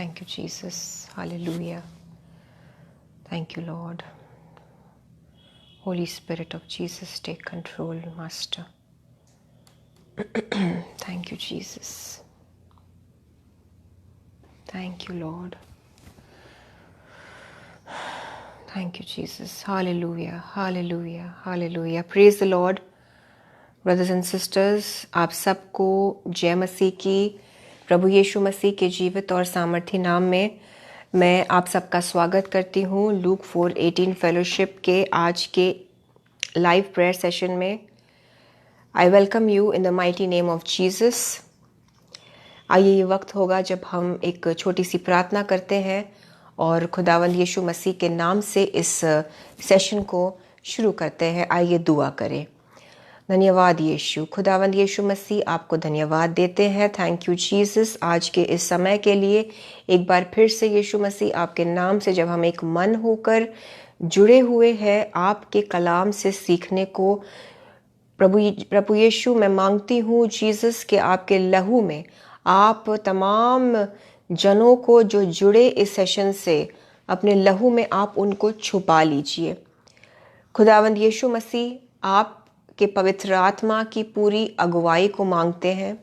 Thank you, Jesus. Hallelujah. Thank you, Lord. Holy Spirit of Jesus, take control, Master. Thank you, Jesus. Thank you, Lord. Thank you, Jesus. Hallelujah. Hallelujah. Hallelujah. Praise the Lord. Brothers and sisters, आप सबको जय मसीह की, प्रभु यीशु मसीह के जीवित और सामर्थी नाम में मैं आप सबका स्वागत करती हूँ लूक 4:18 फेलोशिप के आज के लाइव प्रेयर सेशन में। I welcome you in the mighty name of Jesus. आइए, ये वक्त होगा जब हम एक छोटी सी प्रार्थना करते हैं और खुदावंद यीशु मसीह के नाम से इस सेशन को शुरू करते हैं। आइए दुआ करें। धन्यवाद यीशु, खुदावंद यीशु मसीह, आपको धन्यवाद देते हैं। थैंक यू जीसस, आज के इस समय के लिए। एक बार फिर से यीशु मसीह, आपके नाम से जब हम एक मन होकर जुड़े हुए हैं आपके कलाम से सीखने को, प्रभु यीशु, मैं मांगती हूँ जीसस के आपके लहू में आप तमाम जनों को जो जुड़े इस सेशन से, अपने लहू में आप उनको छुपा लीजिए। खुदावंद यीशु मसीह, आप के पवित्र आत्मा की पूरी अगुवाई को मांगते हैं।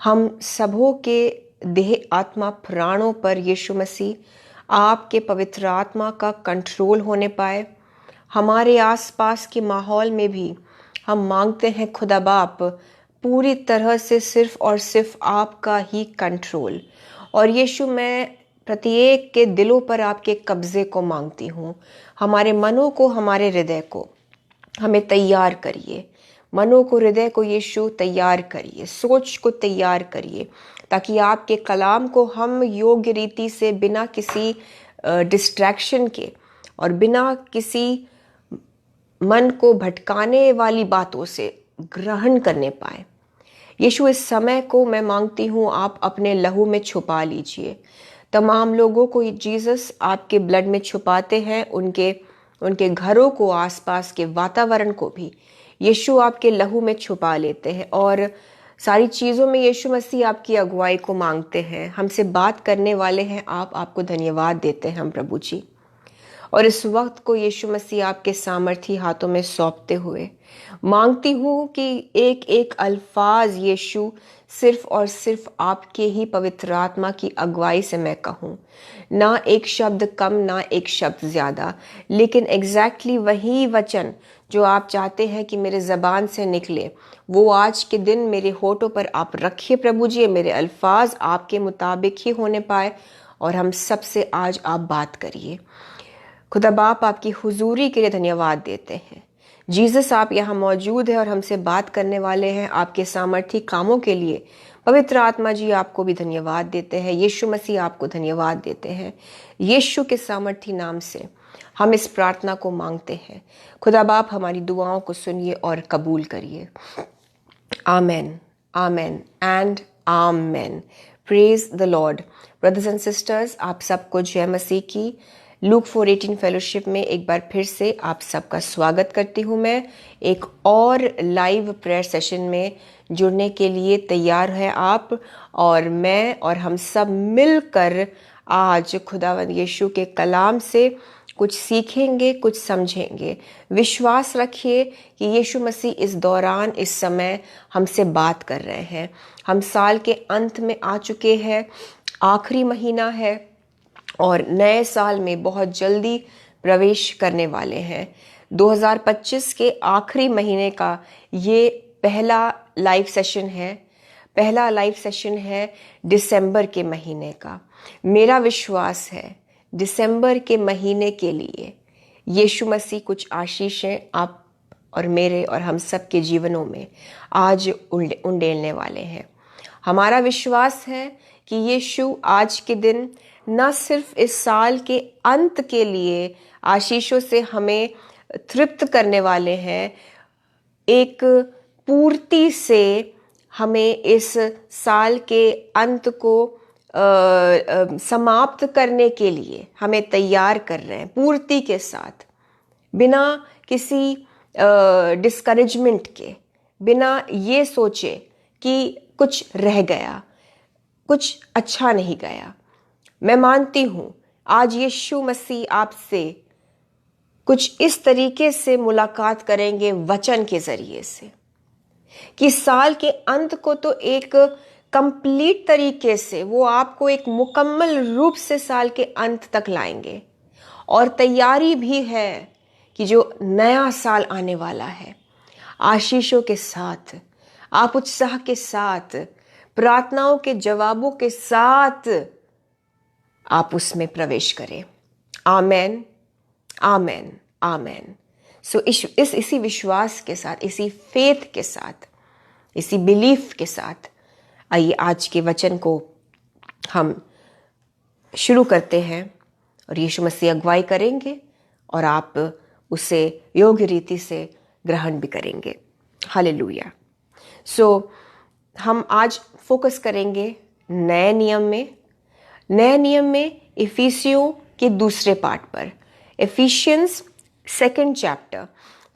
हम सबों के देह, आत्मा, प्राणों पर यीशु मसीह आपके पवित्र आत्मा का कंट्रोल होने पाए। हमारे आसपास के माहौल में भी हम मांगते हैं खुदा बाप, पूरी तरह से सिर्फ और सिर्फ आपका ही कंट्रोल। और यीशु, मैं प्रत्येक के दिलों पर आपके कब्जे को मांगती हूँ। हमारे मनों को, हमारे हृदय को हमें तैयार करिए। मनों को, हृदय को यीशु तैयार करिए, सोच को तैयार करिए, ताकि आपके कलाम को हम योग्य रीति से, बिना किसी डिस्ट्रैक्शन के और बिना किसी मन को भटकाने वाली बातों से ग्रहण करने पाए। यीशु, इस समय को मैं मांगती हूँ आप अपने लहू में छुपा लीजिए। तमाम लोगों को जीसस आपके ब्लड में छुपाते हैं, उनके घरों को, आसपास के वातावरण को भी यीशु आपके लहू में छुपा लेते हैं। और सारी चीज़ों में यीशु मसीह आपकी अगुवाई को मांगते हैं। हमसे बात करने वाले हैं आप, आपको धन्यवाद देते हैं हम प्रभु जी। और इस वक्त को यीशु मसीह आपके सामर्थी हाथों में सौंपते हुए मांगती हूँ कि एक एक अल्फाज यीशु सिर्फ और सिर्फ आपके ही पवित्र आत्मा की अगुवाई से मैं कहूँ। ना एक शब्द कम, ना एक शब्द ज़्यादा, लेकिन एग्जैक्टली वही वचन जो आप चाहते हैं कि मेरे ज़बान से निकले, वो आज के दिन मेरे होठों पर आप रखिए प्रभु जी। मेरे अल्फाज आपके मुताबिक ही होने पाए और हम सबसे आज आप बात करिए। खुदा बाप, आपकी हुजूरी के लिए धन्यवाद देते हैं। जीसस, आप यहाँ मौजूद हैं और हमसे बात करने वाले हैं आपके सामर्थी कामों के लिए। पवित्र आत्मा जी, आपको भी धन्यवाद देते हैं। यीशु मसीह, आपको धन्यवाद देते हैं। यीशु के सामर्थी नाम से हम इस प्रार्थना को मांगते हैं। खुदा बाप, हमारी दुआओं को सुनिए और कबूल करिए। Amen, amen and amen. Praise the Lord. Brothers and sisters, आप सबको जय मसीह की। लूक 4:18 फेलोशिप में एक बार फिर से आप सबका स्वागत करती हूँ मैं। एक और लाइव प्रेयर सेशन में जुड़ने के लिए तैयार है आप और मैं, और हम सब मिलकर आज खुदावंद यीशु के कलाम से कुछ सीखेंगे, कुछ समझेंगे। विश्वास रखिए कि यीशु मसीह इस दौरान, इस समय हमसे बात कर रहे हैं। हम साल के अंत में आ चुके हैं, आखिरी महीना है और नए साल में बहुत जल्दी प्रवेश करने वाले हैं। 2025 के आखिरी महीने का ये पहला लाइव सेशन है। पहला लाइव सेशन है दिसंबर के महीने का। मेरा विश्वास है दिसंबर के महीने के लिए यीशु मसीह कुछ आशीषें आप और मेरे और हम सब के जीवनों में आज उंडेलने वाले हैं। हमारा विश्वास है कि यीशु आज के दिन न सिर्फ इस साल के अंत के लिए आशीषों से हमें तृप्त करने वाले हैं, एक पूर्ति से हमें इस साल के अंत को समाप्त करने के लिए हमें तैयार कर रहे हैं, पूर्ति के साथ, बिना किसी डिस्करेजमेंट के, बिना ये सोचे कि कुछ रह गया, कुछ अच्छा नहीं गया। मैं मानती हूं आज यीशु मसीह आपसे कुछ इस तरीके से मुलाकात करेंगे वचन के जरिए से कि साल के अंत को तो एक कंप्लीट तरीके से वो आपको एक मुकम्मल रूप से साल के अंत तक लाएंगे। और तैयारी भी है कि जो नया साल आने वाला है, आशीषों के साथ, आप उत्साह के साथ, प्रार्थनाओं के जवाबों के साथ आप उसमें प्रवेश करें। आमेन, आमेन, आमेन। सो इसी विश्वास के साथ, इसी फेथ के साथ, इसी बिलीफ के साथ आइए आज के वचन को हम शुरू करते हैं और यीशु मसीह अगुवाई करेंगे और आप उसे योग्य रीति से ग्रहण भी करेंगे। हालेलुया। सो हम आज फोकस करेंगे नए नियम में इफिसियों के दूसरे पार्ट पर, efficiency 2nd chapter.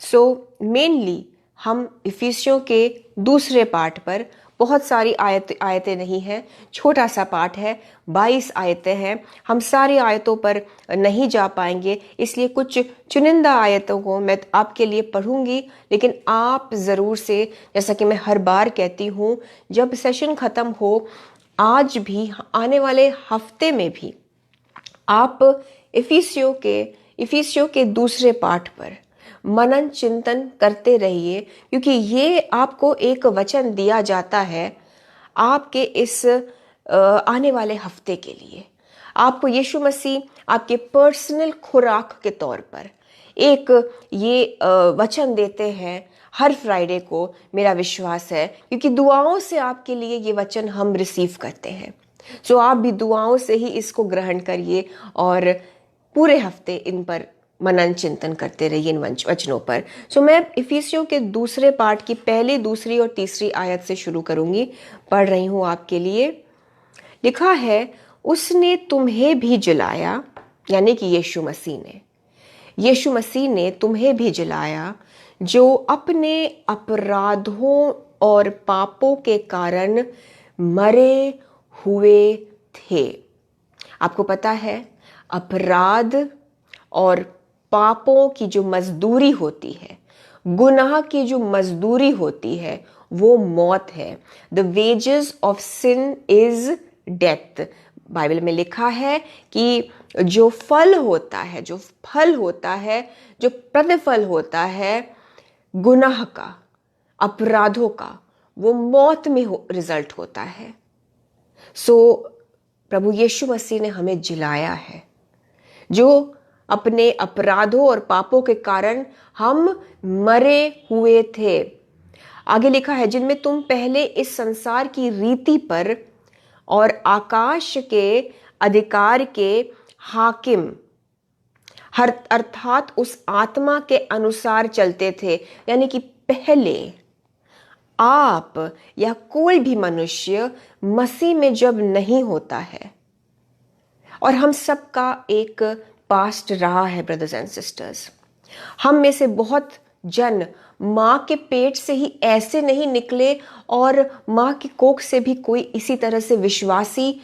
So mainly हम इफिसियों के दूसरे पार्ट पर, बहुत सारी आयतें नहीं हैं, छोटा सा पाठ है, 22 आयतें हैं। हम सारी आयतों पर नहीं जा पाएंगे, इसलिए कुछ चुनिंदा आयतों को मैं आपके लिए पढ़ूंगी। लेकिन आप ज़रूर से, जैसा कि मैं हर बार कहती हूँ, जब सेशन ख़त्म हो, आज भी आने वाले हफ्ते में भी आप इफिसियों के दूसरे पाठ पर मनन चिंतन करते रहिए, क्योंकि ये आपको एक वचन दिया जाता है आपके इस आने वाले हफ्ते के लिए। आपको यीशु मसीह आपके पर्सनल खुराक के तौर पर एक ये वचन देते हैं हर फ्राइडे को, मेरा विश्वास है, क्योंकि दुआओं से आपके लिए ये वचन हम रिसीव करते हैं। सो आप भी दुआओं से ही इसको ग्रहण करिए और पूरे हफ्ते इन पर मनन चिंतन करते रहिए, इन वचनों पर। सो मैं इफिसियों के दूसरे पाठ की पहली, दूसरी और तीसरी आयत से शुरू करूंगी, पढ़ रही हूं आपके लिए। लिखा है, उसने तुम्हें भी जिलाया, यानी कि यीशु मसीह ने तुम्हें भी जिलाया, जो अपने अपराधों और पापों के कारण मरे हुए थे। आपको पता है, अपराध और पापों की जो मजदूरी होती है, गुनाह की जो मजदूरी होती है, वो मौत है। The wages of sin is death. Bible में लिखा है कि जो फल होता है, जो प्रतिफल होता है गुनाह का, अपराधों का, वो मौत में रिजल्ट होता है। सो प्रभु यीशु मसीह ने हमें जिलाया है, जो अपने अपराधों और पापों के कारण हम मरे हुए थे। आगे लिखा है, जिनमें तुम पहले इस संसार की रीति पर और आकाश के अधिकार के हाकिम अर्थात उस आत्मा के अनुसार चलते थे। यानी कि पहले आप या कोई भी मनुष्य मसीह में जब नहीं होता है, और हम सबका एक पास्ट रहा है ब्रदर्स एंड सिस्टर्स, हम में से बहुत जन माँ के पेट से ही ऐसे नहीं निकले और माँ की कोख से भी कोई इसी तरह से विश्वासी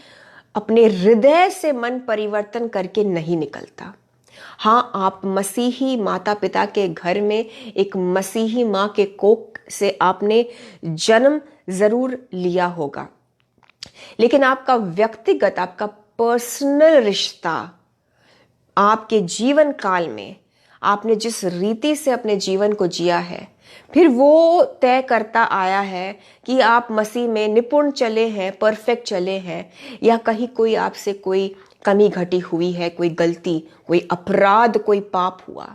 अपने हृदय से मन परिवर्तन करके नहीं निकलता। हाँ, आप मसीही माता पिता के घर में एक मसीही माँ के कोख से आपने जन्म जरूर लिया होगा, लेकिन आपका व्यक्तिगत, आपका पर्सनल रिश्ता आपके जीवन काल में आपने जिस रीति से अपने जीवन को जिया है, फिर वो तय करता आया है कि आप मसीह में निपुण चले हैं, परफेक्ट चले हैं, या कहीं कोई आपसे कोई कमी घटी हुई है, कोई गलती, कोई अपराध, कोई पाप हुआ।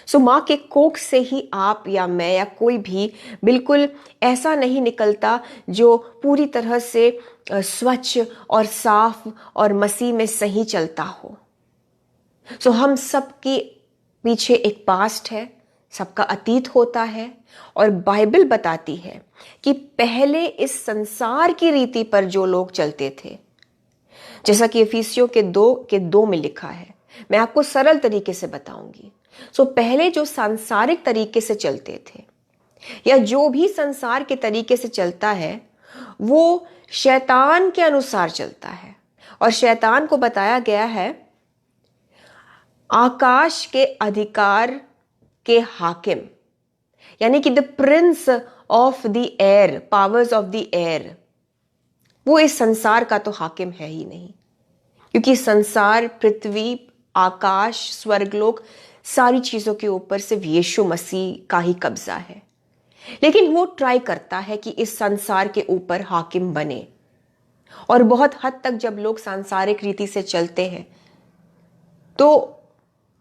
सो माँ के कोख से ही आप या मैं या कोई भी बिल्कुल ऐसा नहीं निकलता जो पूरी तरह से स्वच्छ और साफ और मसीह में सही चलता हो। सो हम सबके पीछे एक पास्ट है, सबका अतीत होता है, और बाइबल बताती है कि पहले इस संसार की रीति पर जो लोग चलते थे, जैसा कि इफिसियों के 2 में लिखा है, मैं आपको सरल तरीके से बताऊंगी। सो पहले जो सांसारिक तरीके से चलते थे, या जो भी संसार के तरीके से चलता है, वो शैतान के अनुसार चलता है, और शैतान को बताया गया है आकाश के अधिकार के हाकिम, यानी कि the Prince of the air, powers of the air. वो इस संसार का तो हाकिम है ही नहीं, क्योंकि संसार, पृथ्वी, आकाश, स्वर्गलोक, सारी चीजों के ऊपर सिर्फ यीशु मसीह का ही कब्जा है। लेकिन वो ट्राई करता है कि इस संसार के ऊपर हाकिम बने, और बहुत हद तक जब लोग सांसारिक रीति से चलते हैं तो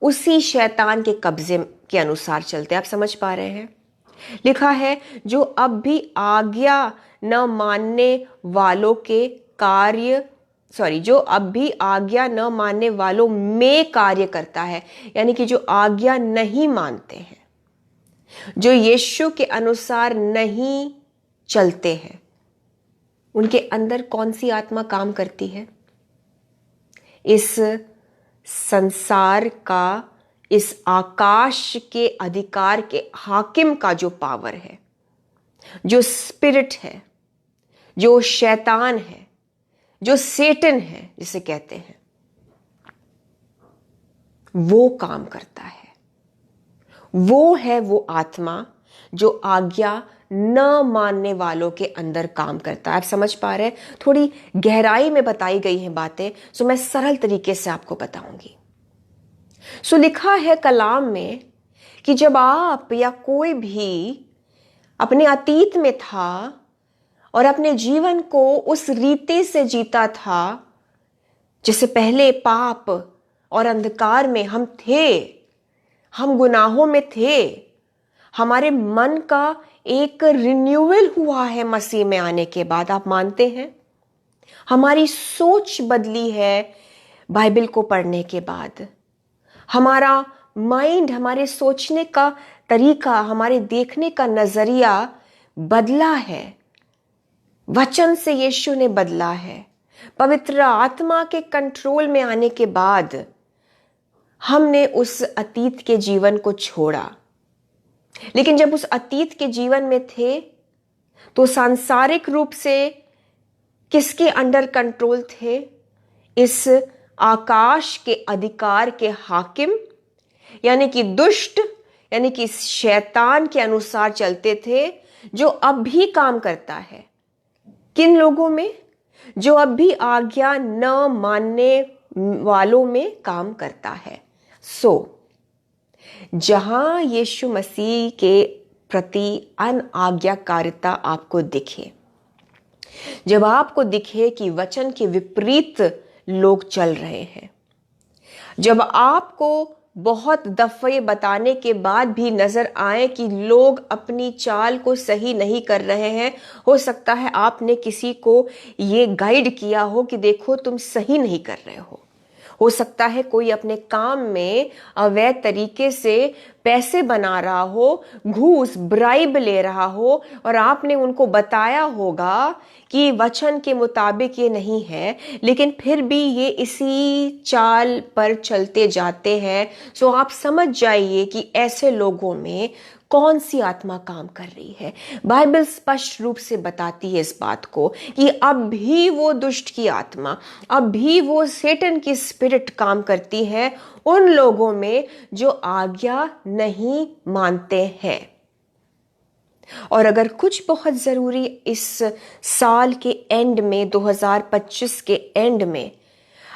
उसी शैतान के कब्जे के अनुसार चलते हैं। आप समझ पा रहे हैं? लिखा है, जो अब भी आज्ञा न मानने वालों के कार्य जो अब भी आज्ञा न मानने वालों में कार्य करता है, यानी कि जो आज्ञा नहीं मानते हैं, जो यीशु के अनुसार नहीं चलते हैं, उनके अंदर कौन सी आत्मा काम करती है? इस संसार का, इस आकाश के अधिकार के हाकिम का जो पावर है, जो स्पिरिट है, जो शैतान है, जो सेटन है जिसे कहते हैं, वो काम करता है। वो है वो आत्मा जो आज्ञा न मानने वालों के अंदर काम करता है। आप समझ पा रहे हैं? थोड़ी गहराई में बताई गई हैं बातें, सो मैं सरल तरीके से आपको बताऊंगी। सो लिखा है कलाम में कि जब आप या कोई भी अपने अतीत में था और अपने जीवन को उस रीति से जीता था जिससे पहले पाप और अंधकार में हम थे, हम गुनाहों में थे, हमारे मन का एक रिन्यूअल हुआ है मसीह में आने के बाद। आप मानते हैं? हमारी सोच बदली है बाइबल को पढ़ने के बाद। हमारा माइंड, हमारे सोचने का तरीका, हमारे देखने का नजरिया बदला है। वचन से यीशु ने बदला है। पवित्र आत्मा के कंट्रोल में आने के बाद हमने उस अतीत के जीवन को छोड़ा। लेकिन जब उस अतीत के जीवन में थे तो सांसारिक रूप से किसके अंडर कंट्रोल थे? इस आकाश के अधिकार के हाकिम, यानी कि दुष्ट, यानी कि शैतान के अनुसार चलते थे, जो अब भी काम करता है। किन लोगों में? जो अब भी आज्ञा न मानने वालों में काम करता है। जहां यीशु मसीह के प्रति अनाज्ञाकारिता आपको दिखे, जब आपको दिखे कि वचन के विपरीत लोग चल रहे हैं, जब आपको बहुत दफे बताने के बाद भी नजर आए कि लोग अपनी चाल को सही नहीं कर रहे हैं, हो सकता है आपने किसी को ये गाइड किया हो कि देखो तुम सही नहीं कर रहे हो सकता है कोई अपने काम में अवैध तरीके से पैसे बना रहा हो, घूस, ब्राइब ले रहा हो, और आपने उनको बताया होगा कि वचन के मुताबिक ये नहीं है, लेकिन फिर भी ये इसी चाल पर चलते जाते हैं। सो आप समझ जाइए कि ऐसे लोगों में कौन सी आत्मा काम कर रही है। बाइबल स्पष्ट रूप से बताती है इस बात को कि अब भी वो दुष्ट की आत्मा, अब भी वो सेटन की स्पिरिट काम करती है उन लोगों में जो आज्ञा नहीं मानते हैं। और अगर कुछ बहुत जरूरी इस साल के एंड में, 2025 के एंड में,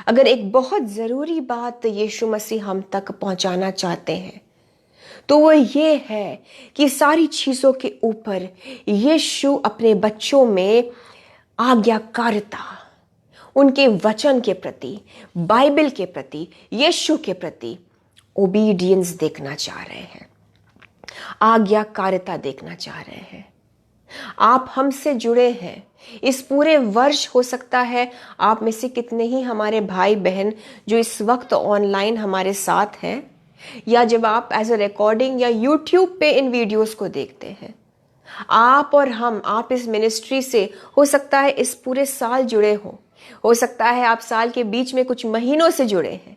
अगर एक बहुत जरूरी बात यीशु मसीह हम तक पहुंचाना चाहते हैं तो वो ये है कि सारी चीजों के ऊपर यीशु अपने बच्चों में आज्ञाकारिता, उनके वचन के प्रति, बाइबल के प्रति, यीशु के प्रति ओबीडियंस देखना चाह रहे हैं, आज्ञाकारिता देखना चाह रहे हैं। आप हमसे जुड़े हैं इस पूरे वर्ष। हो सकता है आप में से कितने ही हमारे भाई बहन जो इस वक्त ऑनलाइन हमारे साथ हैं, या जब आप एज अ रिकॉर्डिंग या यूट्यूब पे इन वीडियोस को देखते हैं, आप और हम, आप इस मिनिस्ट्री से हो सकता है इस पूरे साल जुड़े हो सकता है आप साल के बीच में कुछ महीनों से जुड़े हैं।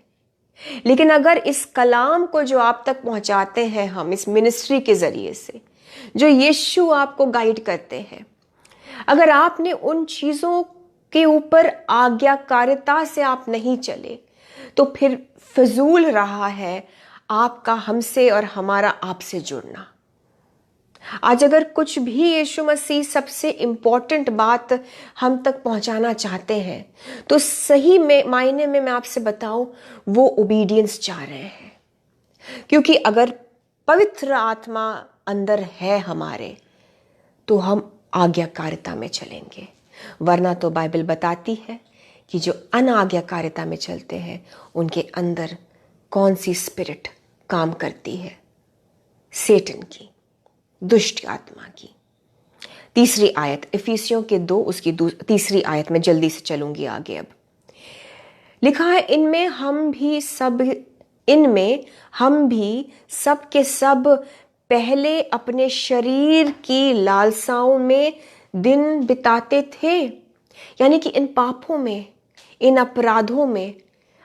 लेकिन अगर इस कलाम को जो आप तक पहुंचाते हैं हम इस मिनिस्ट्री के जरिए से, जो यीशु आपको गाइड करते हैं, अगर आपने उन चीजों के ऊपर आज्ञाकारिता से आप नहीं चले तो फिर फिजूल रहा है आपका हमसे और हमारा आपसे जुड़ना। आज अगर कुछ भी यीशु मसीह सबसे इंपॉर्टेंट बात हम तक पहुंचाना चाहते हैं तो सही में मायने में मैं आपसे बताऊं वो ओबीडियंस चाह रहे हैं। क्योंकि अगर पवित्र आत्मा अंदर है हमारे तो हम आज्ञाकारिता में चलेंगे, वरना तो बाइबल बताती है कि जो अनाज्ञाकारिता में चलते हैं उनके अंदर कौन सी स्पिरिट काम करती है, सेटन की, दुष्ट आत्मा की। तीसरी आयत इफिसियों के 2 उसकी तीसरी आयत में जल्दी से चलूंगी आगे। अब लिखा है इनमें हम भी सब के सब पहले अपने शरीर की लालसाओं में दिन बिताते थे। यानी कि इन पापों में, इन अपराधों में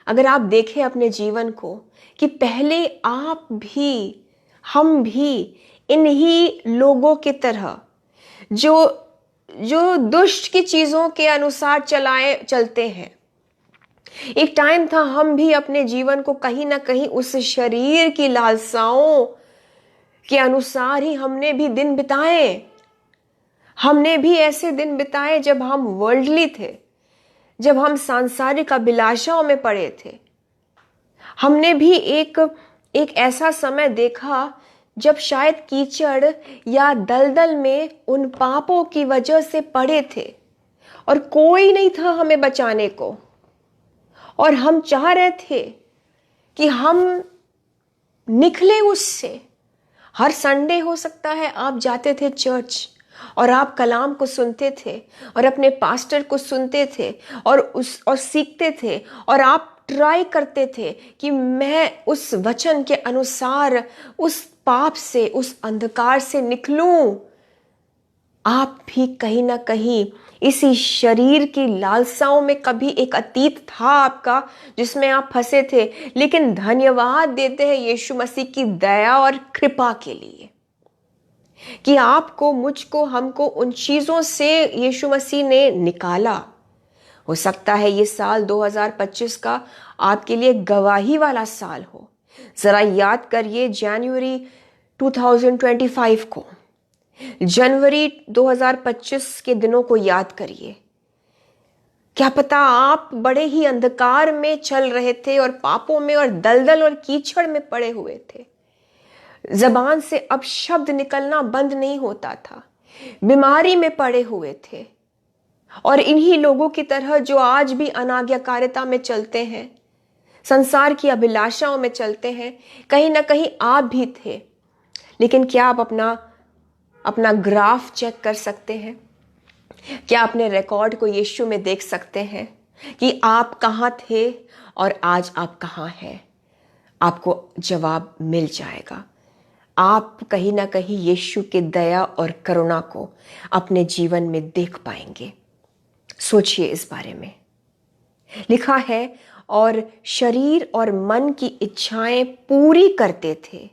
अगर आप देखें अपने जीवन को कि पहले आप भी, हम भी इन्हीं लोगों की तरह जो दुष्ट की चीजों के अनुसार चलते हैं। एक टाइम था हम भी अपने जीवन को कहीं ना कहीं उस शरीर की लालसाओं के अनुसार ही हमने भी दिन बिताए। हमने भी ऐसे दिन बिताए जब हम वर्ल्डली थे, जब हम सांसारिक अभिलाषाओं में पड़े थे। हमने भी एक ऐसा समय देखा जब शायद कीचड़ या दलदल में उन पापों की वजह से पड़े थे और कोई नहीं था हमें बचाने को, और हम चाह रहे थे कि हम निकले उससे। हर संडे हो सकता है आप जाते थे चर्च और आप कलाम को सुनते थे और अपने पास्टर को सुनते थे और सीखते थे और आप ट्राई करते थे कि मैं उस वचन के अनुसार उस पाप से, उस अंधकार से निकलूं। आप भी कहीं ना कहीं इसी शरीर की लालसाओं में कभी एक अतीत था आपका जिसमें आप फंसे थे, लेकिन धन्यवाद देते हैं यीशु मसीह की दया और कृपा के लिए कि आपको, मुझको, हमको उन चीजों से यीशु मसीह ने निकाला। हो सकता है ये साल 2025 का आपके लिए गवाही वाला साल हो। जरा याद करिए जनवरी 2025 को, जनवरी 2025 के दिनों को याद करिए। क्या पता आप बड़े ही अंधकार में चल रहे थे और पापों में और दलदल और कीचड़ में पड़े हुए थे। जबान से अब शब्द निकलना बंद नहीं होता था, बीमारी में पड़े हुए थे। और इन्हीं लोगों की तरह जो आज भी अनाज्ञाकारिता में चलते हैं, संसार की अभिलाषाओं में चलते हैं, कहीं ना कहीं आप भी थे। लेकिन क्या आप अपना ग्राफ चेक कर सकते हैं? क्या अपने रिकॉर्ड को यीशु में देख सकते हैं कि आप कहां थे और आज आप कहां हैं? आपको जवाब मिल जाएगा। आप कहीं ना कहीं यीशु की दया और करुणा को अपने जीवन में देख पाएंगे। सोचिए इस बारे में। लिखा है और शरीर और मन की इच्छाएं पूरी करते थे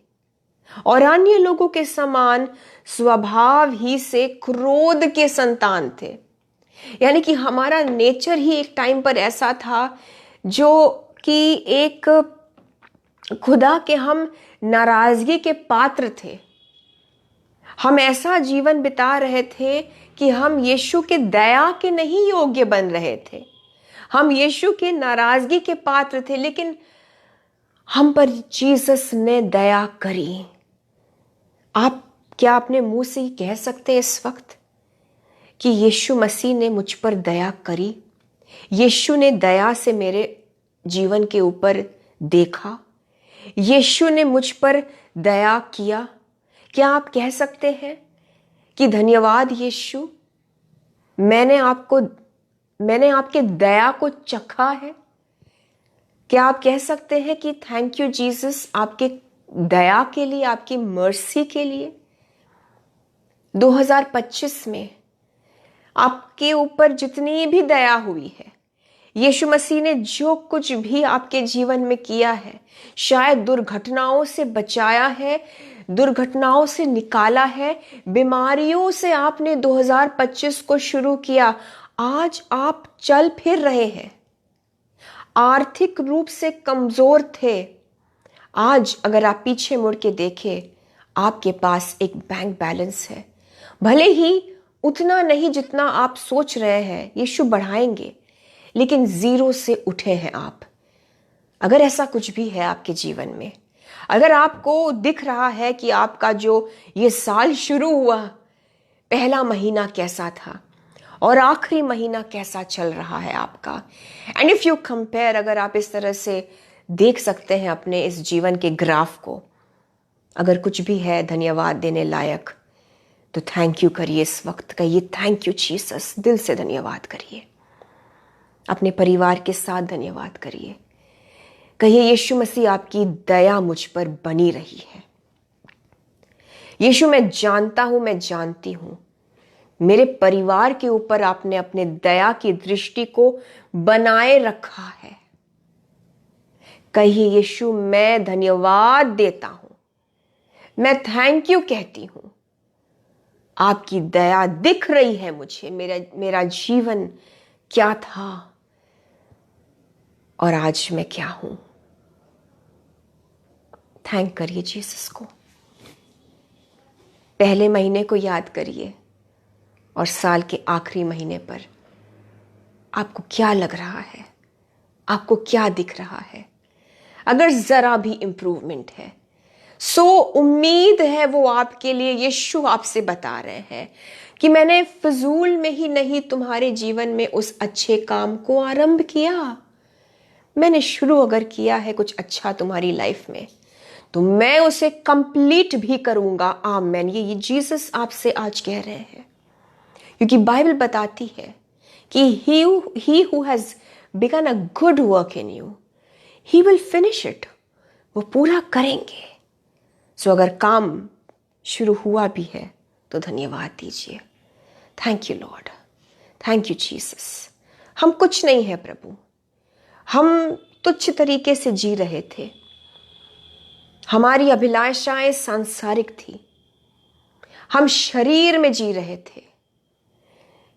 और अन्य लोगों के समान स्वभाव ही से क्रोध के संतान थे। यानी कि हमारा नेचर ही एक टाइम पर ऐसा था जो कि एक खुदा के हम नाराजगी के पात्र थे। हम ऐसा जीवन बिता रहे थे कि हम यीशु के दया के नहीं योग्य बन रहे थे। हम यीशु के नाराजगी के पात्र थे, लेकिन हम पर जीसस ने दया करी। आप क्या अपने मुंह से ही कह सकते हैं इस वक्त कि यीशु मसीह ने मुझ पर दया करी? यीशु ने दया से मेरे जीवन के ऊपर देखा, यीशु ने मुझ पर दया किया। क्या आप कह सकते हैं कि धन्यवाद यीशु, मैंने आपके दया को चखा है? क्या आप कह सकते हैं कि थैंक यू जीसस आपके दया के लिए, आपकी मर्सी के लिए? 2025 में आपके ऊपर जितनी भी दया हुई है, यीशु मसीह ने जो कुछ भी आपके जीवन में किया है, शायद दुर्घटनाओं से बचाया है, दुर्घटनाओं से निकाला है, बीमारियों से आपने 2025 को शुरू किया, आज आप चल फिर रहे हैं, आर्थिक रूप से कमजोर थे, आज अगर आप पीछे मुड़ के देखें, आपके पास एक बैंक बैलेंस है। भले ही उतना नहीं जितना आप सोच रहे हैं, यीशु बढ़ाएंगे, लेकिन जीरो से उठे हैं आप। अगर ऐसा कुछ भी है आपके जीवन में, अगर आपको दिख रहा है कि आपका जो ये साल शुरू हुआ, पहला महीना कैसा था और आखिरी महीना कैसा चल रहा है आपका, एंड इफ यू कंपेयर, अगर आप इस तरह से देख सकते हैं अपने इस जीवन के ग्राफ को, अगर कुछ भी है धन्यवाद देने लायक, तो थैंक यू करिए। इस वक्त कहिए थैंक यू जीसस, दिल से धन्यवाद करिए। अपने परिवार के साथ धन्यवाद करिए। कहिए यीशु मसीह आपकी दया मुझ पर बनी रही है। यीशु मैं जानता हूं, मैं जानती हूं, मेरे परिवार के ऊपर आपने अपने दया की दृष्टि को बनाए रखा है। कहिए यीशु मैं धन्यवाद देता हूं, मैं थैंक यू कहती हूं। आपकी दया दिख रही है मुझे, मेरा जीवन क्या था और आज मैं क्या हूं। थैंक करिए जीसस को। पहले महीने को याद करिए और साल के आखिरी महीने पर आपको क्या लग रहा है, आपको क्या दिख रहा है। अगर जरा भी इंप्रूवमेंट है, सो उम्मीद है वो आपके लिए। यीशु आपसे बता रहे हैं कि मैंने फजूल में ही नहीं तुम्हारे जीवन में उस अच्छे काम को आरंभ किया। मैंने शुरू अगर किया है कुछ अच्छा तुम्हारी लाइफ में, तो मैं उसे कंप्लीट भी करूंगा। आमेन। ये जीसस आपसे आज कह रहे हैं, क्योंकि बाइबल बताती है कि he who has begun a good work in you, he will finish it। वो पूरा करेंगे। सो अगर काम शुरू हुआ भी है तो धन्यवाद दीजिए। Thank you Lord, thank you Jesus. हम कुछ नहीं है प्रभु, हम तुच्छ तरीके से जी रहे थे, हमारी अभिलाषाएं सांसारिक थी, हम शरीर में जी रहे थे।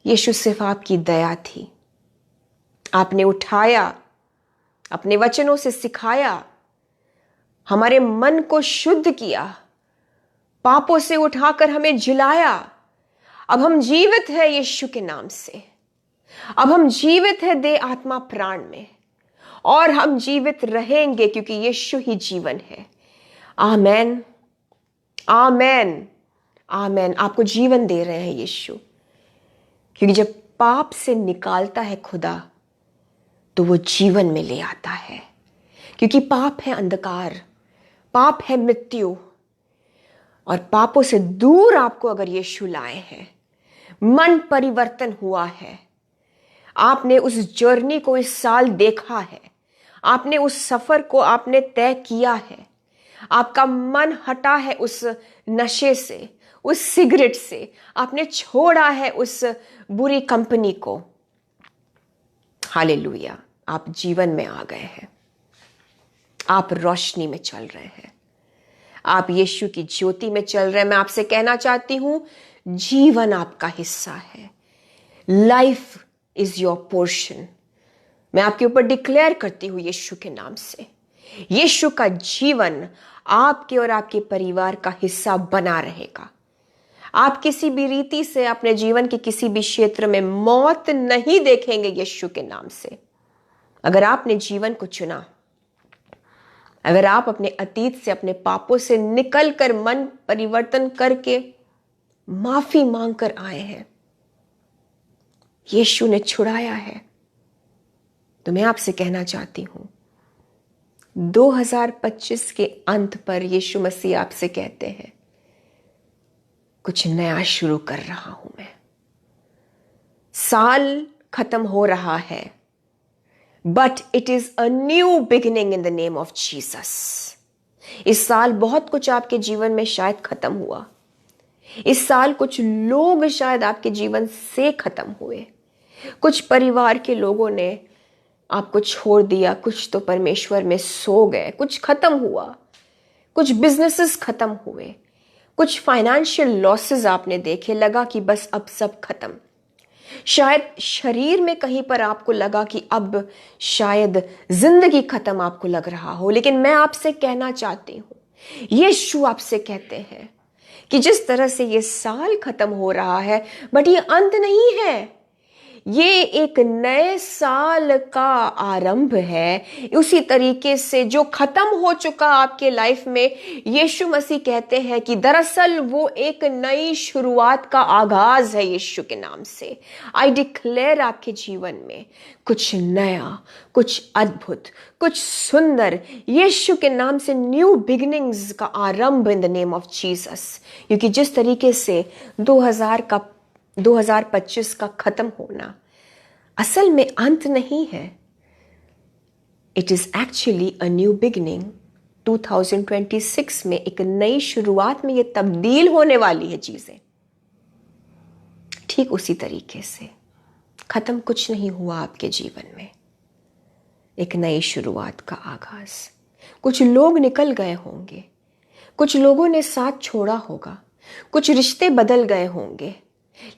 यीशु सिर्फ आपकी दया थी। आपने उठाया, अपने वचनों से सिखाया, हमारे मन को शुद्ध किया, पापों से उठाकर हमें जिलाया। अब हम जीवित है यीशु के नाम से। अब हम जीवित है दे आत्मा प्राण में, और हम जीवित रहेंगे क्योंकि यीशु ही जीवन है। आमेन, आमेन, आमेन। आपको जीवन दे रहे हैं यीशु, क्योंकि जब पाप से निकालता है खुदा, तो वो जीवन में ले आता है। क्योंकि पाप है अंधकार, पाप है मृत्यु, और पापों से दूर आपको अगर यीशु लाए हैं, मन परिवर्तन हुआ है, आपने उस जर्नी को इस साल देखा है, आपने उस सफर को आपने तय किया है, आपका मन हटा है उस नशे से, उस सिगरेट से, आपने छोड़ा है उस बुरी कंपनी को। हालेलुया। आप जीवन में आ गए हैं, आप रोशनी में चल रहे हैं, आप यीशु की ज्योति में चल रहे हैं। मैं आपसे कहना चाहती हूं, जीवन आपका हिस्सा है। Life is your portion. मैं आपके ऊपर डिक्लेयर करती हूं यीशु के नाम से, यीशु का जीवन आपके और आपके परिवार का हिस्सा बना रहेगा। आप किसी भी रीति से अपने जीवन के किसी भी क्षेत्र में मौत नहीं देखेंगे यीशु के नाम से। अगर आपने जीवन को चुना, अगर आप अपने अतीत से, अपने पापों से निकलकर मन परिवर्तन करके माफी मांगकर आए हैं, यीशु ने छुड़ाया है, तो मैं आपसे कहना चाहती हूं, 2025 के अंत पर यीशु मसीह आपसे कहते हैं, कुछ नया शुरू कर रहा हूं मैं। साल खत्म हो रहा है, but it is a new beginning in the name of Jesus. इस साल बहुत कुछ आपके जीवन में शायद खत्म हुआ। इस साल कुछ लोग शायद आपके जीवन से खत्म हुए। कुछ परिवार के लोगों ने आपको छोड़ दिया, कुछ तो परमेश्वर में सो गए, कुछ खत्म हुआ, कुछ बिजनेसेस खत्म हुए, कुछ फाइनेंशियल लॉसेस आपने देखे, लगा कि बस अब सब खत्म। शायद शरीर में कहीं पर आपको लगा कि अब शायद जिंदगी खत्म आपको लग रहा हो, लेकिन मैं आपसे कहना चाहती हूं, यीशु आपसे कहते हैं कि जिस तरह से ये साल खत्म हो रहा है, बट ये अंत नहीं है, ये एक नए साल का आरंभ है। उसी तरीके से जो खत्म हो चुका आपके लाइफ में, यीशु मसीह कहते हैं कि दरअसल वो एक नई शुरुआत का आगाज है यीशु के नाम से। आई डिक्लेयर आपके जीवन में कुछ नया, कुछ अद्भुत, कुछ सुंदर, यीशु के नाम से न्यू बिगिनिंग्स का आरंभ इन द नेम ऑफ जीसस। क्योंकि जिस तरीके से 2025 का खत्म होना असल में अंत नहीं है, it is actually a new beginning. 2026 में एक नई शुरुआत में ये तब्दील होने वाली है चीजें। ठीक उसी तरीके से खत्म कुछ नहीं हुआ आपके जीवन में, एक नई शुरुआत का आगाज। कुछ लोग निकल गए होंगे, कुछ लोगों ने साथ छोड़ा होगा, कुछ रिश्ते बदल गए होंगे,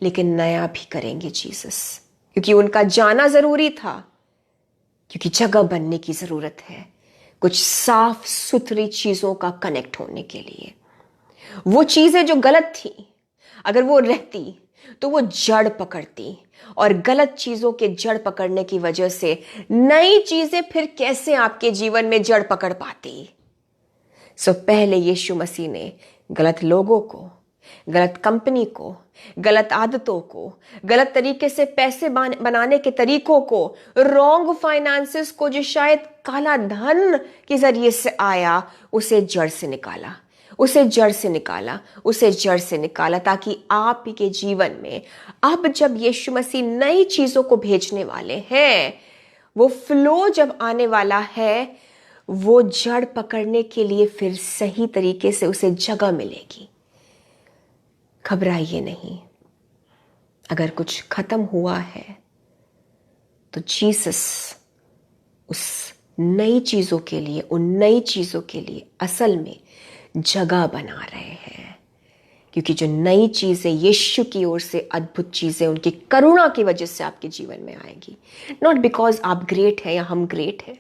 लेकिन नया भी करेंगे जीसस, क्योंकि उनका जाना जरूरी था, क्योंकि जगह बनने की जरूरत है कुछ साफ सुथरी चीजों का कनेक्ट होने के लिए। वो चीजें जो गलत थी, अगर वो रहती तो वो जड़ पकड़ती, और गलत चीजों के जड़ पकड़ने की वजह से नई चीजें फिर कैसे आपके जीवन में जड़ पकड़ पाती। पहले यीशु मसीह ने गलत लोगों को, गलत कंपनी को, गलत आदतों को, गलत तरीके से पैसे बनाने के तरीकों को, रॉन्ग फाइनेंसेस को, जो शायद काला धन के जरिए से आया, उसे जड़ से निकाला, उसे जड़ से निकाला, उसे जड़ से निकाला, ताकि आप ही के जीवन में अब जब यीशु मसीह नई चीजों को भेजने वाले हैं, वो फ्लो जब आने वाला है, वो जड़ पकड़ने के लिए फिर सही तरीके से उसे जगह मिलेगी। घबराइए नहीं। अगर कुछ खत्म हुआ है तो जीसस उस नई चीजों के लिए, उन नई चीजों के लिए असल में जगह बना रहे हैं। क्योंकि जो नई चीजें यीशु की ओर से, अद्भुत चीजें उनकी करुणा की वजह से आपके जीवन में आएगी, नॉट बिकॉज आप ग्रेट हैं या हम ग्रेट हैं,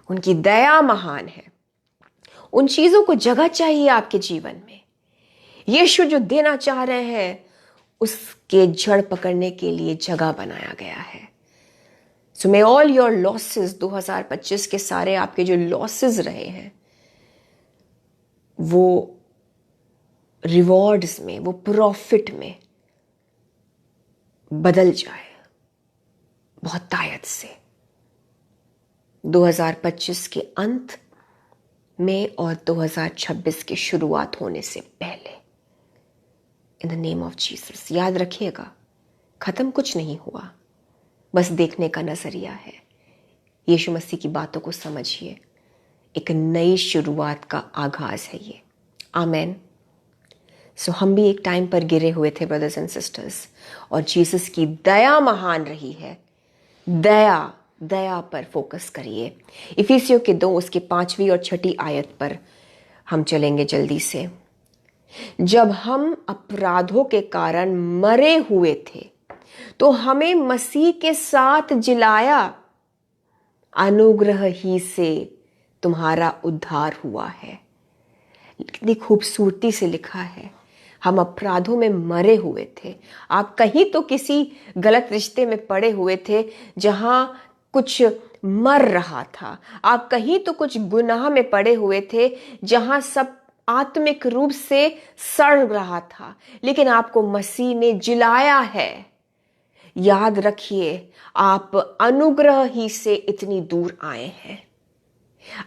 उनकी दया महान है। उन चीजों को जगह चाहिए आपके जीवन में। यीशु जो देना चाह रहे हैं, उसके जड़ पकड़ने के लिए जगह बनाया गया है। सो मे ऑल योर लॉसेस, 2025 के सारे आपके जो लॉसेस रहे हैं, वो रिवॉर्ड्स में, वो प्रॉफिट में बदल जाए बहुत तायत से 2025 के अंत में और 2026 की शुरुआत होने से पहले, इन द नेम ऑफ जीसस। याद रखिएगा, खत्म कुछ नहीं हुआ, बस देखने का नजरिया है। यीशु मसीह की बातों को समझिए, एक नई शुरुआत का आगाज है ये। आमेन। सो हम भी एक टाइम पर गिरे हुए थे ब्रदर्स एंड सिस्टर्स, और जीसस की दया महान रही है। दया पर फोकस करिए। इफिसियों के 2 उसके 5वीं और 6ठी आयत पर हम चलेंगे जल्दी से। जब हम अपराधों के कारण मरे हुए थे तो हमें मसीह के साथ जिलाया, अनुग्रह ही से तुम्हारा उद्धार हुआ है। कितनी खूबसूरती से लिखा है, हम अपराधों में मरे हुए थे। आप कहीं तो किसी गलत रिश्ते में पड़े हुए थे जहां कुछ मर रहा था, आप कहीं तो कुछ गुनाह में पड़े हुए थे जहां सब आत्मिक रूप से सड़ रहा था, लेकिन आपको मसीह ने जिलाया है। याद रखिए, आप अनुग्रह ही से इतनी दूर आए हैं।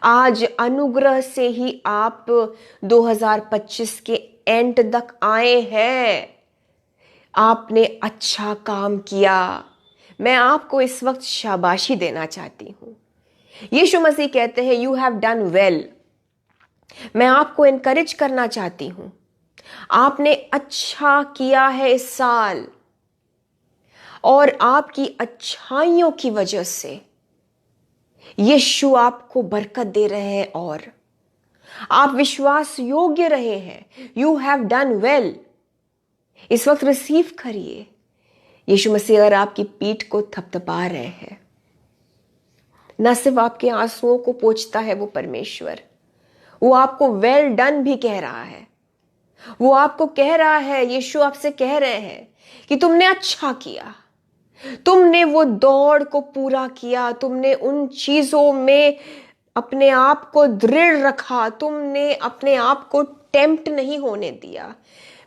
आज अनुग्रह से ही आप 2025 के एंड तक आए हैं। आपने अच्छा काम किया। मैं आपको इस वक्त शाबाशी देना चाहती हूं। यीशु मसीह कहते हैं, यू हैव डन वेल। मैं आपको एनकरेज करना चाहती हूं, आपने अच्छा किया है इस साल, और आपकी अच्छाइयों की वजह से यीशु आपको बरकत दे रहे हैं और आप विश्वास योग्य रहे हैं। You have done well. इस वक्त रिसीव करिए, यीशु मसीह अगर आपकी पीठ को थपथपा रहे हैं, न सिर्फ आपके आंसुओं को पोंछता है वो परमेश्वर, वो आपको वेल डन भी कह रहा है। वो आपको कह रहा है, यीशु आपसे कह रहे हैं कि तुमने अच्छा किया, तुमने वो दौड़ को पूरा किया, तुमने उन चीजों में अपने आप को दृढ़ रखा, तुमने अपने आप को टेम्प्ट नहीं होने दिया,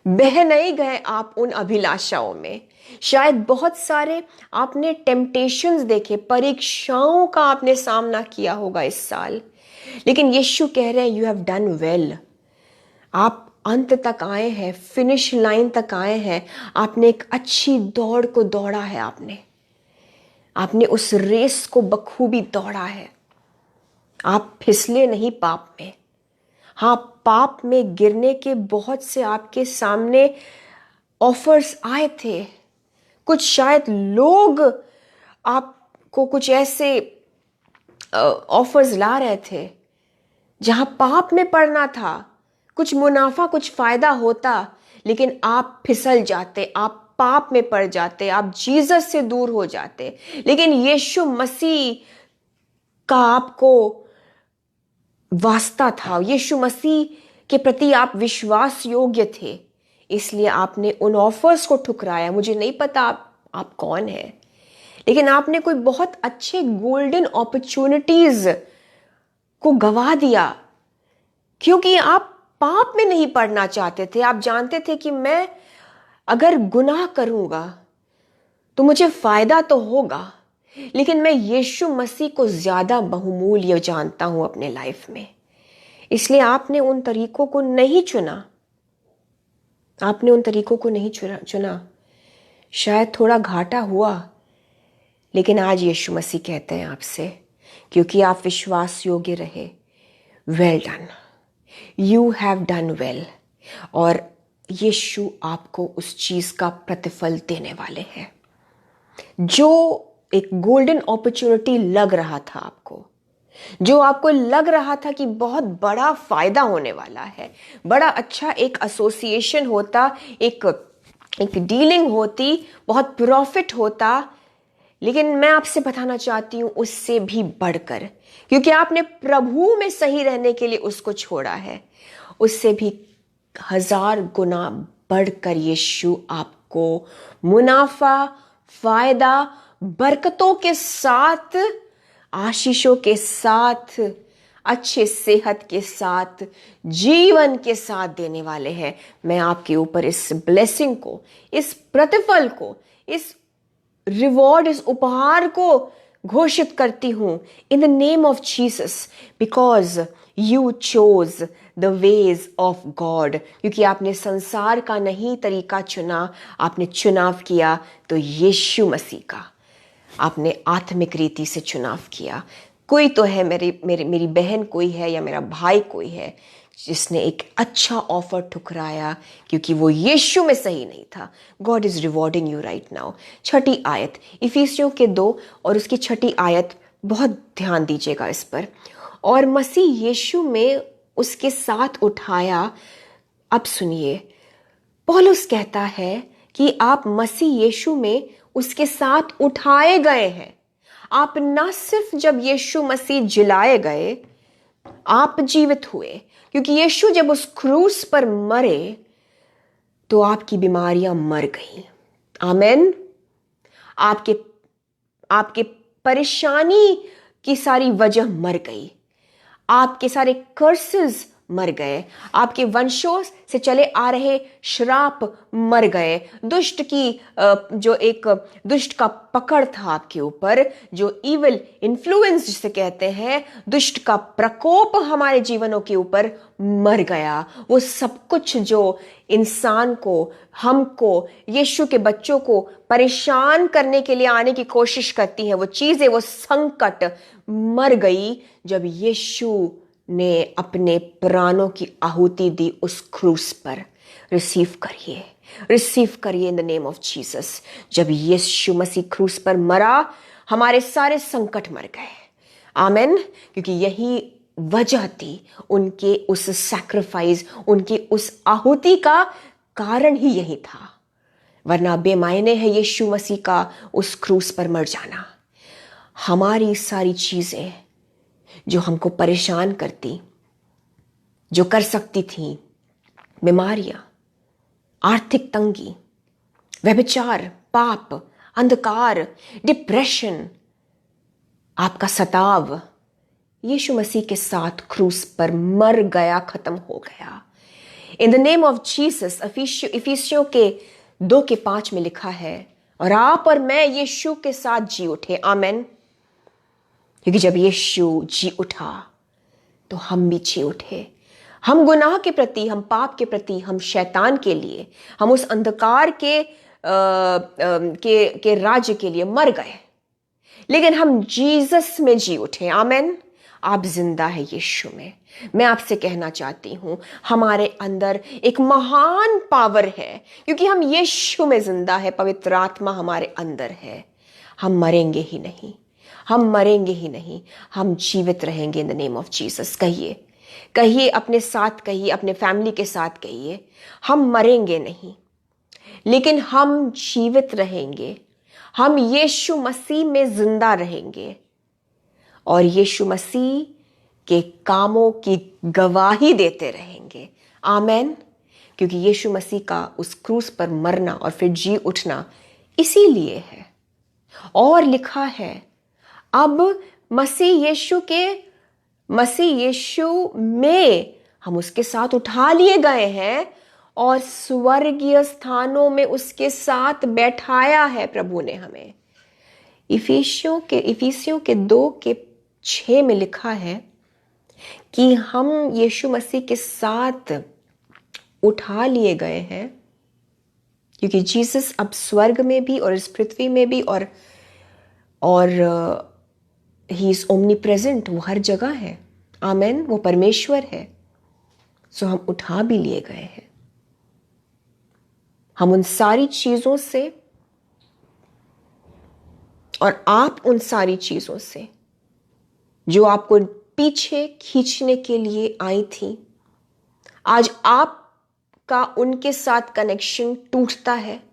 बह नहीं गए आप उन अभिलाषाओं में। शायद बहुत सारे आपने टेम्पटेशंस देखे, परीक्षाओं का आपने सामना किया होगा इस साल, लेकिन यीशु कह रहे हैं यू हैव डन वेल। आप अंत तक आए हैं, फिनिश लाइन तक आए हैं, आपने एक अच्छी दौड़ को दौड़ा है, आपने उस रेस को बखूबी दौड़ा है। आप फिसले नहीं पाप में। हाँ, पाप में गिरने के बहुत से आपके सामने ऑफर्स आए थे, कुछ शायद लोग आपको कुछ ऐसे ऑफर्स ला रहे थे जहां पाप में पड़ना था, कुछ मुनाफा कुछ फायदा होता, लेकिन आप फिसल जाते, आप पाप में पड़ जाते, आप जीसस से दूर हो जाते। लेकिन यीशु मसीह का आपको वास्ता था, यीशु मसीह के प्रति आप विश्वास योग्य थे, इसलिए आपने उन ऑफर्स को ठुकराया। मुझे नहीं पता आप कौन हैं, लेकिन आपने कोई बहुत अच्छे गोल्डन अपॉर्चुनिटीज को गवा दिया, क्योंकि आप पाप में नहीं पड़ना चाहते थे। आप जानते थे कि मैं अगर गुनाह करूंगा तो मुझे फायदा तो होगा, लेकिन मैं यीशु मसीह को ज्यादा बहुमूल्य जानता हूं अपने लाइफ में, इसलिए आपने उन तरीकों को नहीं चुना। आपने उन तरीकों को नहीं चुना। शायद थोड़ा घाटा हुआ, लेकिन आज यीशु मसीह कहते हैं आपसे, क्योंकि आप विश्वास योग्य रहे, well done, you have done well. और यीशु आपको उस चीज का प्रतिफल देने वाले हैं। जो एक गोल्डन अपॉर्चुनिटी लग रहा था आपको, जो आपको लग रहा था कि बहुत बड़ा फायदा होने वाला है, बड़ा अच्छा एक एसोसिएशन होता, एक डीलिंग होती, बहुत प्रॉफिट होता, लेकिन मैं आपसे बताना चाहती हूं उससे भी बढ़कर, क्योंकि आपने प्रभु में सही रहने के लिए उसको छोड़ा है, उससे भी 1000 गुना बढ़कर यीशु आपको मुनाफा, फायदा, बरकतों के साथ, आशीषों के साथ, अच्छे सेहत के साथ, जीवन के साथ देने वाले हैं। मैं आपके ऊपर इस ब्लेसिंग को, इस प्रतिफल को, इस रिवॉर्ड, इस उपहार को घोषित करती हूं इन the name of Jesus, because you chose the ways of God. क्योंकि आपने संसार का नहीं तरीका चुना, आपने चुनाव किया तो यीशु मसीह का, आपने आत्मिक रीति से चुनाव किया। कोई तो है, मेरी बहन कोई है या मेरा भाई कोई है जिसने एक अच्छा ऑफर ठुकराया क्योंकि वो यीशु में सही नहीं था। God is rewarding you right now. 6 आयत इफिसियों के 2 और उसकी 6 आयत, बहुत ध्यान दीजिएगा इस पर। और मसीह यीशु में उसके साथ उठाया। अब सुनिए, पौलुस कहता है कि आप मसीह यीशु में उसके साथ उठाए गए हैं। आप न सिर्फ जब यीशु मसीह जिलाए गए, आप जीवित हुए, क्योंकि यीशु जब उस क्रूस पर मरे तो आपकी बीमारियां मर गई। आमेन। आपके परेशानी की सारी वजह मर गई, आपके सारे कर्सेस मर गए, आपके वंशों से चले आ रहे श्राप मर गए, दुष्ट की जो एक दुष्ट का पकड़ था आपके ऊपर, जो इविल इन्फ्लुएंस जिसे कहते हैं, दुष्ट का प्रकोप हमारे जीवनों के ऊपर मर गया। वो सब कुछ जो इंसान को, हमको, यीशु के बच्चों को परेशान करने के लिए आने की कोशिश करती हैं, वो चीजें, वो संकट मर गई जब यीशु ने अपने प्राणों की आहुति दी उस क्रूस पर। रिसीव करिए in the name of Jesus. जब यीशु मसीह क्रूस पर मरा, हमारे सारे संकट मर गए। आमेन। क्योंकि यही वजह थी उनके उस सैक्रिफाइस, उनके उस आहुति का कारण ही यही था। वरना बेमायने है यीशु मसीह का उस क्रूस पर मर जाना। हमारी सारी चीजें जो हमको परेशान करती, जो कर सकती थी, बीमारियां, आर्थिक तंगी, व्यभिचार, पाप, अंधकार, डिप्रेशन, आपका सताव, यीशु मसीह के साथ क्रूस पर मर गया, खत्म हो गया। In the name of Jesus, इफिसियों के 2:5 में लिखा है, और आप और मैं यीशु के साथ जी उठे। आमेन। क्योंकि जब यीशु जी उठा तो हम भी जी उठे। हम गुनाह के प्रति, हम पाप के प्रति, हम शैतान के लिए, हम उस अंधकार के राज्य के लिए मर गए, लेकिन हम जीसस में जी उठे। आमेन। आप जिंदा है यीशु में। मैं आपसे कहना चाहती हूं, हमारे अंदर एक महान पावर है, क्योंकि हम यीशु में जिंदा है। पवित्र आत्मा हमारे अंदर है। हम मरेंगे ही नहीं, हम मरेंगे ही नहीं, हम जीवित रहेंगे इन द नेम ऑफ जीसस। कहिए, कहिए अपने साथ, कहिए अपने फैमिली के साथ, कहिए हम मरेंगे नहीं, लेकिन हम जीवित रहेंगे। हम यीशु मसीह में जिंदा रहेंगे और यीशु मसीह के कामों की गवाही देते रहेंगे। आमेन। क्योंकि यीशु मसीह का उस क्रूस पर मरना और फिर जी उठना इसीलिए है। और लिखा है, अब मसीह यीशु में हम उसके साथ उठा लिए गए हैं और स्वर्गीय स्थानों में उसके साथ बैठाया है प्रभु ने हमें। इफिसियों के 2:6 में लिखा है कि हम यीशु मसीह के साथ उठा लिए गए हैं, क्योंकि जीसस अब स्वर्ग में भी और इस पृथ्वी में भी और ही इज ओमनी प्रेजेंट, वो हर जगह है। आमेन। वो परमेश्वर है। सो हम उठा भी लिए गए हैं। हम उन सारी चीजों से और आप उन सारी चीजों से जो आपको पीछे खींचने के लिए आई थी, आज आपका उनके साथ कनेक्शन टूटता है।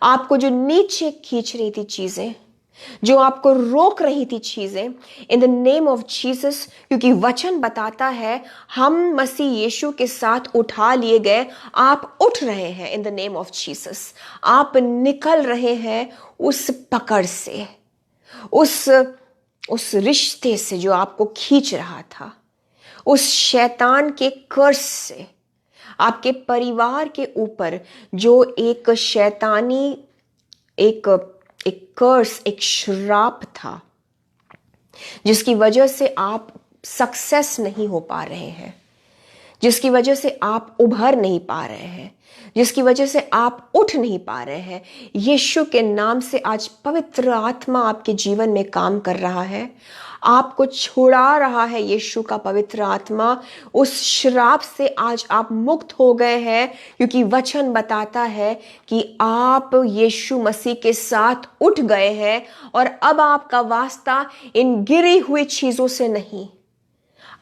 आपको जो नीचे खींच रही थी चीजें, जो आपको रोक रही थी चीजें, इन द नेम ऑफ जीसस, क्योंकि वचन बताता है हम मसीह यीशु के साथ उठा लिए गए। आप उठ रहे हैं in the name of Jesus. आप निकल रहे हैं उस पकड़ से, उस रिश्ते से जो आपको खींच रहा था, उस शैतान के कर्स से, आपके परिवार के ऊपर जो एक शैतानी एक कर्स, एक श्राप था, जिसकी वजह से आप सक्सेस नहीं हो पा रहे हैं, जिसकी वजह से आप उभर नहीं पा रहे हैं, जिसकी वजह से आप उठ नहीं पा रहे हैं। यीशु के नाम से आज पवित्र आत्मा आपके जीवन में काम कर रहा है, आपको छुड़ा रहा है। यीशु का पवित्र आत्मा, उस श्राप से आज आप मुक्त हो गए हैं, क्योंकि वचन बताता है कि आप यीशु मसीह के साथ उठ गए हैं और अब आपका वास्ता इन गिरी हुई चीजों से नहीं,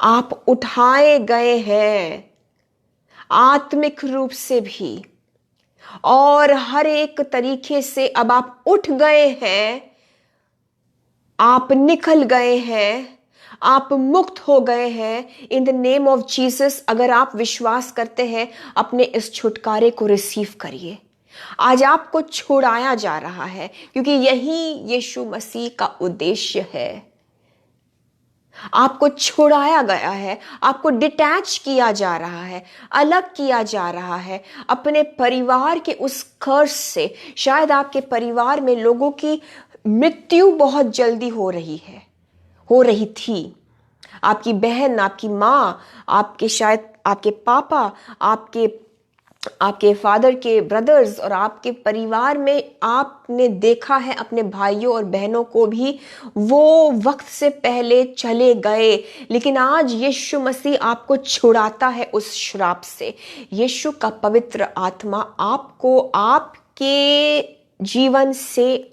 आप उठाए गए हैं आत्मिक रूप से भी, और हर एक तरीके से अब आप उठ गए हैं, आप निकल गए हैं, आप मुक्त हो गए हैं in the name of Jesus. अगर आप विश्वास करते हैं, अपने इस छुटकारे को रिसीव करिए। आज आपको छुड़ाया जा रहा है, क्योंकि यही यीशु मसीह का उद्देश्य है। आपको छुड़ाया गया है, आपको डिटैच किया जा रहा है, अलग किया जा रहा है अपने परिवार के उस कर्स से। शायद आपके परिवार में लोगों की मृत्यु बहुत जल्दी हो रही थी। आपकी बहन, आपकी माँ, आपके शायद आपके पापा, आपके फादर के ब्रदर्स और आपके परिवार में आपने देखा है अपने भाइयों और बहनों को भी वो वक्त से पहले चले गए, लेकिन आज यीशु मसीह आपको छुड़ाता है उस श्राप से। यीशु का पवित्र आत्मा आपको आपके जीवन से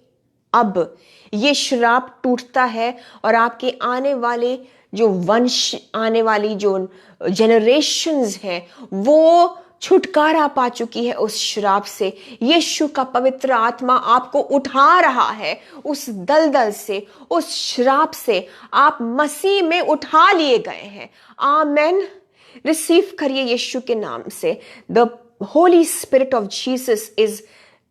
अब ये श्राप टूटता है और आपके आने वाले जो वंश, आने वाली जो जनरेशंस हैं, वो छुटकारा पा चुकी है उस श्राप से। यीशु का पवित्र आत्मा आपको उठा रहा है उस दलदल से, उस श्राप से। आप मसीह में उठा लिए गए हैं। आमेन। रिसीव करिए यीशु के नाम से। The Holy Spirit of Jesus is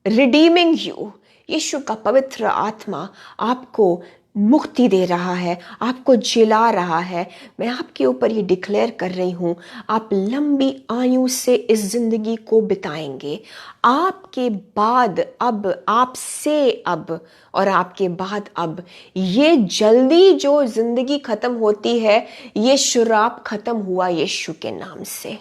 redeeming you. Yeshu का पवित्र आत्मा आपको मुक्ति दे रहा है, आपको जिला रहा है। मैं आपके ऊपर ये डिक्लेयर कर रही हूं, आप लंबी आयु से इस जिंदगी को बिताएंगे। आपके बाद अब, आपसे अब और आपके बाद अब, ये जल्दी जो जिंदगी खत्म होती है, ये श्राप खत्म हुआ यीशु के नाम से।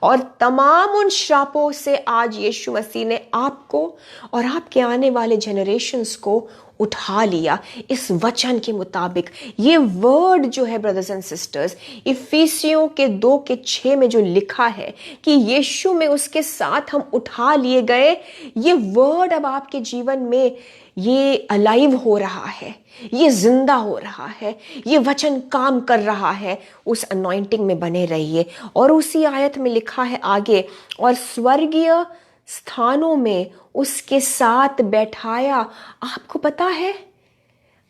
और तमाम उन श्रापों से आज यीशु मसीह ने आपको और आपके आने वाले जनरेशन्स को उठा लिया इस वचन के मुताबिक। ये वर्ड जो है ब्रदर्स एंड सिस्टर्स, इफिसियों के 2:6 में जो लिखा है कि यीशु में उसके साथ हम उठा लिए गए, ये वर्ड अब आपके जीवन में ये अलाइव हो रहा है, ये जिंदा हो रहा है, ये वचन काम कर रहा है। उस अनॉइंटिंग में बने रहिए। और उसी आयत में लिखा है आगे, और स्वर्गीय स्थानों में उसके साथ बैठाया। आपको पता है,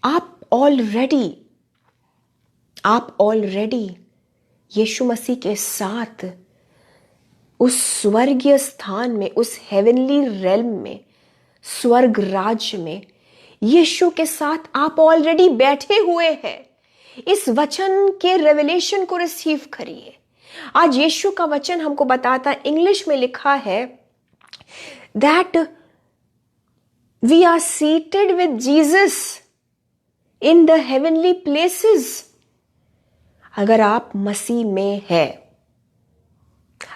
आप ऑलरेडी यीशु मसीह के साथ उस स्वर्गीय स्थान में, उस हेवनली रेल्म में, स्वर्ग राज्य में यीशु के साथ आप ऑलरेडी बैठे हुए हैं। इस वचन के रेवलेशन को रिसीव करिए। आज यीशु का वचन हमको बताता है, इंग्लिश में लिखा है that we are seated with Jesus in the heavenly places। अगर आप मसीह में हैं,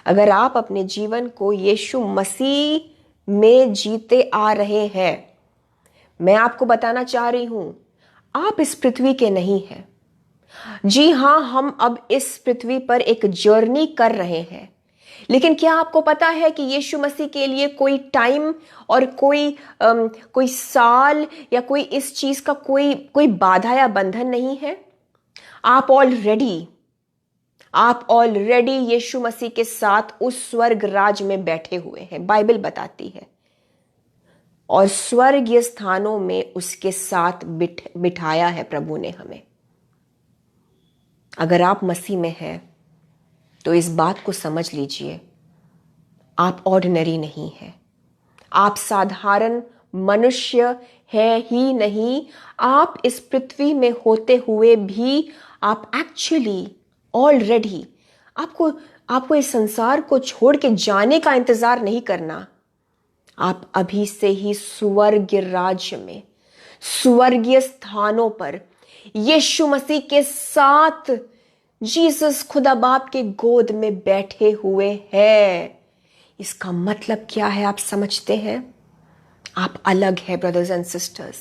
अगर आप अपने जीवन को यीशु मसीह में जीते आ रहे हैं, मैं आपको बताना चाह रही हूं, आप इस पृथ्वी के नहीं हैं। जी हां, हम अब इस पृथ्वी पर एक जर्नी कर रहे हैं, लेकिन क्या आपको पता है कि यीशु मसीह के लिए कोई टाइम और कोई साल या कोई इस चीज का कोई बाधा या बंधन नहीं है। आप ऑलरेडी यीशु मसीह के साथ उस स्वर्ग राज में बैठे हुए हैं, बाइबल बताती है। और स्वर्गीय स्थानों में उसके साथ बिठाया है प्रभु ने हमें। अगर आप मसीह में हैं तो इस बात को समझ लीजिए, आप ऑर्डिनरी नहीं हैं, आप साधारण मनुष्य है ही नहीं। आप इस पृथ्वी में होते हुए भी आप एक्चुअली ऑलरेडी, आपको इस संसार को छोड़ के जाने का इंतजार नहीं करना। आप अभी से ही स्वर्गीय राज्य में, स्वर्गीय स्थानों पर यीशु मसीह के साथ जीसस खुदा बाप के गोद में बैठे हुए हैं। इसका मतलब क्या है आप समझते हैं? आप अलग है ब्रदर्स एंड सिस्टर्स,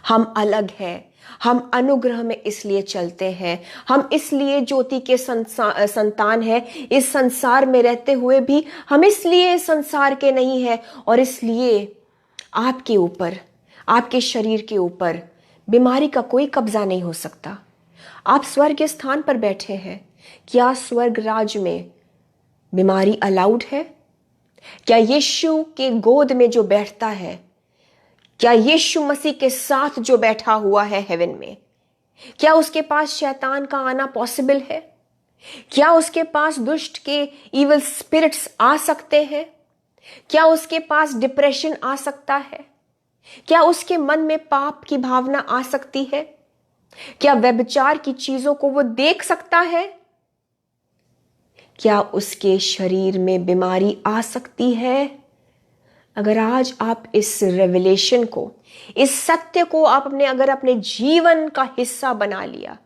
हम अलग हैं। हम अनुग्रह में इसलिए चलते हैं, हम इसलिए ज्योति के संतान हैं। इस संसार में रहते हुए भी हम इसलिए संसार के नहीं हैं, और इसलिए आपके ऊपर, आपके शरीर के ऊपर बीमारी का कोई कब्जा नहीं हो सकता। आप स्वर्ग के स्थान पर बैठे हैं। क्या स्वर्ग राज में बीमारी अलाउड है? क्या यीशु के गोद में जो बैठता है, क्या यीशु मसीह के साथ जो बैठा हुआ है हेवन में, क्या उसके पास शैतान का आना पॉसिबल है? क्या उसके पास दुष्ट के इविल स्पिरिट्स आ सकते हैं? क्या उसके पास डिप्रेशन आ सकता है? क्या उसके मन में पाप की भावना आ सकती है? क्या व्यभिचार की चीजों को वो देख सकता है? क्या उसके शरीर में बीमारी आ सकती है? अगर आज आप इस रेवलेशन को, इस सत्य को आपने अगर अपने जीवन का हिस्सा बना लिया,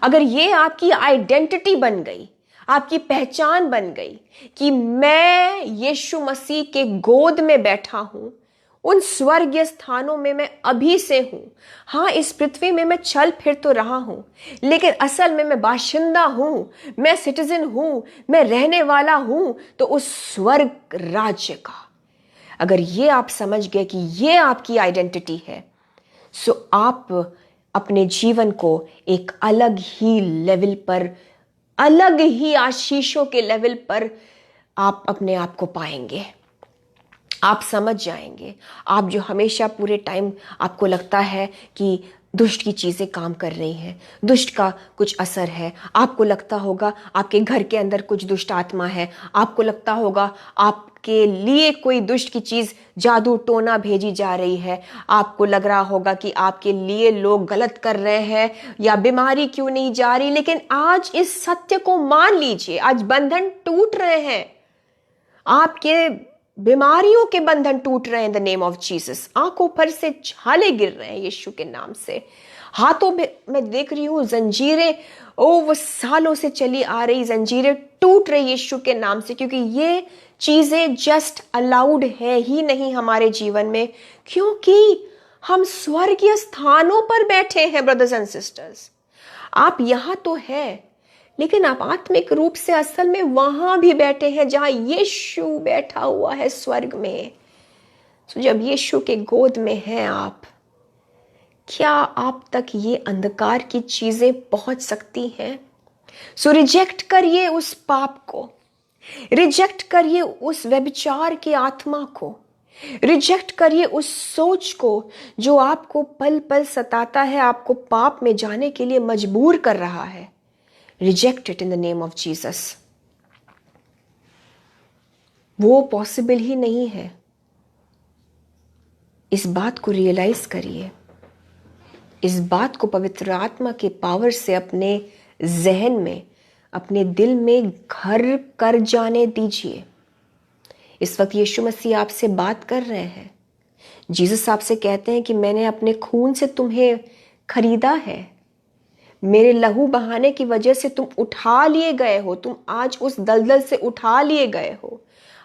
अगर ये आपकी आइडेंटिटी बन गई, आपकी पहचान बन गई कि मैं यीशु मसीह के गोद में बैठा हूं, उन स्वर्गीय स्थानों में मैं अभी से हूं। हाँ, इस पृथ्वी में मैं चल फिर तो रहा हूं, लेकिन असल में मैं बाशिंदा हूं, मैं सिटीजन हूं, मैं रहने वाला हूं तो उस स्वर्ग राज्य का। अगर ये आप समझ गए कि ये आपकी आइडेंटिटी है, सो आप अपने जीवन को एक अलग ही लेवल पर, अलग ही आशीषों के लेवल पर आप अपने आप को पाएंगे, आप समझ जाएंगे। आप जो हमेशा पूरे टाइम आपको लगता है कि दुष्ट की चीज़ें काम कर रही हैं, दुष्ट का कुछ असर है, आपको लगता होगा आपके घर के अंदर कुछ दुष्ट आत्मा है, आपको लगता होगा आपके लिए कोई दुष्ट की चीज़ जादू टोना भेजी जा रही है, आपको लग रहा होगा कि आपके लिए लोग गलत कर रहे हैं या बीमारी क्यों नहीं जा रही। लेकिन आज इस सत्य को मान लीजिए, आज बंधन टूट रहे हैं, आपके बीमारियों के बंधन टूट रहे हैं in the name of Jesus. आंखों पर से छाले गिर रहे हैं यीशु के नाम से। हाथों में मैं देख रही हूं जंजीरें, वो सालों से चली आ रही जंजीरें टूट रही यीशु के नाम से, क्योंकि ये चीजें जस्ट अलाउड है ही नहीं हमारे जीवन में, क्योंकि हम स्वर्गीय स्थानों पर बैठे हैं ब्रदर्स एंड सिस्टर्स। आप यहां तो है, लेकिन आप आत्मिक रूप से असल में वहां भी बैठे हैं जहां यीशु बैठा हुआ है स्वर्ग में। तो जब यीशु के गोद में हैं आप, क्या आप तक ये अंधकार की चीजें पहुंच सकती हैं? सो रिजेक्ट करिए उस पाप को, रिजेक्ट करिए उस व्यभिचार की आत्मा को, रिजेक्ट करिए उस सोच को जो आपको पल पल सताता है, आपको पाप में जाने के लिए मजबूर कर रहा है। Reject it in the name of Jesus. वो पॉसिबल ही नहीं है। इस बात को रियलाइज करिए, इस बात को पवित्र आत्मा के पावर से अपने जहन में, अपने दिल में घर कर जाने दीजिए। इस वक्त यीशु मसीह आपसे बात कर रहे हैं। जीसस आपसे कहते हैं कि मैंने अपने खून से तुम्हें खरीदा है, मेरे लहू बहाने की वजह से तुम उठा लिए गए हो, तुम आज उस दलदल से उठा लिए गए हो।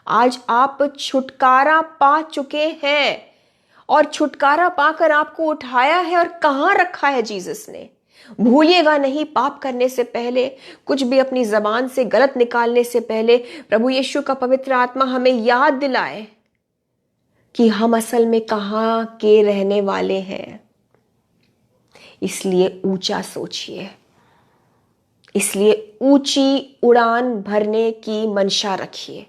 आज आप छुटकारा पा चुके हैं, और छुटकारा पाकर आपको उठाया है और कहां रखा है जीसस ने। भूलिएगा नहीं, पाप करने से पहले, कुछ भी अपनी जबान से गलत निकालने से पहले, प्रभु यीशु का पवित्र आत्मा हमें याद दिलाए कि हम असल में कहां के रहने वाले हैं। इसलिए ऊंचा सोचिए, इसलिए ऊंची उड़ान भरने की मंशा रखिए,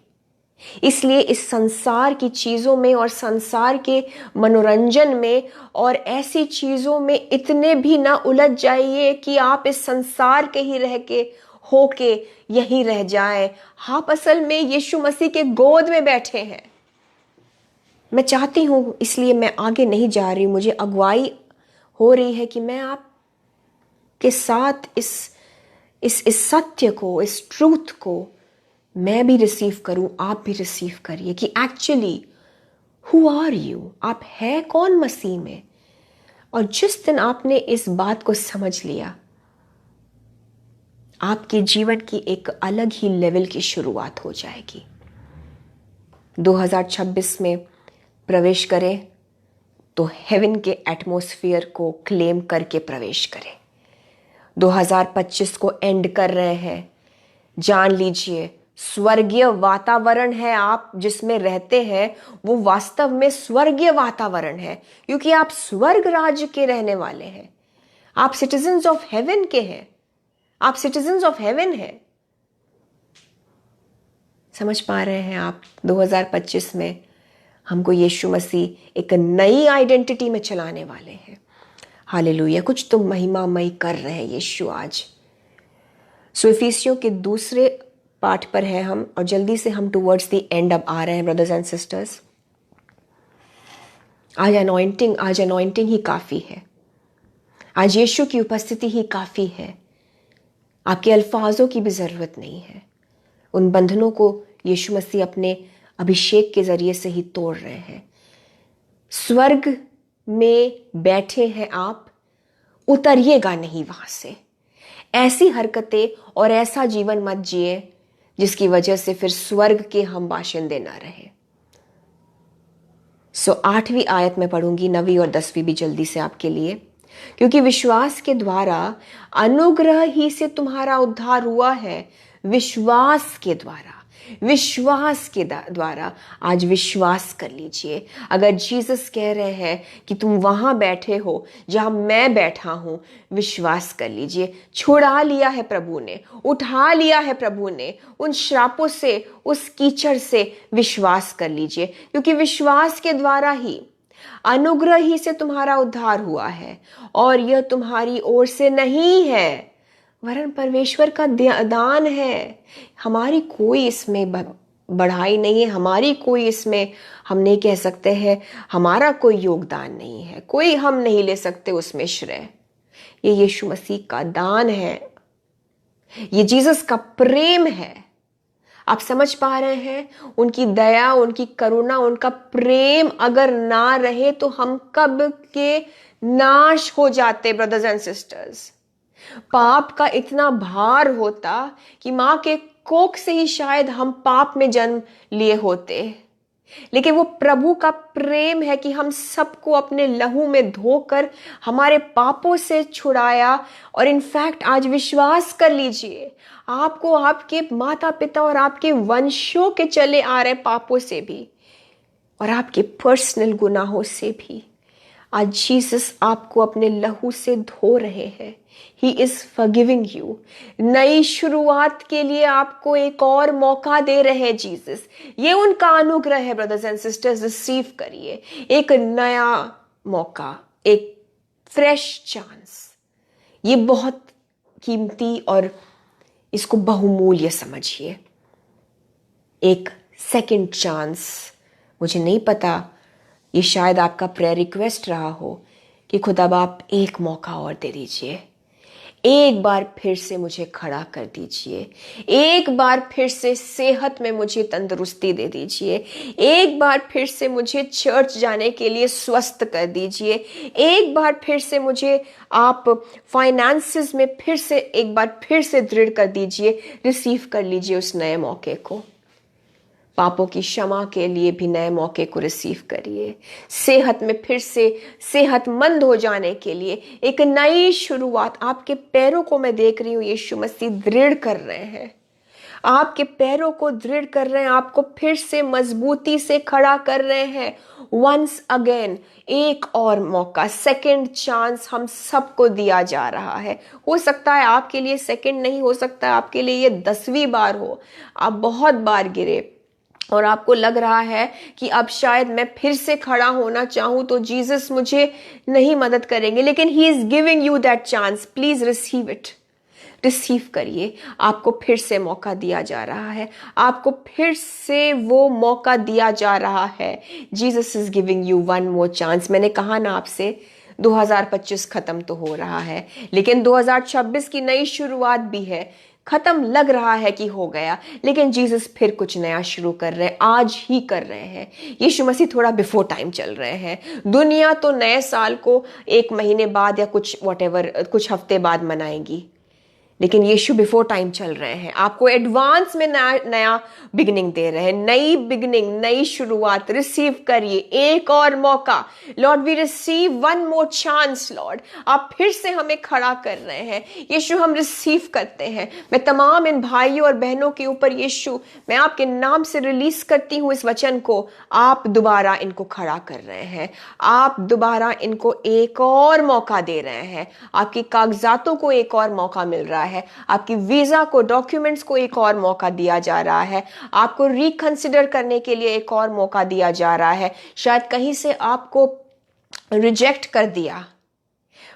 इसलिए इस संसार की चीजों में और संसार के मनोरंजन में और ऐसी चीजों में इतने भी ना उलझ जाइए कि आप इस संसार के ही रह के होके यहीं रह जाएं। आप असल में यीशु मसीह के गोद में बैठे हैं। मैं चाहती हूं, इसलिए मैं आगे नहीं जा रही, मुझे अगुवाई हो रही है कि मैं आप के साथ इस सत्य को, इस ट्रूथ को मैं भी रिसीव करूं, आप भी रिसीव करिए कि एक्चुअली हु आर यू, आप है कौन मसीह में। और जिस दिन आपने इस बात को समझ लिया, आपके जीवन की एक अलग ही लेवल की शुरुआत हो जाएगी। 2026 में प्रवेश करें तो हेवन के एटमॉस्फेयर को क्लेम करके प्रवेश करें। 2025 को एंड कर रहे हैं, जान लीजिए स्वर्गीय वातावरण है आप जिसमें रहते हैं, वो वास्तव में स्वर्गीय वातावरण है, क्योंकि आप स्वर्ग राज्य के रहने वाले हैं। आप सिटीजन्स ऑफ हेवन के हैं, आप सिटीजन्स ऑफ हेवन हैं। समझ पा रहे हैं आप? 2025 में हमको यीशु मसीह एक नई आइडेंटिटी में चलाने वाले हैं। हालेलुया। कुछ तो महिमामय कर रहे हैं यीशु आज। सो इफिसियों के दूसरे पाठ पर है हम, और जल्दी से हम टुवर्ड्स द एंड अब आ रहे हैं ब्रदर्स एंड सिस्टर्स। आज अनॉइंटिंग ही काफी है, आज यीशु की उपस्थिति ही काफी है। आपके अल्फाजों की भी जरूरत नहीं है। उन बंधनों को यीशु मसीह अपने अभिषेक के जरिए से ही तोड़ रहे हैं। स्वर्ग में बैठे हैं आप, उतरिएगा नहीं वहां से। ऐसी हरकतें और ऐसा जीवन मत जिए जिसकी वजह से फिर स्वर्ग के हम बाशिंदे ना रहे। 8वीं आयत में पढ़ूंगी, 9वीं और 10वीं भी जल्दी से आपके लिए। क्योंकि विश्वास के द्वारा अनुग्रह ही से तुम्हारा उद्धार हुआ है, विश्वास के द्वारा। विश्वास के द्वारा आज विश्वास कर लीजिए। अगर जीसस कह रहे हैं कि तुम वहां बैठे हो जहां मैं बैठा हूं, विश्वास कर लीजिए। छुड़ा लिया है प्रभु ने, उठा लिया है प्रभु ने उन श्रापों से, उस कीचड़ से। विश्वास कर लीजिए, क्योंकि विश्वास के द्वारा ही, अनुग्रह ही से तुम्हारा उद्धार हुआ है, और यह तुम्हारी ओर से नहीं है वरन परमेश्वर का दान है। हमारी कोई इसमें बढ़ाई नहीं है, हमारी कोई इसमें, हम नहीं कह सकते हैं हमारा कोई योगदान नहीं है, कोई हम नहीं ले सकते उसमें श्रेय। ये यीशु मसीह का दान है, ये जीसस का प्रेम है। आप समझ पा रहे हैं? उनकी दया, उनकी करुणा, उनका प्रेम अगर ना रहे तो हम कब के नाश हो जाते ब्रदर्स एंड सिस्टर्स। पाप का इतना भार होता कि मां के कोख से ही शायद हम पाप में जन्म लिए होते, लेकिन वो प्रभु का प्रेम है कि हम सबको अपने लहू में धोकर हमारे पापों से छुड़ाया। और इनफैक्ट आज विश्वास कर लीजिए, आपको आपके माता पिता और आपके वंशों के चले आ रहे पापों से भी और आपके पर्सनल गुनाहों से भी आज जीसस आपको अपने लहू से धो रहे हैं। He is forgiving you. नई शुरुआत के लिए आपको एक और मौका दे रहे हैं जीसस। ये उनका अनुग्रह है ब्रदर्स एंड सिस्टर्स, रिसीव करिए एक नया मौका, एक फ्रेश चांस। ये बहुत कीमती और इसको बहुमूल्य समझिए। एक सेकंड चांस। मुझे नहीं पता, ये शायद आपका प्रेयर रिक्वेस्ट रहा हो कि खुदा आप एक मौका और दे दीजिए, एक बार फिर से मुझे खड़ा कर दीजिए, एक बार फिर से सेहत में मुझे तंदुरुस्ती दे दीजिए, एक बार फिर से मुझे चर्च जाने के लिए स्वस्थ कर दीजिए, एक बार फिर से मुझे आप फाइनेंसेस में फिर से एक बार फिर से दृढ़ कर दीजिए। रिसीव कर लीजिए उस नए मौके को। पापों की क्षमा के लिए भी नए मौके को रिसीव करिए। सेहत में फिर से सेहतमंद हो जाने के लिए एक नई शुरुआत। आपके पैरों को मैं देख रही हूँ यीशु मसीह दृढ़ कर रहे हैं, आपके पैरों को दृढ़ कर रहे हैं, आपको फिर से मजबूती से खड़ा कर रहे हैं। वंस अगेन एक और मौका, सेकंड चांस हम सबको दिया जा रहा है। हो सकता है आपके लिए सेकंड नहीं, हो सकता है आपके लिए ये 10वीं बार हो। आप बहुत बार गिरे और आपको लग रहा है कि अब शायद मैं फिर से खड़ा होना चाहूं तो जीसस मुझे नहीं मदद करेंगे, लेकिन he is giving you that chance. Please receive it, receive करिए। आपको फिर से मौका दिया जा रहा है, आपको फिर से वो मौका दिया जा रहा है। Jesus is giving you one more chance. मैंने कहा ना आपसे 2025 खत्म तो हो रहा है, लेकिन 2026 की नई शुरुआत भी है। खत्म लग रहा है कि हो गया, लेकिन जीसस फिर कुछ नया शुरू कर रहे हैं, आज ही कर रहे हैं। यीशु मसीह थोड़ा बिफोर टाइम चल रहे हैं। दुनिया तो नए साल को 1 महीने बाद या कुछ व्हाटएवर कुछ हफ्ते बाद मनाएगी, लेकिन यीशु बिफोर टाइम चल रहे हैं। आपको एडवांस में नया बिगनिंग दे रहे हैं, नई बिगनिंग, नई शुरुआत। रिसीव करिए एक और मौका। Lord we receive one more chance. Lord आप फिर से हमें खड़ा कर रहे हैं यीशु, हम रिसीव करते हैं। मैं तमाम इन भाइयों और बहनों के ऊपर यीशु, मैं आपके नाम से रिलीज करती हूँ इस वचन को। आप दोबारा इनको खड़ा कर रहे हैं, आप दोबारा इनको एक और मौका दे रहे हैं। आपकी कागजातों को एक और मौका मिल रहा है, आपकी वीजा को, डॉक्यूमेंट्स को एक और मौका दिया जा रहा है, आपको रिकंसिडर करने के लिए एक और मौका दिया जा रहा है। शायद कहीं से आपको रिजेक्ट कर दिया,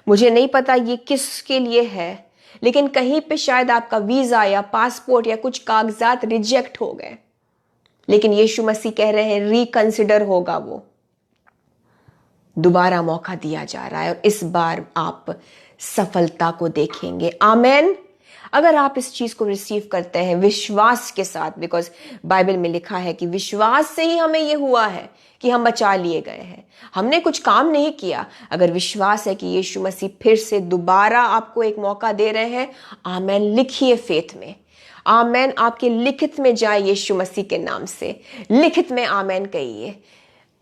मुझे नहीं पता ये किसके लिए है, लेकिन कहीं पे शायद आपका वीजा या पासपोर्ट या कुछ कागजात रिजेक्ट हो गए, लेकिन यीशु मसीह कह रहे हैं रिकंसिडर होगा। वो दोबारा मौका दिया जा रहा है और इस बार आप सफलता को देखेंगे। आमेन। अगर आप इस चीज को रिसीव करते हैं विश्वास के साथ, बिकॉज बाइबल में लिखा है कि विश्वास से ही हमें यह हुआ है कि हम बचा लिए गए हैं, हमने कुछ काम नहीं किया। अगर विश्वास है कि यीशु मसीह फिर से दोबारा आपको एक मौका दे रहे हैं, आमेन लिखिए फेथ में। आमेन आपके लिखित में जाए यीशु मसीह के नाम से, लिखित में आमेन कहिए।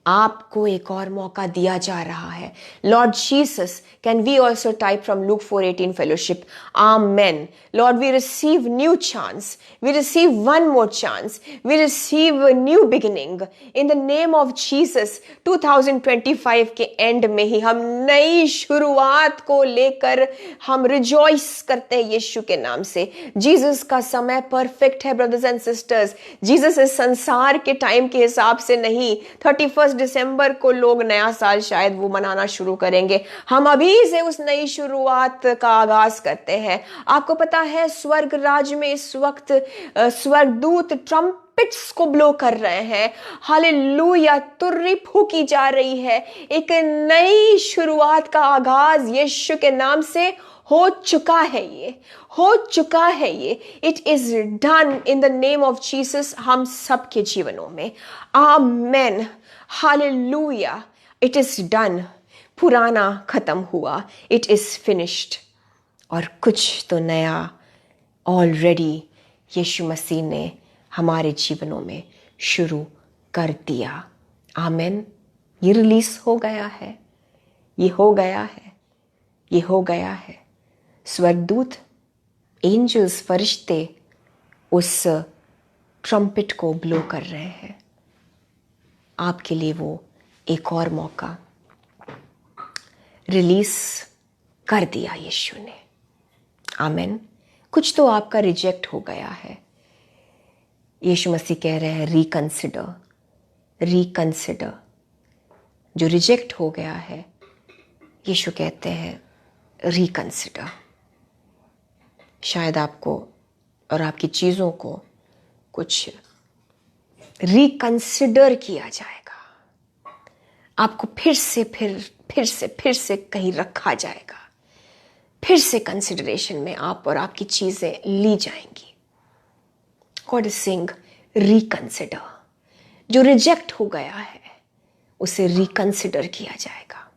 आपको एक और मौका दिया जा रहा है। Lord Jesus, can we also type from Luke 4:18 fellowship, amen. Lord, we receive new chance, we receive one more chance, we receive new beginning in the name of Jesus. 2025 के एंड में ही हम नई शुरुआत को लेकर हम रिजॉइस करते हैं यीशु के नाम से। जीसस का समय परफेक्ट है ब्रदर्स एंड सिस्टर्स। जीसस इस संसार के टाइम के हिसाब से नहीं। 31 दिसंबर को लोग नया साल शायद वो मनाना शुरू करेंगे, हम अभी से उस नई शुरुआत का आगाज करते हैं। आपको पता है स्वर्ग राज्य में इस वक्त स्वर्गदूत ट्रम्पेट्स को ब्लो कर रहे हैं। हालेलुया, तुर्री फूकी जा रही है। एक नई शुरुआत का आगाज यीशु के नाम से हो चुका है, ये हो चुका है। ये it is done in the name of Jesus हम सबके जीवनों में। आमेन, हालेलुया, इट इज डन। पुराना खत्म हुआ, इट इज फिनिश्ड, और कुछ तो नया ऑलरेडी यीशु मसीह ने हमारे जीवनों में शुरू कर दिया। आमेन। ये रिलीज हो गया है, ये हो गया है, ये हो गया है। स्वर्गदूत, एंजल्स, फरिश्ते उस ट्रम्पेट को ब्लो कर रहे हैं। आपके लिए वो एक और मौका रिलीज कर दिया यीशु ने। आमेन। कुछ तो आपका रिजेक्ट हो गया है। यीशु मसीह कह रहे हैं रिकंसिडर, रिकंसिडर। जो रिजेक्ट हो गया है, यीशु कहते हैं रिकंसिडर। शायद आपको और आपकी चीजों को कुछ रिकंसिडर किया जाएगा। आपको फिर से कहीं रखा जाएगा। फिर से कंसिडरेशन में आप और आपकी चीजें ली जाएंगी। God is saying reconsider. जो रिजेक्ट हो गया है उसे रिकंसिडर किया जाएगा।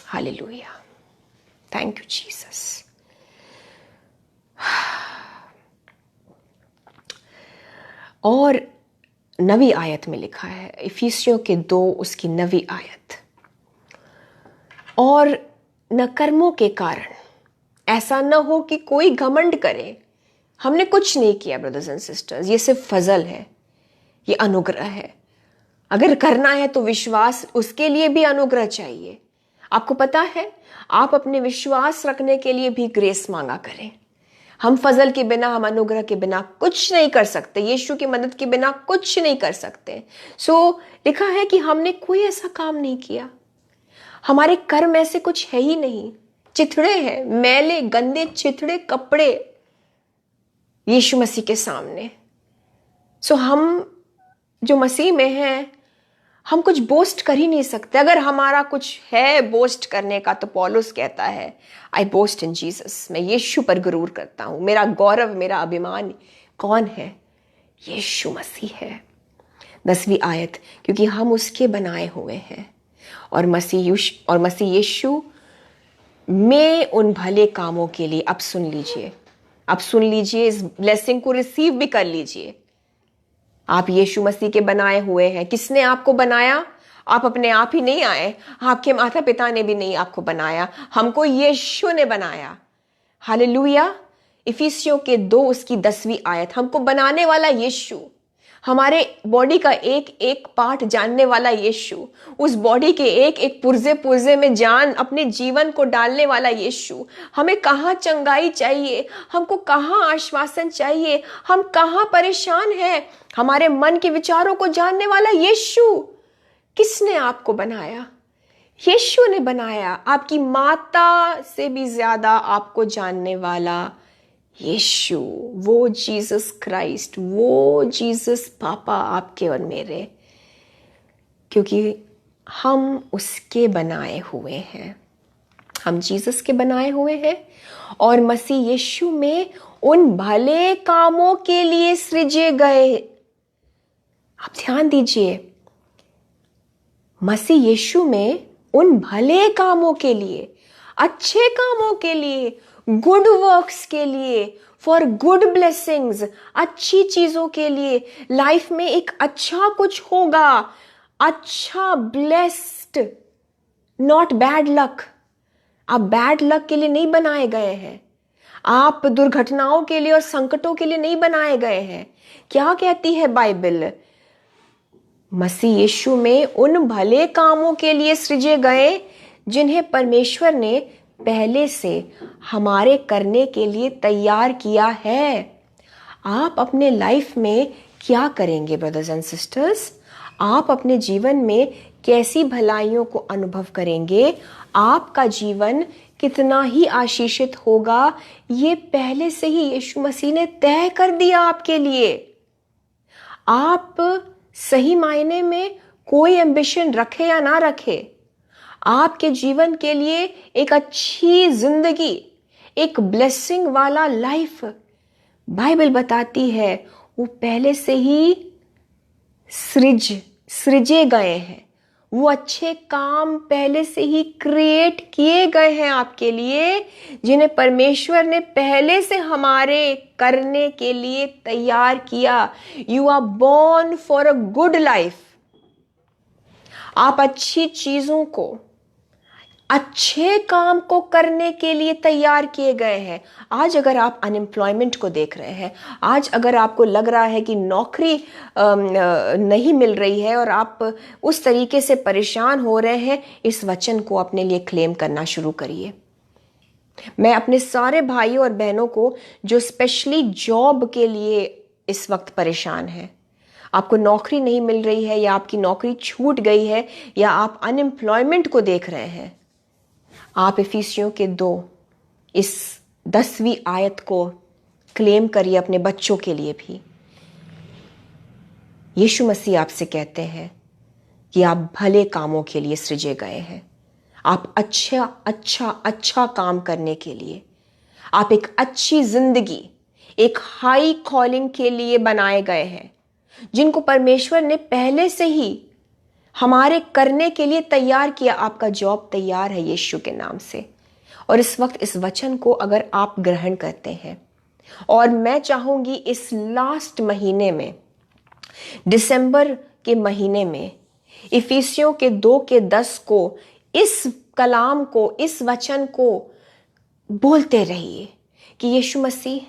Hallelujah, thank you Jesus. और 9वीं आयत में लिखा है, इफिसियों के 2 उसकी 9वीं आयत, और न कर्मों के कारण ऐसा न हो कि कोई घमंड करे। हमने कुछ नहीं किया ब्रदर्स एंड सिस्टर्स, ये सिर्फ फजल है, ये अनुग्रह है। अगर करना है तो विश्वास, उसके लिए भी अनुग्रह चाहिए। आपको पता है, आप अपने विश्वास रखने के लिए भी ग्रेस मांगा करें। हम फजल के बिना, हम अनुग्रह के बिना कुछ नहीं कर सकते। यीशु की मदद के बिना कुछ नहीं कर सकते। सो लिखा है कि हमने कोई ऐसा काम नहीं किया, हमारे कर्म ऐसे कुछ है ही नहीं। चिथड़े हैं, मैले गंदे चिथड़े कपड़े यीशु मसीह के सामने। सो हम जो मसीह में हैं, हम कुछ बोस्ट कर ही नहीं सकते। अगर हमारा कुछ है बोस्ट करने का तो पौलुस कहता है आई बोस्ट इन जीसस। मैं यीशु पर गुरूर करता हूं। मेरा गौरव, मेरा अभिमान कौन है? यीशु मसीह है। 10वीं आयत, क्योंकि हम उसके बनाए हुए हैं और मसीह यीशु में उन भले कामों के लिए। अब सुन लीजिए, अब सुन लीजिए, इस ब्लेसिंग को रिसीव भी कर लीजिए। आप यीशु मसीह के बनाए हुए हैं। किसने आपको बनाया? आप अपने आप ही नहीं आए, आपके माता पिता ने भी नहीं आपको बनाया, हमको यीशु ने बनाया। हालेलुया। इफिसियों के 2 उसकी 10वीं आयत, हमको बनाने वाला यीशु, हमारे बॉडी का एक एक पार्ट जानने वाला यीशु, उस बॉडी के एक एक पुर्जे पुर्जे में जान अपने जीवन को डालने वाला यीशु। हमें कहाँ चंगाई चाहिए, हमको कहाँ आश्वासन चाहिए, हम कहाँ परेशान हैं, हमारे मन के विचारों को जानने वाला यीशु। किसने आपको बनाया? यीशु ने बनाया। आपकी माता से भी ज्यादा आपको जानने वाला यीशु, वो जीसस क्राइस्ट, वो जीसस पापा आपके और मेरे, क्योंकि हम उसके बनाए हुए हैं। हम जीसस के बनाए हुए हैं और मसीह यीशु में उन भले कामों के लिए सृजे गए। आप ध्यान दीजिए, मसीह यीशु में उन भले कामों के लिए, अच्छे कामों के लिए, गुड वर्क्स के लिए, फॉर गुड ब्लेसिंग्स, अच्छी चीजों के लिए, लाइफ में एक अच्छा कुछ होगा, अच्छा, ब्लेस्ड, नॉट बैड लक। आप बैड लक के लिए नहीं बनाए गए हैं, आप दुर्घटनाओं के लिए और संकटों के लिए नहीं बनाए गए हैं। क्या कहती है बाइबल? मसीह यीशु में उन भले कामों के लिए सृजे गए जिन्हें परमेश्वर ने पहले से हमारे करने के लिए तैयार किया है। आप अपने लाइफ में क्या करेंगे ब्रदर्स एंड सिस्टर्स? आप अपने जीवन में कैसी भलाइयों को अनुभव करेंगे? आपका जीवन कितना ही आशीषित होगा, ये पहले से ही यीशु मसीह ने तय कर दिया आपके लिए। आप सही मायने में कोई एम्बिशन रखे या ना रखे, आपके जीवन के लिए एक अच्छी जिंदगी, एक ब्लेसिंग वाला लाइफ, बाइबल बताती है वो पहले से ही सृजे गए हैं। वो अच्छे काम पहले से ही क्रिएट किए गए हैं आपके लिए, जिन्हें परमेश्वर ने पहले से हमारे करने के लिए तैयार किया। You are born for a good life. आप अच्छी चीजों को, अच्छे काम को करने के लिए तैयार किए गए हैं। आज अगर आप अनएम्प्लॉयमेंट को देख रहे हैं, आज अगर आपको लग रहा है कि नौकरी नहीं मिल रही है और आप उस तरीके से परेशान हो रहे हैं, इस वचन को अपने लिए क्लेम करना शुरू करिए। मैं अपने सारे भाइयों और बहनों को जो स्पेशली जॉब के लिए इस वक्त परेशान हैं, आपको नौकरी नहीं मिल रही है या आपकी नौकरी छूट गई है या आप अनएम्प्लॉयमेंट को देख रहे हैं, आप इफिसियों के 2 इस 10वीं आयत को क्लेम करिए अपने बच्चों के लिए भी। यीशु मसीह आपसे कहते हैं कि आप भले कामों के लिए सृजे गए हैं। आप अच्छा काम करने के लिए, आप एक अच्छी जिंदगी, एक हाई कॉलिंग के लिए बनाए गए हैं, जिनको परमेश्वर ने पहले से ही हमारे करने के लिए तैयार किया। आपका जॉब तैयार है यीशु के नाम से। और इस वक्त इस वचन को अगर आप ग्रहण करते हैं, और मैं चाहूंगी इस लास्ट महीने में, दिसंबर के महीने में, इफिसियों के 2:10 को, इस कलाम को, इस वचन को बोलते रहिए कि यीशु मसीह,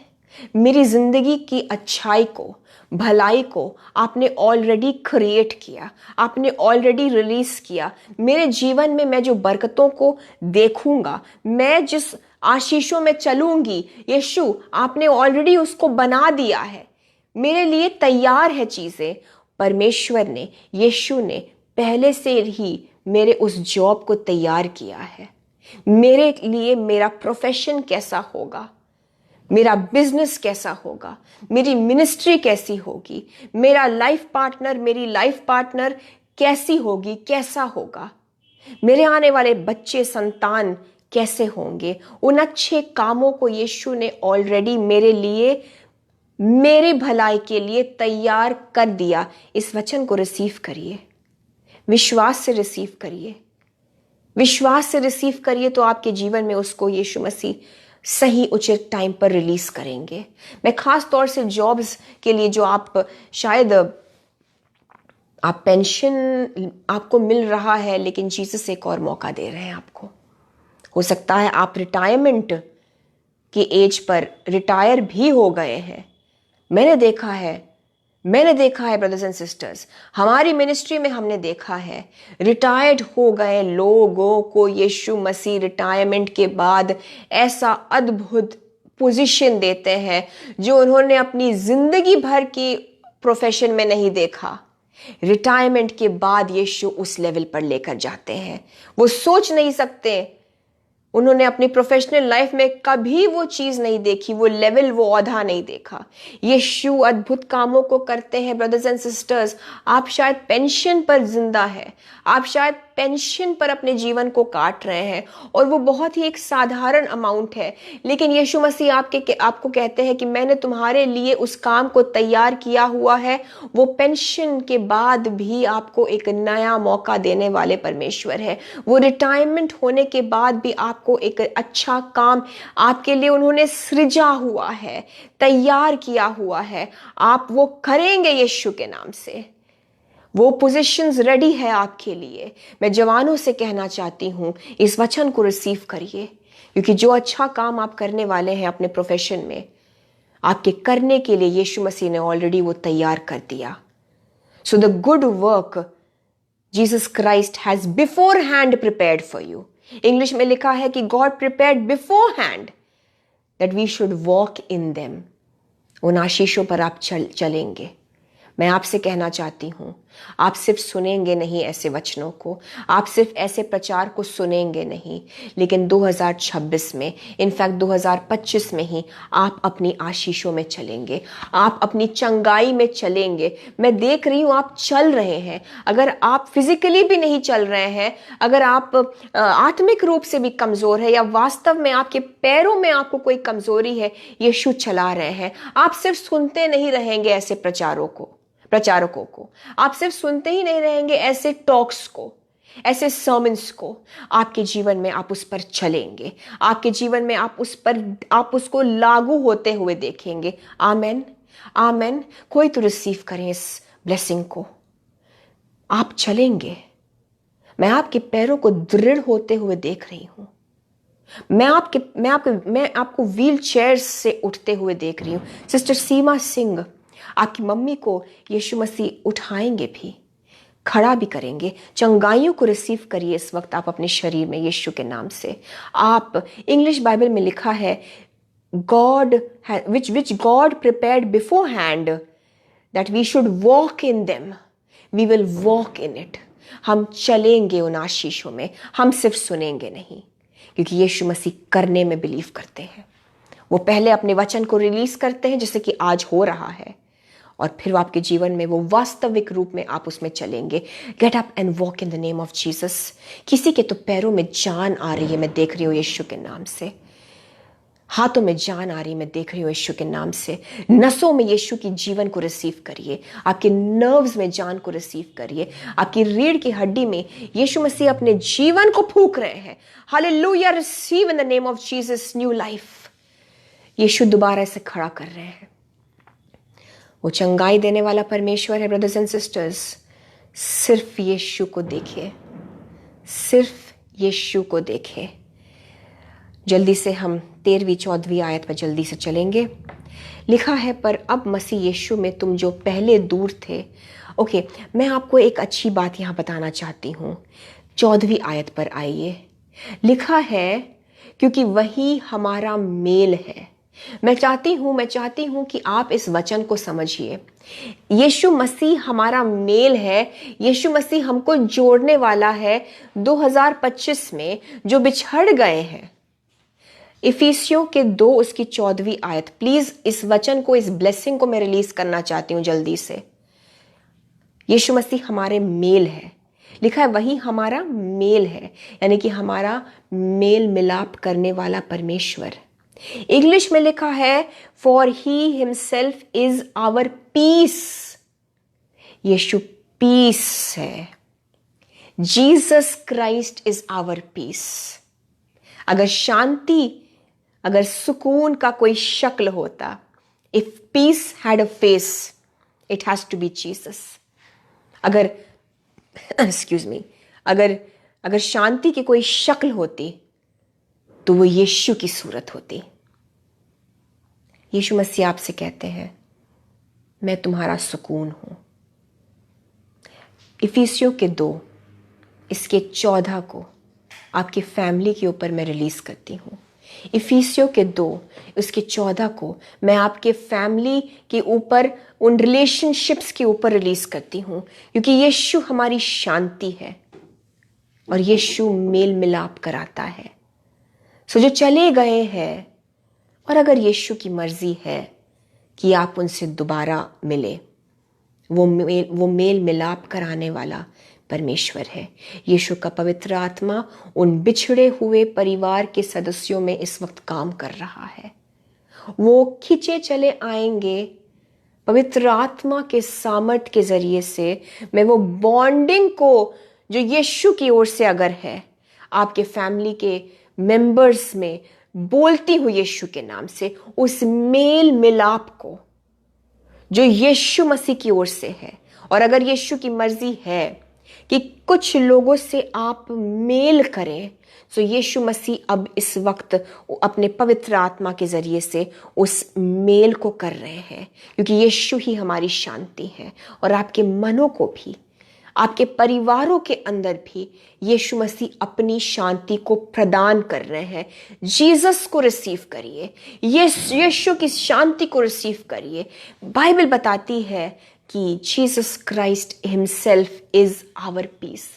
मेरी जिंदगी की अच्छाई को, भलाई को आपने ऑलरेडी क्रिएट किया, आपने ऑलरेडी रिलीज किया। मेरे जीवन में मैं जो बरकतों को देखूंगा, मैं जिस आशीषों में चलूंगी, यीशु आपने ऑलरेडी उसको बना दिया है, मेरे लिए तैयार है चीजें। परमेश्वर ने, यीशु ने पहले से ही मेरे उस जॉब को तैयार किया है। मेरे लिए मेरा प्रोफेशन कैसा होगा, मेरा बिजनेस कैसा होगा, मेरी मिनिस्ट्री कैसी होगी, मेरा लाइफ पार्टनर, मेरी लाइफ पार्टनर कैसी होगी, कैसा होगा, मेरे आने वाले बच्चे, संतान कैसे होंगे, उन अच्छे कामों को यीशु ने ऑलरेडी मेरे लिए, मेरे भलाई के लिए तैयार कर दिया। इस वचन को रिसीव करिए, विश्वास से रिसीव करिए, विश्वास से रिसीव करिए, तो आपके जीवन में उसको यीशु मसीह सही उचित टाइम पर रिलीज करेंगे। मैं खास तौर से जॉब्स के लिए, जो आप शायद आप पेंशन आपको मिल रहा है, लेकिन जीसस एक और मौका दे रहे हैं आपको। हो सकता है आप रिटायरमेंट की एज पर रिटायर भी हो गए हैं। मैंने देखा है ब्रदर्स एंड सिस्टर्स, हमारी मिनिस्ट्री में हमने देखा है रिटायर्ड हो गए लोगों को यीशु मसीह रिटायरमेंट के बाद ऐसा अद्भुत पोजीशन देते हैं जो उन्होंने अपनी जिंदगी भर की प्रोफेशन में नहीं देखा। रिटायरमेंट के बाद यीशु उस लेवल पर लेकर जाते हैं। वो सोच नहीं सकते, उन्होंने अपनी प्रोफेशनल लाइफ में कभी वो चीज नहीं देखी, वो लेवल, वो औधा नहीं देखा। यीशु अद्भुत कामों को करते हैं ब्रदर्स एंड सिस्टर्स। आप शायद पेंशन पर जिंदा है, आप शायद पेंशन पर अपने जीवन को काट रहे हैं, और वो बहुत ही एक साधारण अमाउंट है, लेकिन यीशु मसीह आपको कहते हैं कि मैंने तुम्हारे लिए उस काम को तैयार किया हुआ है। वो पेंशन के बाद भी आपको एक नया मौका देने वाले परमेश्वर है। वो रिटायरमेंट होने के बाद भी आपको एक अच्छा काम आपके लिए उन्होंने सृजा हुआ है, तैयार किया हुआ है। आप वो करेंगे यीशु के नाम से। वो पोजीशंस रेडी है आपके लिए। मैं जवानों से कहना चाहती हूँ, इस वचन को रिसीव करिए, क्योंकि जो अच्छा काम आप करने वाले हैं अपने प्रोफेशन में, आपके करने के लिए यीशु मसीह ने ऑलरेडी वो तैयार कर दिया। So the good work Jesus Christ has beforehand prepared for you. English में लिखा है कि God prepared beforehand that we should walk in them. उन आशीषों पर आप चलेंगे। मैं आपसे कहना चाहती हूँ, आप सिर्फ सुनेंगे नहीं ऐसे वचनों को, आप सिर्फ ऐसे प्रचार को सुनेंगे नहीं, लेकिन 2026 में, इनफैक्ट 2025 में ही आप अपनी आशीषों में चलेंगे, आप अपनी चंगाई में चलेंगे। मैं देख रही हूँ आप चल रहे हैं। अगर आप फिजिकली भी नहीं चल रहे हैं, अगर आप आत्मिक रूप से भी कमजोर है, या वास्तव में आपके पैरों में आपको कोई कमजोरी है, यीशु चला रहे हैं। आप सिर्फ सुनते नहीं रहेंगे ऐसे प्रचारकों को, आप सिर्फ सुनते ही नहीं रहेंगे ऐसे टॉक्स को, ऐसे सर्मन्स को। आपके जीवन में आप उस पर चलेंगे, आपके जीवन में आप उसको लागू होते हुए देखेंगे। आमेन, आमेन। कोई तो रिसीव करें इस ब्लेसिंग को। आप चलेंगे। मैं आपके पैरों को दृढ़ होते हुए देख रही हूं। मैं आपको व्हील चेयर से उठते हुए देख रही हूं। सिस्टर सीमा सिंह, आपकी मम्मी को यीशु मसीह उठाएंगे भी, खड़ा भी करेंगे। चंगाइयों को रिसीव करिए इस वक्त आप अपने शरीर में यीशु के नाम से। आप, इंग्लिश बाइबल में लिखा है, which God prepared beforehand that we should walk in them, we will walk in it। हम चलेंगे उन आशीषों में, हम सिर्फ सुनेंगे नहीं, क्योंकि यीशु मसीह करने में बिलीव करते हैं। वो पहले अपने वचन को रिलीज करते हैं, जैसे कि आज हो रहा है, और फिर आपके जीवन में वो वास्तविक रूप में आप उसमें चलेंगे। Get up and walk in the name of Jesus. किसी के तो पैरों में जान आ रही है, मैं देख रही हूँ यीशु के नाम से। हाथों में जान आ रही है, मैं देख रही हूँ यीशु के नाम से। नसों में यीशु की जीवन को रिसीव करिए, आपके नर्व्स में जान को रिसीव करिए, आपकी रीढ़ की हड्डी में यीशु मसीह अपने जीवन को फूंक रहे हैं। Hallelujah, receive in the name of Jesus new life. Yeshu दोबारा से खड़ा कर रहे हैं। वो चंगाई देने वाला परमेश्वर है। ब्रदर्स एंड सिस्टर्स, सिर्फ यीशु को देखिए, सिर्फ यीशु को देखें। जल्दी से हम 13वीं-14वीं आयत पर जल्दी से चलेंगे। लिखा है, पर अब मसीह यीशु में तुम जो पहले दूर थे। ओके, मैं आपको एक अच्छी बात यहाँ बताना चाहती हूँ। 14वीं आयत पर आइए। लिखा है, क्योंकि वही हमारा मेल है। मैं चाहती हूं कि आप इस वचन को समझिए। यीशु मसीह हमारा मेल है। यीशु मसीह हमको जोड़ने वाला है 2025 में, जो बिछड़ गए हैं। इफिसियों के 2 उसकी 14वीं आयत। प्लीज इस वचन को, इस ब्लेसिंग को मैं रिलीज करना चाहती हूं जल्दी से। यीशु मसीह हमारे मेल है। लिखा है वही हमारा मेल है, यानी कि हमारा मेल मिलाप करने वाला परमेश्वर। इंग्लिश में लिखा है, for he himself is our peace. Yeshu peace है। Jesus Christ is our peace. अगर शांति, अगर सुकून का कोई शक्ल होता, if peace had a face, it has to be Jesus. अगर अगर शांति की कोई शक्ल होती, तो वो यीशु की सूरत होती। यीशु मसीह आपसे कहते हैं, मैं तुम्हारा सुकून हूं। इफिसियों के 2 इसके 14 को आपकी फैमिली के ऊपर मैं रिलीज करती हूं। इफिसियों के 2 उसके 14 को मैं आपके फैमिली के ऊपर, उन रिलेशनशिप्स के ऊपर रिलीज करती हूं, क्योंकि यीशु हमारी शांति है और यीशु मेल मिलाप कराता है। सो जो चले गए हैं, और अगर यीशु की मर्जी है कि आप उनसे दोबारा मिले, वो मेल मिलाप कराने वाला परमेश्वर है। यीशु का पवित्र आत्मा उन बिछड़े हुए परिवार के सदस्यों में इस वक्त काम कर रहा है। वो खींचे चले आएंगे पवित्र आत्मा के सामर्थ के जरिए से। मैं वो बॉन्डिंग को जो यीशु की ओर से अगर है आपके फैमिली के मेंबर्स में, बोलती हूँ यीशु के नाम से, उस मेल मिलाप को जो यीशु मसीह की ओर से है, और अगर यीशु की मर्जी है कि कुछ लोगों से आप मेल करें, तो यीशु मसीह अब इस वक्त अपने पवित्र आत्मा के जरिए से उस मेल को कर रहे हैं, क्योंकि यीशु ही हमारी शांति है। और आपके मनों को भी, आपके परिवारों के अंदर भी यीशु मसीह अपनी शांति को प्रदान कर रहे हैं। जीसस को रिसीव करिए, यीशु की शांति को रिसीव करिए। बाइबल बताती है कि Jesus Christ himself is our peace.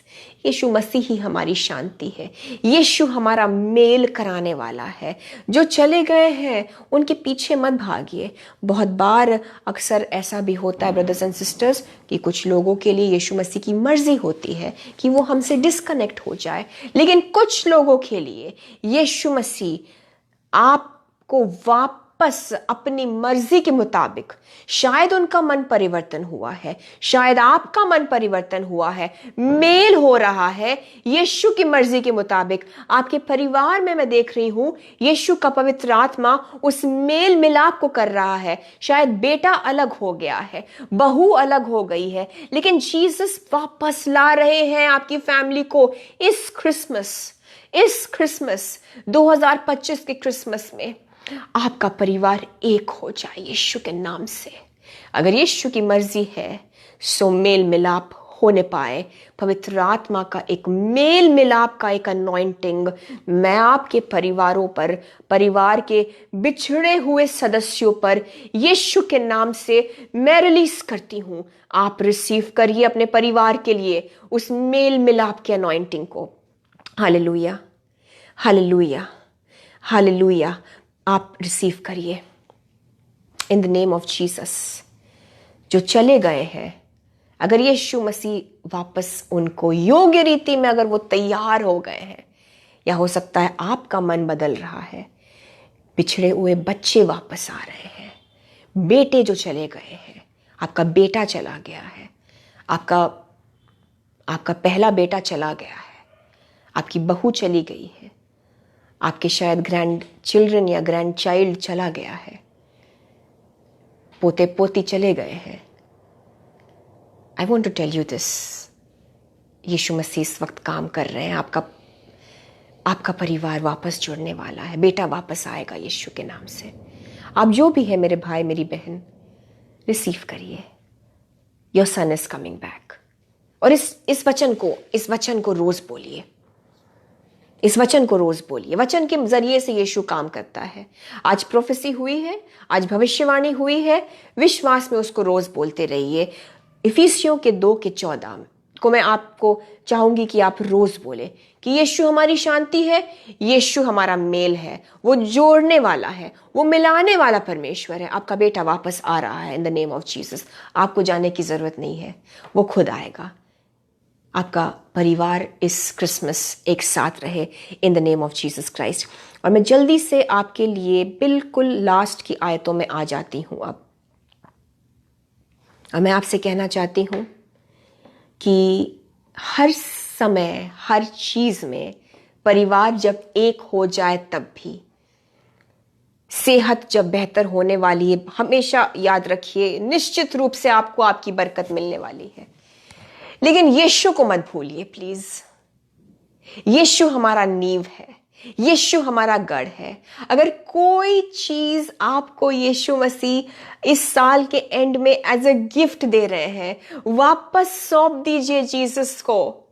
Yeshu Masih ही हमारी शांति है। यीशु हमारा मेल कराने वाला है। जो चले गए हैं उनके पीछे मत भागिए। बहुत बार अक्सर ऐसा भी होता है ब्रदर्स एंड सिस्टर्स कि कुछ लोगों के लिए यीशु मसीह की मर्जी होती है कि वो हमसे डिस्कनेक्ट हो जाए, लेकिन कुछ लोगों के लिए यीशु मसीह आपको वापस अपनी मर्जी के मुताबिक, शायद उनका मन परिवर्तन हुआ है, शायद आपका मन परिवर्तन हुआ है, मेल हो रहा है यीशु की मर्जी के मुताबिक। आपके परिवार में मैं देख रही हूं यीशु का पवित्र आत्मा उस मेल मिलाप को कर रहा है। शायद बेटा अलग हो गया है, बहू अलग हो गई है, लेकिन जीसस वापस ला रहे हैं आपकी फैमिली को इस क्रिसमस 2025 के क्रिसमस में। आपका परिवार एक हो जाए यीशु के नाम से। अगर यीशु की मर्जी है सो मेल मिलाप होने पाए। पवित्र आत्मा का एक मेल मिलाप का एक अनॉइंटिंग मैं आपके परिवारों पर, परिवार के बिछड़े हुए सदस्यों पर यीशु के नाम से मैं रिलीज करती हूं। आप रिसीव करिए अपने परिवार के लिए उस मेल मिलाप के अनॉइंटिंग को। Hallelujah, hallelujah, hallelujah. आप रिसीव करिए in the name of Jesus. जो चले गए हैं, अगर यीशु मसीह वापस उनको योग्य रीति में, अगर वो तैयार हो गए हैं, या हो सकता है आपका मन बदल रहा है, बिछड़े हुए बच्चे वापस आ रहे हैं, बेटे जो चले गए हैं, आपका बेटा चला गया है, आपका पहला बेटा चला गया है, आपकी बहू चली गई है, आपके शायद ग्रैंड चिल्ड्रन या ग्रैंड चाइल्ड चला गया है, पोते पोती चले गए हैं। I want to tell you this, Yeshu Masih इस वक्त काम कर रहे हैं। आपका परिवार वापस जुड़ने वाला है, बेटा वापस आएगा यीशु के नाम से। आप जो भी है मेरे भाई मेरी बहन, रिसीव करिए, your son is coming back. और इस वचन को रोज बोलिए, इस वचन को रोज बोलिए। वचन के जरिए से यीशु काम करता है। आज प्रोफेसी हुई है, आज भविष्यवाणी हुई है, विश्वास में उसको रोज बोलते रहिए। इफिसियों के 2:14 को मैं आपको चाहूंगी कि आप रोज बोले कि यीशु हमारी शांति है, यीशु हमारा मेल है, वो जोड़ने वाला है, वो मिलाने वाला परमेश्वर है। आपका बेटा वापस आ रहा है इन द नेम ऑफ जीसस। आपको जाने की जरूरत नहीं है, वो खुद आएगा। आपका परिवार इस क्रिसमस एक साथ रहे इन the name of Jesus Christ. और मैं जल्दी से आपके लिए बिल्कुल लास्ट की आयतों में आ जाती हूं अब। और मैं आपसे कहना चाहती हूं कि हर समय, हर चीज में परिवार जब एक हो जाए, तब भी सेहत जब बेहतर होने वाली है, हमेशा याद रखिए, निश्चित रूप से आपको आपकी बरकत मिलने वाली है। लेकिन यीशु को मत भूलिए प्लीज। यीशु हमारा नींव है, यीशु हमारा गढ़ है। अगर कोई चीज आपको यीशु मसीह इस साल के एंड में एज अ गिफ्ट दे रहे हैं, वापस सौंप दीजिए जीसस को।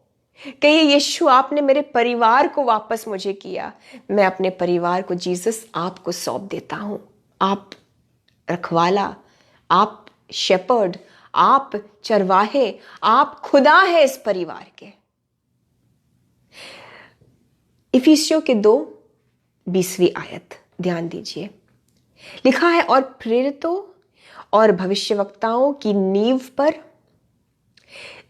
कहिए यीशु आपने मेरे परिवार को वापस मुझे किया, मैं अपने परिवार को जीसस आपको सौंप देता हूं। आप रखवाला, आप शेपर्ड, आप चरवाहे, आप खुदा है इस परिवार के। इफिसियों के 2:20 आयत ध्यान दीजिए, लिखा है, और प्रेरितों और भविष्यवक्ताओं की नींव पर,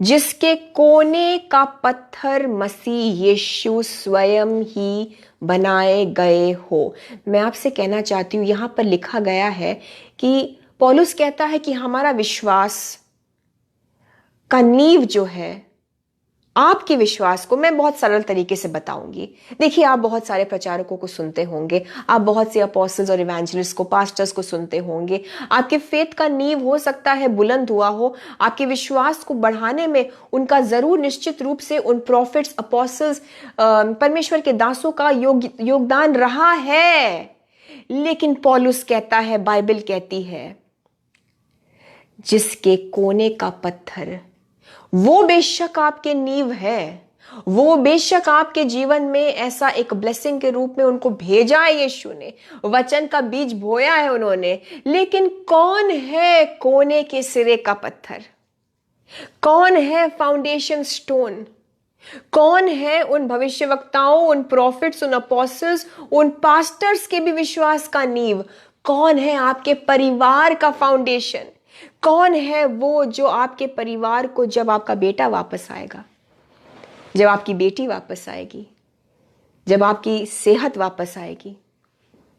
जिसके कोने का पत्थर मसीह यीशु स्वयं ही बनाए गए हो। मैं आपसे कहना चाहती हूं, यहां पर लिखा गया है कि पौलुस कहता है कि हमारा विश्वास का नींव जो है आपके विश्वास को मैं बहुत सरल तरीके से बताऊंगी। देखिए, आप बहुत सारे प्रचारकों को सुनते होंगे, आप बहुत से अपोस्टल्स और इवेंजलिस्ट को, पास्टर्स को सुनते होंगे। आपके फेथ का नींव हो सकता है बुलंद हुआ हो, आपके विश्वास को बढ़ाने में उनका जरूर निश्चित रूप से उन प्रॉफिट्स, अपोस्टल्स, परमेश्वर के दासों का योगदान रहा है। लेकिन पौलुस कहता है, बाइबल कहती है, जिसके कोने का पत्थर, वो बेशक आपके नींव है, वो बेशक आपके जीवन में ऐसा एक ब्लेसिंग के रूप में उनको भेजा है, यीशु ने वचन का बीज बोया है उन्होंने। लेकिन कौन है कोने के सिरे का पत्थर? कौन है फाउंडेशन स्टोन? कौन है उन भविष्यवक्ताओं, उन प्रॉफिट्स, उन अपोस्टल्स, उन पास्टर्स के भी विश्वास का नींव? कौन है आपके परिवार का फाउंडेशन? कौन है वो जो आपके परिवार को, जब आपका बेटा वापस आएगा, जब आपकी बेटी वापस आएगी, जब आपकी सेहत वापस आएगी,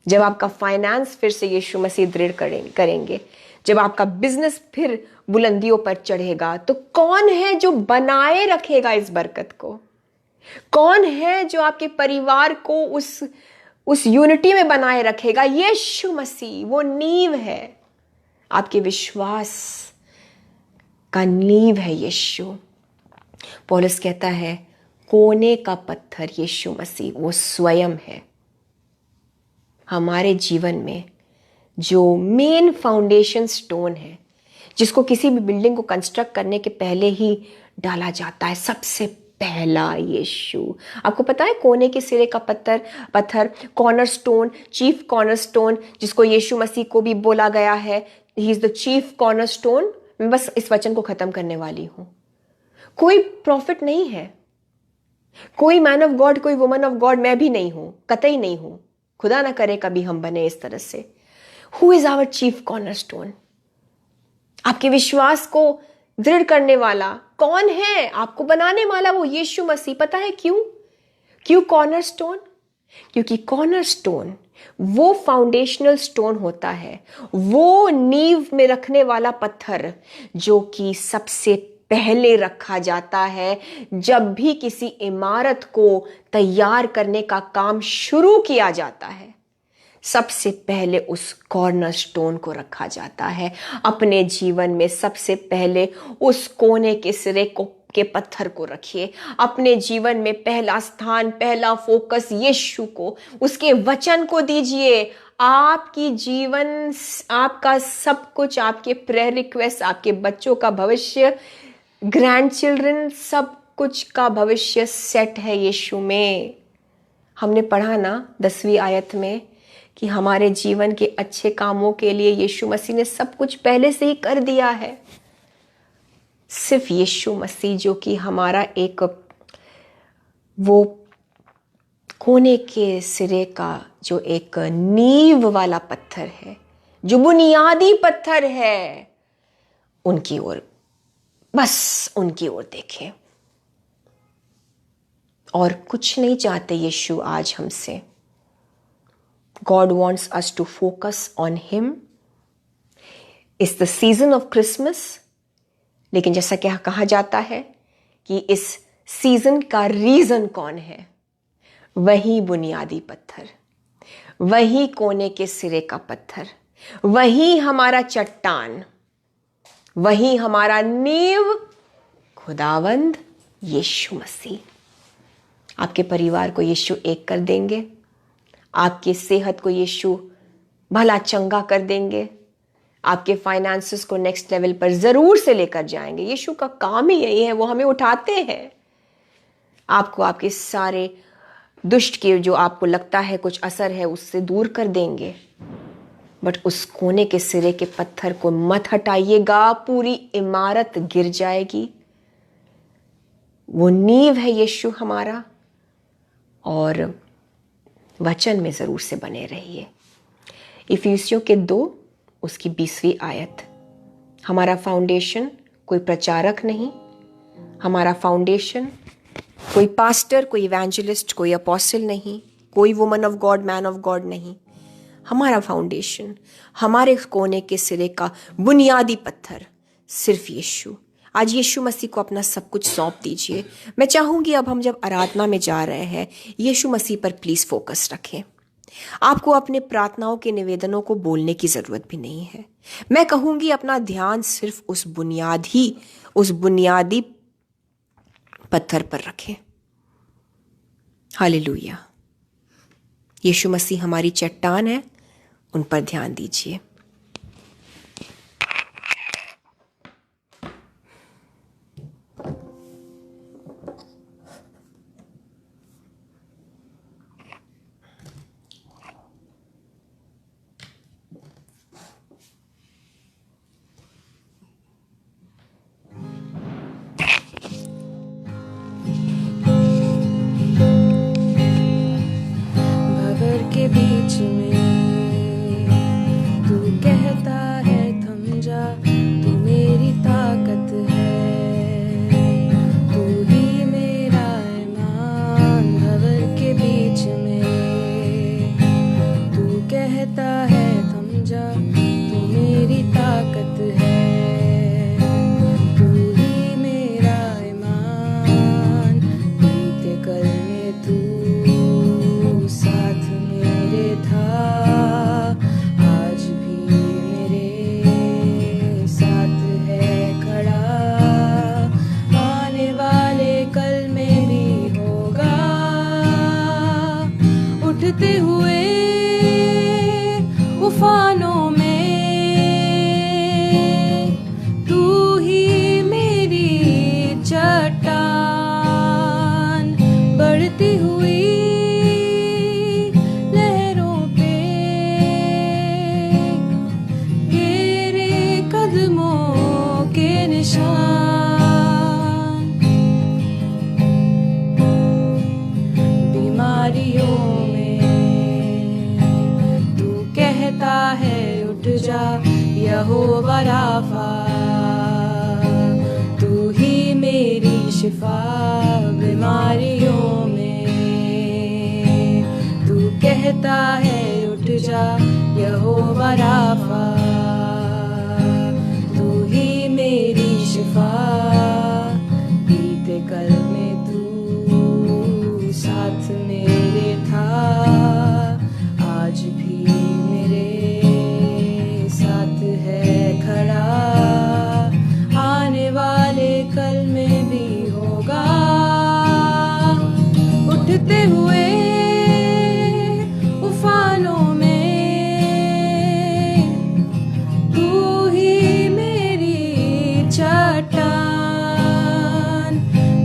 जब आपका फाइनेंस फिर से यीशु मसीह दृढ़ करेंगे, जब आपका बिजनेस फिर बुलंदियों पर चढ़ेगा, तो कौन है जो बनाए रखेगा इस बरकत को? कौन है जो आपके परिवार को उस यूनिटी में बनाए रखेगा? यीशु मसीह वो नींव है, आपके विश्वास का नींव है यीशु। पौलुस कहता है, कोने का पत्थर यीशु मसीह वो स्वयं है। हमारे जीवन में जो मेन फाउंडेशन स्टोन है, जिसको किसी भी बिल्डिंग को कंस्ट्रक्ट करने के पहले ही डाला जाता है, सबसे पहला यीशु। आपको पता है, कोने के सिरे का पत्थर corner stone, chief corner stone, जिसको यीशु मसीह को भी बोला गया है, he is the chief corner stone. मैं बस इस वचन को खत्म करने वाली हूं। कोई प्रॉफिट नहीं है, कोई मैन ऑफ गॉड, कोई वुमन ऑफ गॉड मैं भी नहीं हूं, कतई नहीं हूं, खुदा ना करे कभी हम बने इस तरह से। Who is our chief cornerstone? आपके विश्वास को दृढ़ करने वाला कौन है? आपको बनाने वाला वो यीशु मसीह। पता है क्यों कॉर्नर स्टोन? क्योंकि कॉर्नर स्टोन वो फाउंडेशनल स्टोन होता है, वो नींव में रखने वाला पत्थर जो कि सबसे पहले रखा जाता है जब भी किसी इमारत को तैयार करने का काम शुरू किया जाता है। सबसे पहले उस कॉर्नर स्टोन को रखा जाता है। अपने जीवन में सबसे पहले उस कोने के सिरे के पत्थर को रखिए। अपने जीवन में पहला स्थान, पहला फोकस यीशु को, उसके वचन को दीजिए। आपकी जीवन, आपका सब कुछ, आपके प्रेयर रिक्वेस्ट, आपके बच्चों का भविष्य, ग्रैंड चिल्ड्रन, सब कुछ का भविष्य सेट है यीशु में। हमने पढ़ा ना 10वीं आयत में कि हमारे जीवन के अच्छे कामों के लिए यीशु मसीह ने सब कुछ पहले से ही कर दिया है। सिर्फ यीशु मसीह जो कि हमारा एक वो कोने के सिरे का जो एक नींव वाला पत्थर है, जो बुनियादी पत्थर है, उनकी ओर, बस उनकी ओर देखें और कुछ नहीं चाहते यीशु आज हमसे। God wants us to focus on Him. It's the season of Christmas. लेकिन जैसा कि कहा जाता है कि इस सीजन का रीजन कौन है? वही बुनियादी पत्थर, वही कोने के सिरे का पत्थर, वही हमारा चट्टान, वही हमारा नींव, खुदावंद यीशु मसीह। आपके परिवार को यीशु एक कर देंगे, आपकी सेहत को यीशु भला चंगा कर देंगे, आपके फाइनेंसेस को नेक्स्ट लेवल पर जरूर से लेकर जाएंगे। यीशु का काम ही यही है, वो हमें उठाते हैं। आपको आपके सारे दुष्ट के जो आपको लगता है कुछ असर है उससे दूर कर देंगे, बट उस कोने के सिरे के पत्थर को मत हटाइएगा, पूरी इमारत गिर जाएगी। वो नींव है यीशु हमारा, और वचन में जरूर से बने रहिए। इफिसियों के 2 उसकी 20वीं आयत। हमारा फाउंडेशन कोई प्रचारक नहीं, हमारा फाउंडेशन कोई पास्टर, कोई इवेंजलिस्ट, कोई अपोस्टल नहीं, कोई woman of God, man of God नहीं। हमारा फाउंडेशन, हमारे कोने के सिरे का बुनियादी पत्थर सिर्फ यीशु। आज यीशु मसीह को अपना सब कुछ सौंप दीजिए। मैं चाहूँगी अब हम जब आराधना में जा रहे हैं, यीशु मसीह पर प्लीज़ फोकस रखें। आपको अपने प्रार्थनाओं के निवेदनों को बोलने की ज़रूरत भी नहीं है। मैं कहूँगी अपना ध्यान सिर्फ उस बुनियादी पत्थर पर रखें। हालेलुया। यीशु मसीह हमारी चट्टान है, उन पर ध्यान दीजिए। बीच में तू कहता है थम जा, तू मेरी ताकत है, तू ही मेरा ईमान। भंवर के बीच में तू कहता है थम जा, तू मेरी ताकत है, तू ही मेरा ईमान। बीते कल में तू साथ था, आज भी मेरे साथ है खड़ा, आने वाले कल में भी होगा। उठते हुए उफानों में तू ही मेरी चट्टान, बढ़ती हुई बीमारियों में तू कहता है उठ जा, यहोवा राफा, तू ही मेरी शिफा। बीमारियों में तू कहता है उठ जा, यहोवा राफा, तू ही मेरी शिफा। बीते कल में तू साथ मेरे था, आज भी मेरे साथ है खड़ा, आने वाले कल में भी होगा। उठते हुए उफानों में तू ही मेरी चट्टान,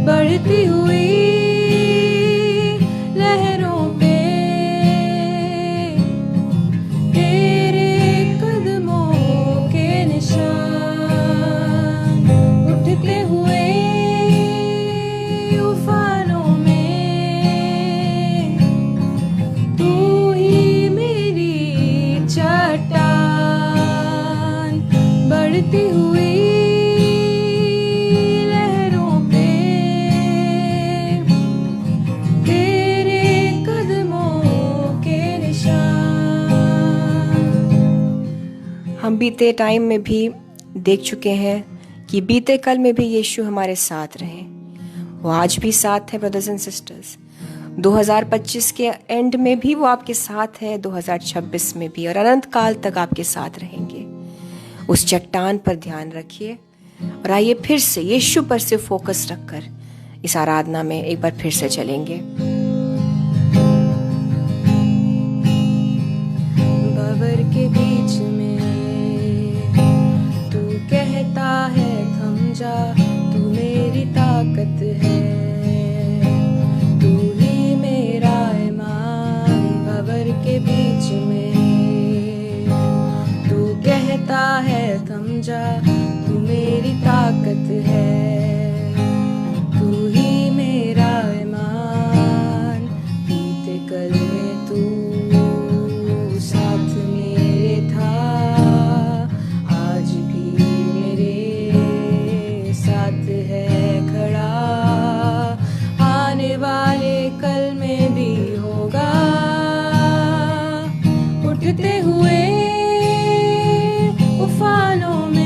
बढ़ती हुई लहरों पे तेरे कदमों के निशान। उठते हुए उफानों में तू ही मेरी चट्टान, बढ़ती हुई हम बीते टाइम में भी देख चुके हैं कि बीते कल में भी यीशु हमारे साथ रहे, वो आज भी साथ है ब्रदर्स एंड सिस्टर्स। 2025 के एंड में भी वो आपके साथ है, 2026 में भी, और अनंत काल तक आपके साथ रहेंगे। उस चट्टान पर ध्यान रखिए और आइए फिर से यीशु पर से फोकस रखकर इस आराधना में एक बार फिर से चलेंगे। भंवर के बीच में तू कहता है थम जा, तू मेरी ताकत है, तू ही मेरा ईमान। भंवर के बीच में तू कहता है थम जा, तू मेरी ताकत है, तू ही मेरा ईमान। बीते कल में तू साथ मेरे था, आज भी मेरे साथ है खड़ा, आने वाले कल में भी होगा। उठते हुए उफानों में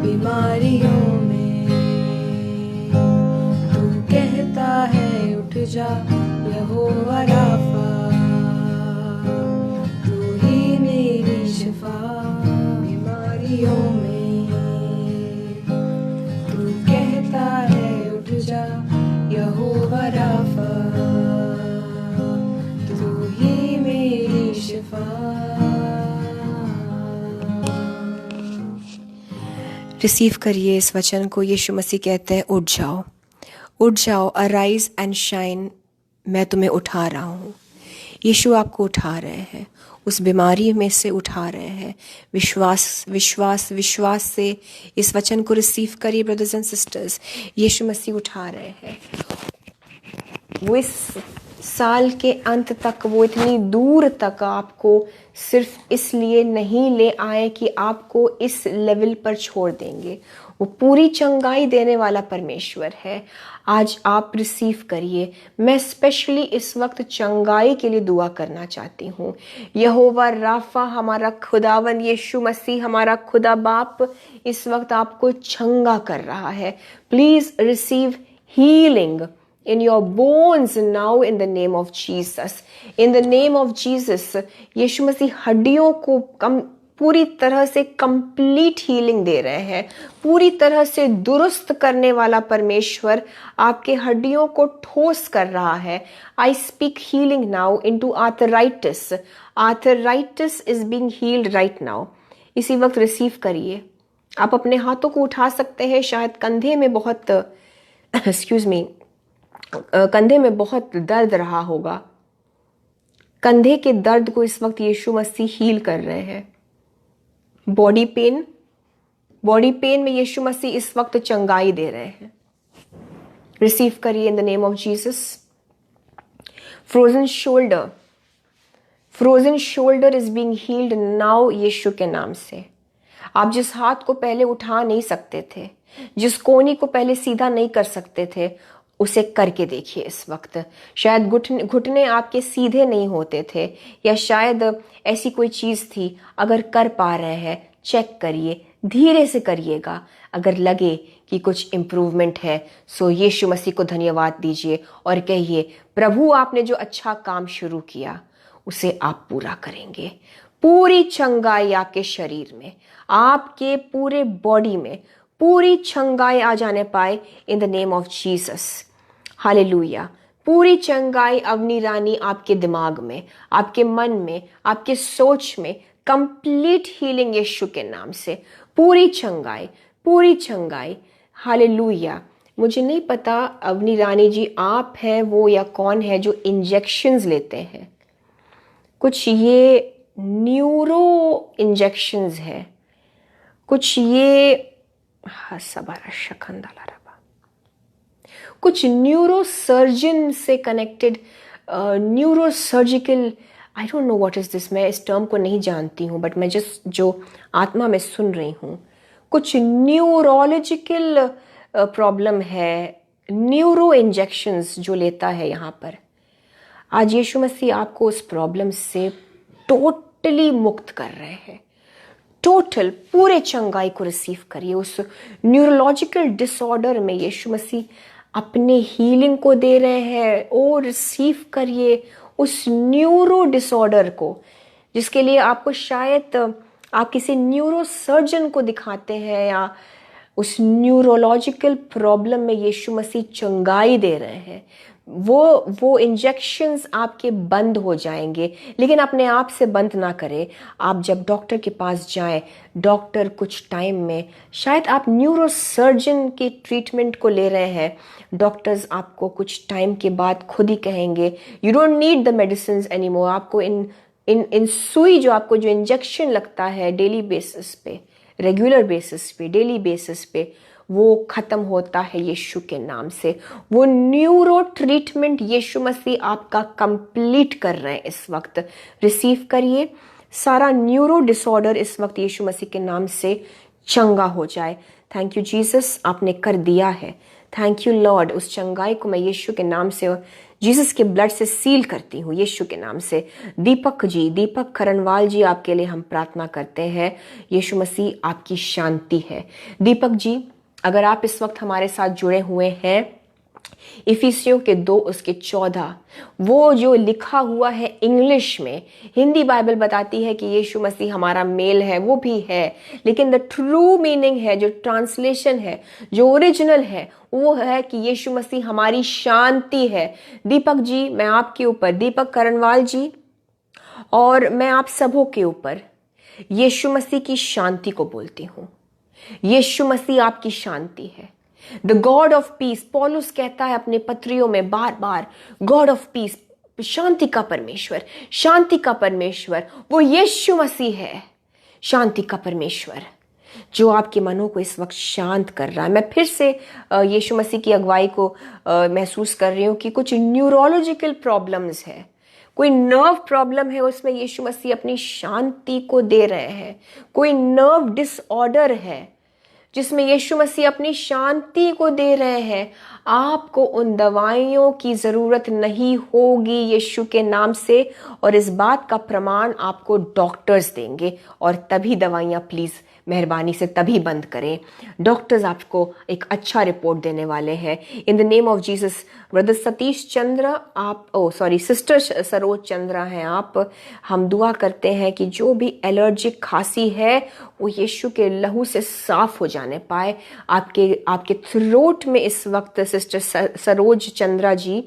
बीमारियों में। तू कहता है उठ जा यहोवा राफा, तू ही मेरी शिफा बीमारियों में। तू कहता है उठ जा यहोवा राफा, तू ही मेरी शिफा। रिसीव करिए इस वचन को। यीशु मसीह कहते हैं उठ जाओ, उठ जाओ, अराइज एंड शाइन, मैं तुम्हें उठा रहा हूँ। यीशु आपको उठा रहे हैं, उस बीमारी में से उठा रहे हैं। विश्वास विश्वास विश्वास से इस वचन को रिसीव करिए ब्रदर्स एंड सिस्टर्स। यीशु मसीह उठा रहे हैं। वो इस साल के अंत तक, वो इतनी दूर तक आपको सिर्फ इसलिए नहीं ले आए कि आपको इस लेवल पर छोड़ देंगे। वो पूरी चंगाई देने वाला परमेश्वर है। आज आप रिसीव करिए। मैं स्पेशली इस वक्त चंगाई के लिए दुआ करना चाहती हूँ। यहोवा राफा, हमारा खुदावन यीशु मसीह, हमारा खुदा बाप इस वक्त आपको चंगा कर रहा है। Please receive healing in your bones now in the name of Jesus. In the name of Jesus, यीशु मसीह हड्डियों को पूरी तरह से कंप्लीट हीलिंग दे रहे हैं। पूरी तरह से दुरुस्त करने वाला परमेश्वर आपके हड्डियों को ठोस कर रहा है। I speak healing now into arthritis. Arthritis is being healed right now. इसी वक्त रिसीव करिए। आप अपने हाथों को उठा सकते हैं। शायद कंधे में बहुत कंधे में बहुत दर्द रहा होगा। कंधे के दर्द को इस वक्त यीशु मसीह हील कर रहे हैं। बॉडी पेन में यीशु मसीह इस वक्त चंगाई दे रहे हैं। रिसीव करिए in the name of Jesus. Frozen shoulder is being healed now Yeshu के नाम से। आप जिस हाथ को पहले उठा नहीं सकते थे, जिस कोहनी को पहले सीधा नहीं कर सकते थे, उसे करके देखिए इस वक्त। शायद घुटने आपके सीधे नहीं होते थे, या शायद ऐसी कोई चीज़ थी। अगर कर पा रहे हैं, चेक करिए, धीरे से करिएगा। अगर लगे कि कुछ इम्प्रूवमेंट है, सो यीशु मसीह को धन्यवाद दीजिए और कहिए, प्रभु आपने जो अच्छा काम शुरू किया उसे आप पूरा करेंगे। पूरी चंगाई आपके शरीर में, आपके पूरे बॉडी में पूरी चंगाई आ जाने पाए इन the name of Jesus. Hallelujah. पूरी चंगाई अवनी रानी आपके दिमाग में, आपके मन में, आपके सोच में, कंप्लीट हीलिंग यीशु के नाम से। पूरी चंगाई। हालेलुया। मुझे नहीं पता अवनी रानी जी आप हैं वो या कौन है जो इंजेक्शंस लेते हैं। कुछ ये न्यूरो इंजेक्शंस है, कुछ ये कुछ न्यूरो सर्जन से connected, neuro surgical, I don't know what is this. मैं इस टर्म को नहीं जानती हूँ, बट मैं जो आत्मा में सुन रही हूँ, कुछ न्यूरोलॉजिकल प्रॉब्लम है। न्यूरो इंजेक्शंस जो लेता है यहाँ पर, आज यीशु मसीह आपको उस प्रॉब्लम से टोटली मुक्त कर रहे हैं। टोटल पूरे चंगाई को रिसीव करिए। उस न्यूरोलॉजिकल डिसऑर्डर में यीशु मसीह अपने हीलिंग को दे रहे हैं। और रिसीव करिए उस न्यूरो डिसऑर्डर को, जिसके लिए आपको शायद आप किसी न्यूरो सर्जन को दिखाते हैं, या उस न्यूरोलॉजिकल प्रॉब्लम में यीशु मसीह चंगाई दे रहे हैं। वो इंजेक्शंस आपके बंद हो जाएंगे, लेकिन अपने आप से बंद ना करें। आप जब डॉक्टर के पास जाएं, डॉक्टर कुछ टाइम में, शायद आप न्यूरो सर्जन के ट्रीटमेंट को ले रहे हैं, डॉक्टर्स आपको कुछ टाइम के बाद खुद ही कहेंगे you don't need the medicine anymore. आपको इन सुई जो आपको जो इंजेक्शन लगता है डेली बेसिस पे, रेगुलर बेसिस पे, डेली बेसिस पे, वो खत्म होता है यीशु के नाम से। वो न्यूरो ट्रीटमेंट यीशु मसीह आपका कंप्लीट कर रहे हैं इस वक्त। रिसीव करिए। सारा न्यूरो डिसऑर्डर इस वक्त यीशु मसीह के नाम से चंगा हो जाए। थैंक यू जीसस, आपने कर दिया है। थैंक यू लॉर्ड, उस चंगाई को मैं यीशु के नाम से, जीसस के ब्लड से सील करती हूँ यीशु के नाम से। दीपक खरनवाल जी, आपके लिए हम प्रार्थना करते हैं। यीशु मसीह आपकी शांति है। दीपक जी, अगर आप इस वक्त हमारे साथ जुड़े हुए हैं, इफिसियों के 2 उसके 14, वो जो लिखा हुआ है इंग्लिश में, हिंदी बाइबल बताती है कि यीशु मसीह हमारा मेल है, वो भी है, लेकिन द ट्रू मीनिंग है, जो ट्रांसलेशन है, जो ओरिजिनल है, वो है कि यीशु मसीह हमारी शांति है। दीपक जी, मैं आपके ऊपर, दीपक करनवाल जी, और मैं आप सबों के ऊपर यीशु मसीह की शांति को बोलती हूँ। यीशु मसीह आपकी शांति है। द गॉड ऑफ पीस, पौलुस कहता है अपने पत्रियों में बार बार, गॉड ऑफ पीस, शांति का परमेश्वर, शांति का परमेश्वर, वो यीशु मसीह है, शांति का परमेश्वर, जो आपके मनों को इस वक्त शांत कर रहा है। मैं फिर से यीशु मसीह की अगुवाई को महसूस कर रही हूँ कि कुछ न्यूरोलॉजिकल प्रॉब्लम्स है, कोई नर्व प्रॉब्लम है, उसमें यीशु मसीह अपनी शांति को दे रहे हैं। कोई नर्व डिसऑर्डर है जिसमें यीशु मसीह अपनी शांति को दे रहे हैं। आपको उन दवाइयों की जरूरत नहीं होगी यीशु के नाम से, और इस बात का प्रमाण आपको डॉक्टर्स देंगे। और तभी दवाइयाँ प्लीज मेहरबानी से तभी बंद करें। डॉक्टर्स आपको एक अच्छा रिपोर्ट देने वाले हैं। In the name of Jesus, brother Satish Chandra, आप सिस्टर सरोज चंद्रा हैं आप, हम दुआ करते हैं कि जो भी एलर्जिक खांसी है वो यीशु के लहू से साफ हो जाने पाए। आपके थ्रोट में इस वक्त सिस्टर सरोज चंद्रा जी,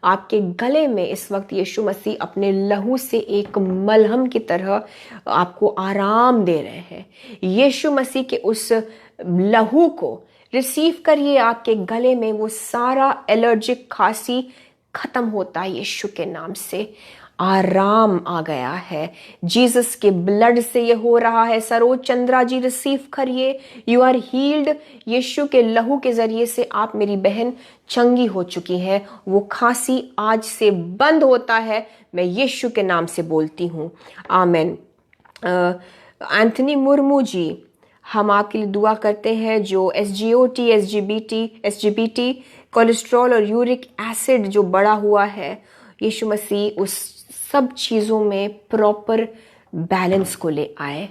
आपके गले में इस वक्त यीशु मसीह अपने लहू से एक मलहम की तरह आपको आराम दे रहे हैं। यीशु मसीह के उस लहू को रिसीव करिए। आपके गले में वो सारा एलर्जिक खांसी खत्म होता है यीशु के नाम से। आराम आ गया है, जीसस के ब्लड से ये हो रहा है। सरोज चंद्रा जी, रिसीव करिए, यू आर हील्ड। यीशु के लहू के जरिए से आप, मेरी बहन, चंगी हो चुकी है। वो खांसी आज से बंद होता है, मैं यीशु के नाम से बोलती हूँ, आमेन। एंथनी मुर्मू जी, हम आपके लिए दुआ करते हैं। जो SGOT, SGBT, कोलेस्ट्रॉल और यूरिक एसिड जो बढ़ा हुआ है, यीशु मसीह उस सब चीज़ों में प्रॉपर बैलेंस को ले आए।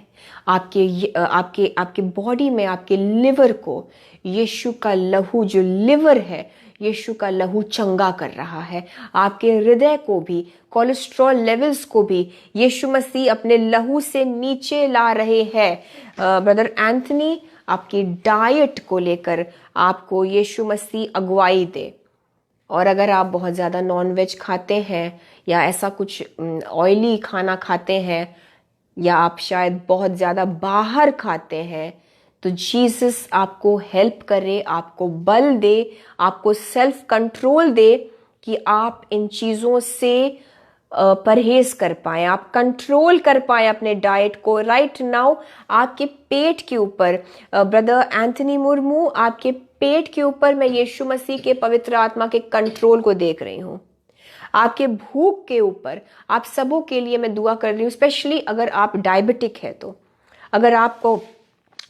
आपके बॉडी में, आपके लिवर को यीशु का लहू, जो लिवर है, यीशु का लहू चंगा कर रहा है। आपके हृदय को भी, कोलेस्ट्रॉल लेवल्स को भी यीशु मसीह अपने लहू से नीचे ला रहे हैं। ब्रदर एंथनी, आपकी डाइट को लेकर आपको यीशु मसीह अगुवाई दे। और अगर आप बहुत ज़्यादा नॉनवेज खाते हैं या ऐसा कुछ ऑयली खाना खाते हैं, या आप शायद बहुत ज़्यादा बाहर खाते हैं, तो जीसस आपको हेल्प करे, आपको बल दे, आपको सेल्फ कंट्रोल दे कि आप इन चीज़ों से परहेज कर पाएँ, आप कंट्रोल कर पाएँ अपने डाइट को। राइट नाउ आपके पेट के ऊपर, ब्रदर एंथनी मुर्मू, आपके पेट के ऊपर मैं यीशु मसीह के पवित्र आत्मा के कंट्रोल को देख रही हूँ। आपके भूख के ऊपर, आप सबों के लिए मैं दुआ कर रही हूँ, स्पेशली अगर आप डायबिटिक है तो, अगर आपको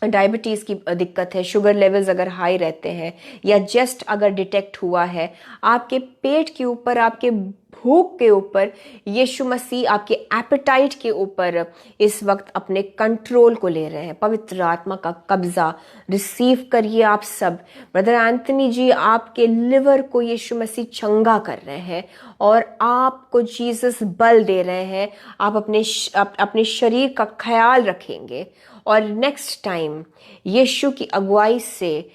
डायबिटीज़ की दिक्कत है, शुगर लेवल्स अगर हाई रहते हैं, या जस्ट अगर डिटेक्ट हुआ है, आपके पेट के ऊपर, आपके भूख के ऊपर यीशु मसीह आपके एपेटाइट के ऊपर इस वक्त अपने कंट्रोल को ले रहे हैं। पवित्र आत्मा का कब्जा रिसीव करिए आप सब। ब्रदर एंथनी जी, आपके लिवर को यीशु मसीह चंगा कर रहे हैं और आपको जीसस बल दे रहे हैं। आप अपने शरीर का ख्याल रखेंगे और नेक्स्ट टाइम यीशु की अगुवाई से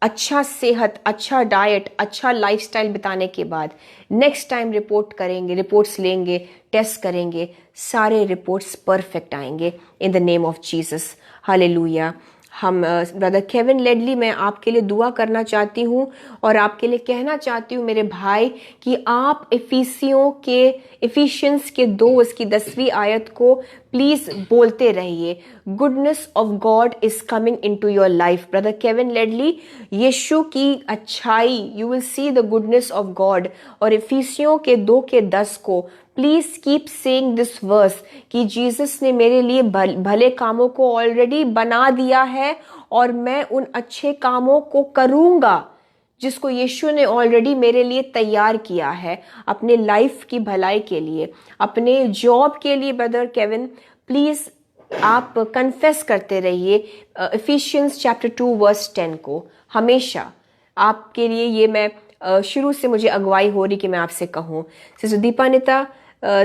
अच्छा सेहत, अच्छा डाइट, अच्छा लाइफस्टाइल बिताने के बाद नेक्स्ट टाइम रिपोर्ट्स लेंगे, टेस्ट करेंगे, सारे रिपोर्ट्स परफेक्ट आएंगे इन the name of Jesus. Hallelujah. हम ब्रदर केविन लेडली, मैं आपके लिए दुआ करना चाहती हूँ और आपके लिए कहना चाहती हूँ मेरे भाई कि आप इफिशियंस के 2 उसकी 10वीं आयत को प्लीज बोलते रहिए। Goodness of God is coming into your life. Brother Kevin Ledley, Yeshu की अच्छाई, you will see the goodness of God. और इफिसियों के 2 के 10 को please keep saying this verse कि जीसस ने मेरे लिए भले कामों को ऑलरेडी बना दिया है और मैं उन अच्छे कामों को करूंगा जिसको यीशु ने ऑलरेडी मेरे लिए तैयार किया है अपने लाइफ की भलाई के लिए, अपने जॉब के लिए। ब्रदर केविन प्लीज आप कन्फेस करते रहिए इफिशियंस चैप्टर 2 वर्स 10 को हमेशा। आपके लिए ये मैं शुरू से मुझे अगुवाई हो रही कि मैं आपसे कहूँ। सिस्टर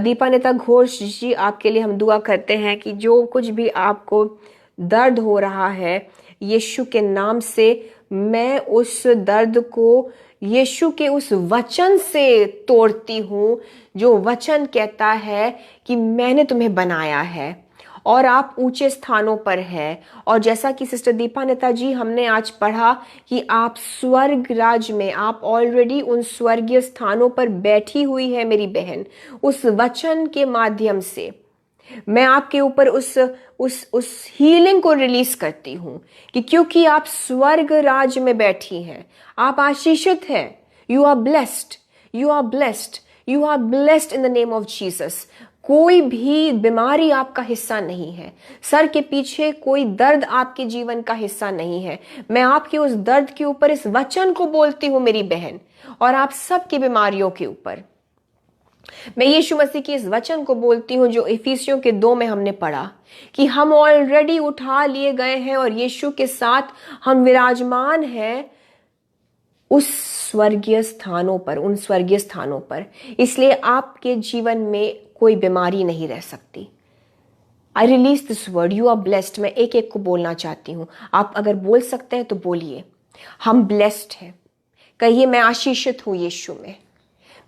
दीपानिता घोष जी, आपके लिए हम दुआ करते हैं कि जो कुछ भी आपको दर्द हो रहा है, यीशु के नाम से मैं उस दर्द को यीशु के उस वचन से तोड़ती हूँ, जो वचन कहता है कि मैंने तुम्हें बनाया है और आप ऊंचे स्थानों पर हैं। और जैसा कि सिस्टर दीपानिता जी हमने आज पढ़ा कि आप स्वर्ग राज में, आप ऑलरेडी उन स्वर्गीय स्थानों पर बैठी हुई है मेरी बहन। उस वचन के माध्यम से मैं आपके ऊपर उस हीलिंग को रिलीज करती हूँ कि क्योंकि आप स्वर्ग राज में बैठी हैं, आप आशीषित हैं। You are blessed, you are blessed, you are blessed in the name of Jesus. कोई भी बीमारी आपका हिस्सा नहीं है, सर के पीछे कोई दर्द आपके जीवन का हिस्सा नहीं है। मैं आपके उस दर्द के ऊपर इस वचन को बोलती हूँ मेरी बहन, और आप सबकी बीमारियों के ऊपर मैं यीशु मसीह की इस वचन को बोलती हूँ जो इफिसियों के 2 में हमने पढ़ा कि हम ऑलरेडी उठा लिए गए हैं और यीशु के साथ हम विराजमान हैं उस स्वर्गीय स्थानों पर, उन स्वर्गीय स्थानों पर। इसलिए आपके जीवन में कोई बीमारी नहीं रह सकती। I release this word, you are blessed. मैं एक एक को बोलना चाहती हूँ, आप अगर बोल सकते हैं तो बोलिए। हम ब्लेस्ड हैं। कहिए मैं आशीषित हूँ यीशु में,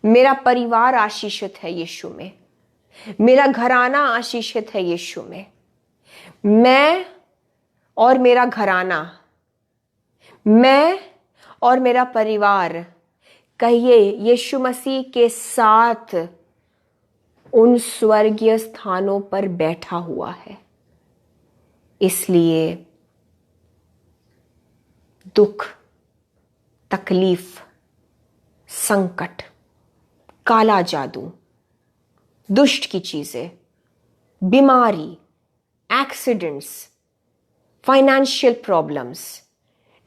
मेरा परिवार आशीषित है यीशु में, मेरा घराना आशीषित है यीशु में, मैं और मेरा घराना, मैं और मेरा परिवार, कहिए यीशु मसीह के साथ उन स्वर्गीय स्थानों पर बैठा हुआ है। इसलिए दुख, तकलीफ, संकट, काला जादू, दुष्ट की चीजें, बीमारी, एक्सीडेंट्स, फाइनेंशियल प्रॉब्लम्स,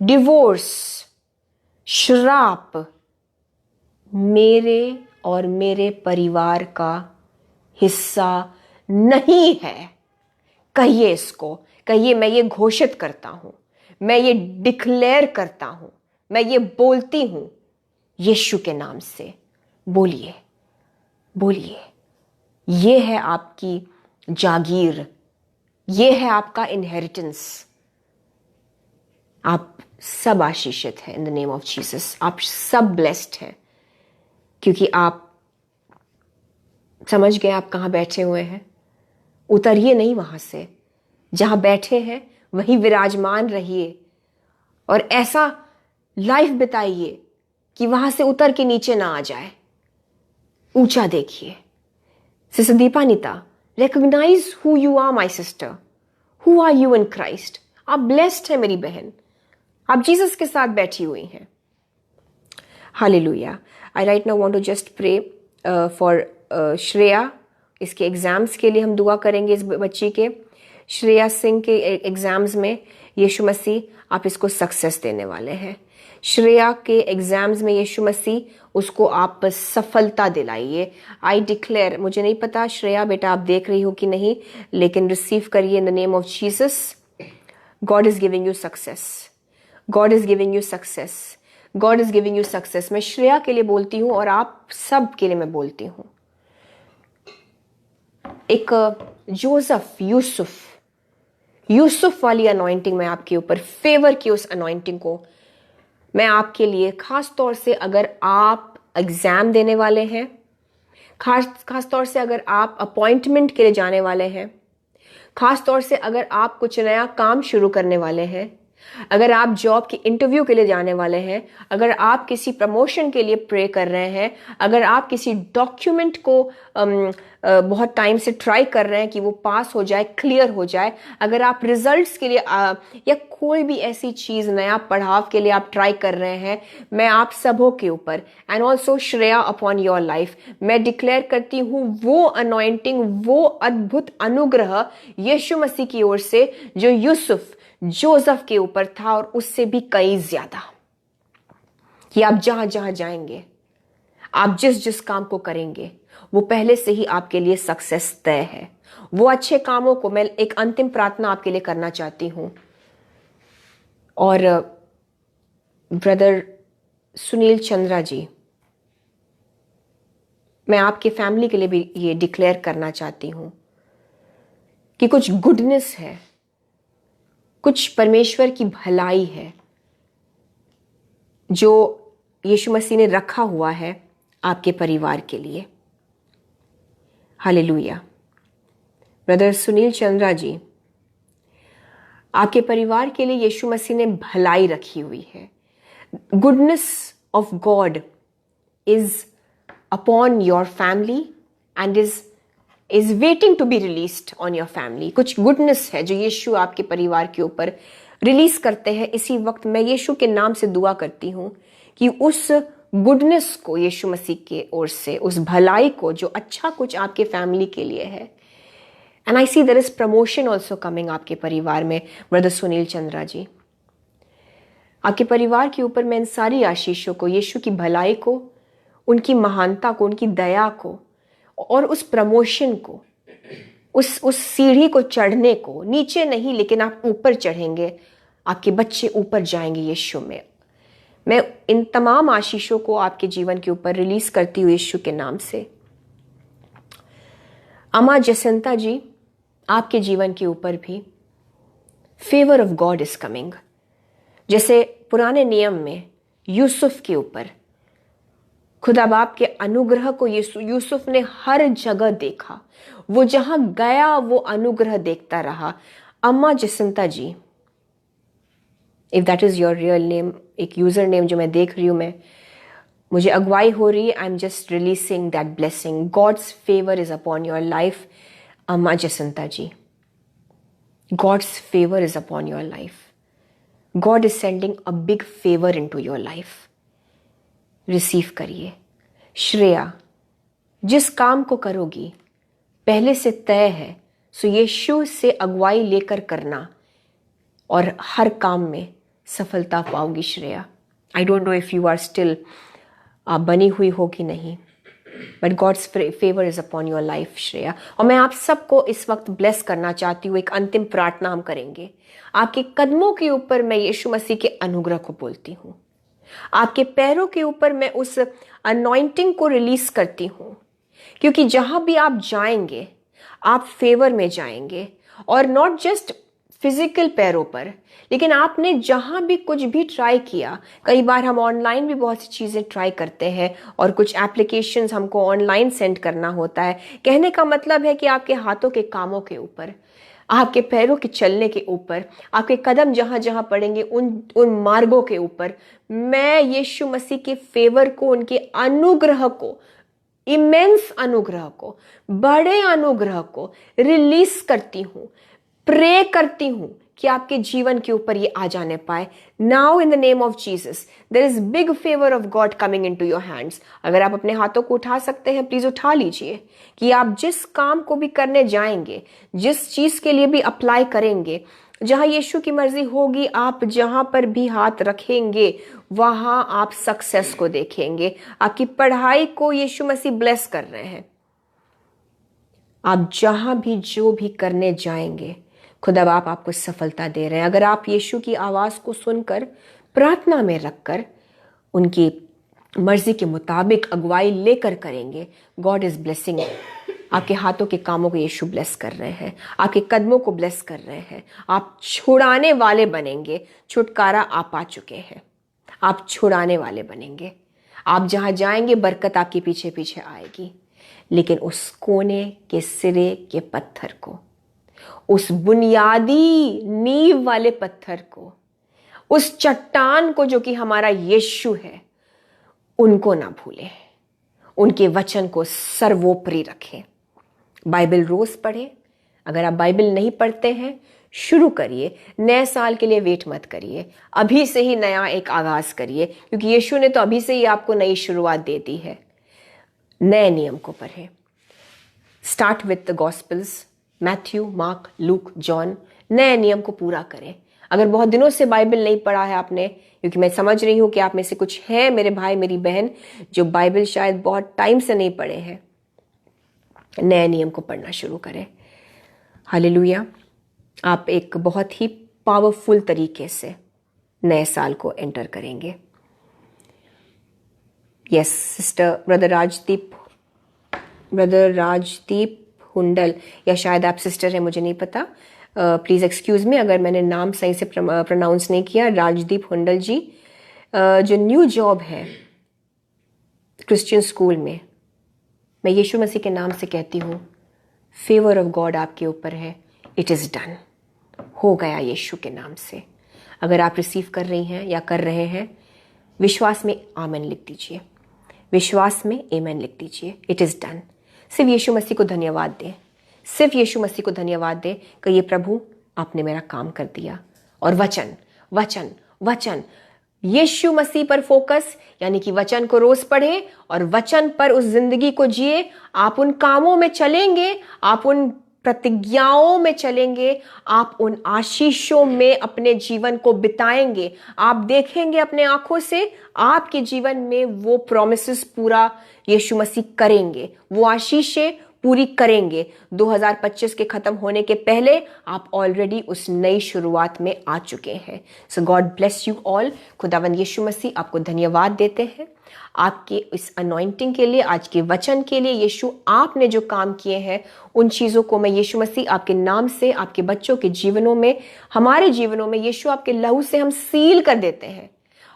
डिवोर्स, श्राप मेरे और मेरे परिवार का हिस्सा नहीं है। कहिए इसको, कहिए मैं ये घोषित करता हूं, मैं ये डिक्लेयर करता हूं, मैं ये बोलती हूं यीशु के नाम से। बोलिए, बोलिए। ये है आपकी जागीर, ये है आपका इनहेरिटेंस। आप सब आशीषित हैं in the name of Jesus. आप सब ब्लेस्ड हैं क्योंकि आप समझ गए आप कहां बैठे हुए हैं। उतरिए नहीं वहां से, जहां बैठे हैं वहीं विराजमान रहिए और ऐसा लाइफ बिताइए कि वहां से उतर के नीचे ना आ जाए। ऊंचा देखिए। Sister Dipanita, recognise who you are my sister, who are you in Christ. आप ब्लेस्ड है मेरी बहन, आप जीसस के साथ बैठी हुई हैं। Hallelujah. I right now want to just pray for Shreya. इसके एग्जाम्स के लिए हम दुआ करेंगे इस बच्ची के, श्रेया सिंह के एग्जाम्स में। यीशु मसीह आप इसको सक्सेस देने वाले हैं। श्रेया के एग्जाम्स में यीशु मसीह उसको आप सफलता दिलाइए। आई डिक्लेयर, मुझे नहीं पता श्रेया बेटा आप देख रही हो कि नहीं, लेकिन रिसीव करिए in the name of Jesus. God is giving you success, God is giving you success, God is giving you success. मैं श्रेया के लिए बोलती हूं और आप सब के लिए मैं बोलती हूं। एक जोसेफ, यूसुफ वाली अनॉइंटिंग मैं आपके ऊपर, फेवर की उस अनॉइंटिंग को मैं आपके लिए, खास तौर से अगर आप एग्जाम देने वाले हैं, खास तौर से अगर आप अपॉइंटमेंट के लिए जाने वाले हैं, खास तौर से अगर आप कुछ नया काम शुरू करने वाले हैं, अगर आप जॉब की इंटरव्यू के लिए जाने वाले हैं, अगर आप किसी प्रमोशन के लिए प्रे कर रहे हैं, अगर आप किसी डॉक्यूमेंट को बहुत टाइम से ट्राई कर रहे हैं कि वो पास हो जाए, क्लियर हो जाए, अगर आप रिजल्ट्स के लिए या कोई भी ऐसी चीज़ नया पढ़ाव के लिए आप ट्राई कर रहे हैं, मैं आप सबों के ऊपर and also Shreya upon your life मैं डिक्लेयर करती हूँ वो अनॉइंटिंग, वो अद्भुत अनुग्रह यीशु मसीह की ओर से जो यूसुफ, जोसेफ के ऊपर था और उससे भी कई ज्यादा। कि आप जहां जहां जाएंगे, आप जिस जिस काम को करेंगे, वो पहले से ही आपके लिए सक्सेस तय है। वो अच्छे कामों को, मैं एक अंतिम प्रार्थना आपके लिए करना चाहती हूं। और ब्रदर सुनील चंद्रा जी, मैं आपके फैमिली के लिए भी ये डिक्लेयर करना चाहती हूं कि कुछ गुडनेस है, कुछ परमेश्वर की भलाई है जो यीशु मसीह ने रखा हुआ है आपके परिवार के लिए। हालेलुया। ब्रदर सुनील चंद्रा जी, आपके परिवार के लिए यीशु मसीह ने भलाई रखी हुई है। Goodness of God is upon your family and is waiting to be released on your family. कुछ गुडनेस है जो यीशु आपके परिवार के ऊपर रिलीज करते हैं इसी वक्त। मैं यीशु के नाम से दुआ करती हूं कि उस गुडनेस को, यीशु मसीह के ओर से उस भलाई को, जो अच्छा कुछ आपके फैमिली के लिए है, and I see there is promotion also coming आपके परिवार में। ब्रदर सुनील चंद्रा जी, आपके परिवार के ऊपर मैं इन सारी आशीषों को, यीशु की भलाई को, उनकी महानता को, उनकी दया को और उस प्रमोशन को, उस सीढ़ी को चढ़ने को, नीचे नहीं लेकिन आप ऊपर चढ़ेंगे, आपके बच्चे ऊपर जाएंगे यीशु में। मैं इन तमाम आशीषों को आपके जीवन के ऊपर रिलीज करती हूँ यीशु के नाम से। अम्मा जसंता जी, आपके जीवन के ऊपर भी favour of God is coming. जैसे पुराने नियम में यूसुफ के ऊपर खुदा बाप के अनुग्रह को यूसुफ ने हर जगह देखा, वो जहां गया वो अनुग्रह देखता रहा। अम्मा Jasanta ji, if that is your real name, एक यूजर नेम जो मैं देख रही हूं, मुझे अगुवाई हो रही है, I am just releasing that blessing. God's favour is upon your life. अम्मा Jasanta ji, God's favour is upon your life. God is sending a big favour into your life. Receive करिए। श्रेया, जिस काम को करोगी पहले से तय है, सो यीशु से अगुवाई लेकर करना और हर काम में सफलता पाओगी। Shreya, I don't know if you are still बनी हुई हो कि नहीं, but God's favour is upon your life Shreya. और मैं आप सबको इस वक्त ब्लेस करना चाहती हूँ। एक अंतिम प्रार्थना हम करेंगे। आपके कदमों के ऊपर मैं यीशु मसीह के अनुग्रह को बोलती हूँ। आपके पैरों के ऊपर मैं उस अनॉइंटिंग को रिलीज करती हूँ, क्योंकि जहां भी आप जाएंगे आप फेवर में जाएंगे। और नॉट जस्ट फिजिकल पैरों पर, लेकिन आपने जहां भी कुछ भी ट्राई किया, कई बार हम ऑनलाइन भी बहुत सी चीज़ें ट्राई करते हैं और कुछ एप्लीकेशंस हमको ऑनलाइन सेंड करना होता है। कहने का मतलब है कि आपके हाथों के कामों के ऊपर, आपके पैरों के चलने के ऊपर, आपके कदम जहां जहां पड़ेंगे उन मार्गों के ऊपर मैं यीशु मसीह के फेवर को, उनके अनुग्रह को, इमेंस अनुग्रह को, बड़े अनुग्रह को रिलीज करती हूं, प्रे करती हूं कि आपके जीवन के ऊपर ये आ जाने पाए। Now in the name of Jesus there is big favour of God coming into your hands. अगर आप अपने हाथों को उठा सकते हैं, प्लीज उठा लीजिए कि आप जिस काम को भी करने जाएंगे, जिस चीज के लिए भी अप्लाई करेंगे, जहां यीशु की मर्जी होगी, आप जहां पर भी हाथ रखेंगे वहां आप सक्सेस को देखेंगे। आपकी पढ़ाई को यीशु मसीह ब्लेस कर रहे हैं। आप जहां भी जो भी करने जाएंगे, खुदा बाप आपको सफलता दे रहे हैं। अगर आप यीशु की आवाज को सुनकर, प्रार्थना में रखकर, उनकी मर्जी के मुताबिक अगुवाई लेकर करेंगे, गॉड इज ब्लेसिंग। आपके हाथों के कामों को यीशु ब्लेस कर रहे हैं, आपके कदमों को ब्लेस कर रहे हैं। आप छुड़ाने वाले बनेंगे। छुटकारा आप पा चुके हैं, आप छुड़ाने वाले बनेंगे। आप जहां जाएंगे बरकत आपके पीछे पीछे आएगी। लेकिन उस कोने के सिरे के पत्थर को, उस बुनियादी नींव वाले पत्थर को, उस चट्टान को जो कि हमारा यीशु है, उनको ना भूलें। उनके वचन को सर्वोपरि रखें। बाइबल रोज पढ़ें। अगर आप बाइबल नहीं पढ़ते हैं, शुरू करिए। नए साल के लिए वेट मत करिए, अभी से ही नया एक आगाज करिए, क्योंकि यीशु ने तो अभी से ही आपको नई शुरुआत दे दी है। नए नियम को पढ़ें। Start with the gospels, Matthew, mark, look, John. नए नियम को पूरा करें। अगर बहुत दिनों से बाइबल नहीं पढ़ा है आपने, क्योंकि मैं समझ रही हूं कि आप में से कुछ हैं मेरे भाई मेरी बहन जो बाइबल शायद बहुत टाइम से नहीं पढ़े हैं, नए नियम को पढ़ना शुरू करें। हालेलुया। आप एक बहुत ही पावरफुल तरीके से नए साल को एंटर करेंगे। यस सिस्टर ब्रदर राजदीप हुंडल, या शायद आप सिस्टर हैं, मुझे नहीं पता, प्लीज़ एक्सक्यूज़ मी अगर मैंने नाम सही से प्रोनाउंस नहीं किया। राजदीप हुंडल जी, जो न्यू जॉब है क्रिश्चियन स्कूल में, मैं यीशु मसीह के नाम से कहती हूँ, फेवर ऑफ गॉड आपके ऊपर है। इट इज़ डन, हो गया यीशु के नाम से। अगर आप रिसीव कर रही हैं या कर रहे हैं, विश्वास में आमेन लिख दीजिए, विश्वास में आमेन लिख दीजिए। It is done. सिर्फ यीशु मसीह को धन्यवाद दें, सिर्फ यीशु मसीह को धन्यवाद दें कि ये प्रभु आपने मेरा काम कर दिया। और वचन वचन वचन, यीशु मसीह पर फोकस, यानी कि वचन को रोज पढ़ें और वचन पर उस जिंदगी को जिए। आप उन कामों में चलेंगे, आप उन प्रतिज्ञाओं में चलेंगे, आप उन आशीषों में अपने जीवन को बिताएंगे। आप देखेंगे अपने आंखों से आपके जीवन में वो प्रॉमिसेस पूरा यीशु मसीह करेंगे, वो आशीषें पूरी करेंगे। 2025 के खत्म होने के पहले आप ऑलरेडी उस नई शुरुआत में आ चुके हैं। सो गॉड ब्लेस यू ऑल। खुदावंद यीशु मसीह आपको धन्यवाद देते हैं आपके इस अनॉइंटिंग के लिए, आज के वचन के लिए। यीशु आपने जो काम किए हैं उन चीज़ों को मैं यीशु मसीह आपके नाम से आपके बच्चों के जीवनों में, हमारे जीवनों में यीशु आपके लहू से हम सील कर देते हैं,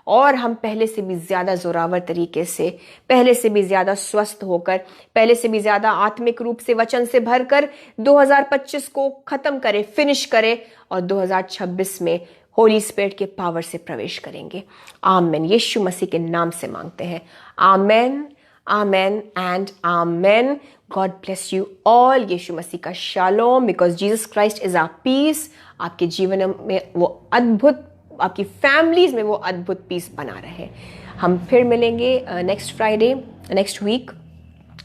और हम पहले से भी ज़्यादा जोरावर तरीके से, पहले से भी ज़्यादा स्वस्थ होकर, पहले से भी ज़्यादा आत्मिक रूप से वचन से भरकर 2025 को ख़त्म करें, फिनिश करें, और 2026 में होली स्पिरिट के पावर से प्रवेश करेंगे। आमेन। यीशु मसीह के नाम से मांगते हैं। Amen, amen and amen. God bless you all. Yeshu Masih का शालोम, because Jesus Christ is our peace. आपके जीवन में वो अद्भुत, आपकी फैमिलीज में वो अद्भुत पीस बना रहे। हम फिर मिलेंगे नेक्स्ट फ्राइडे, नेक्स्ट वीक,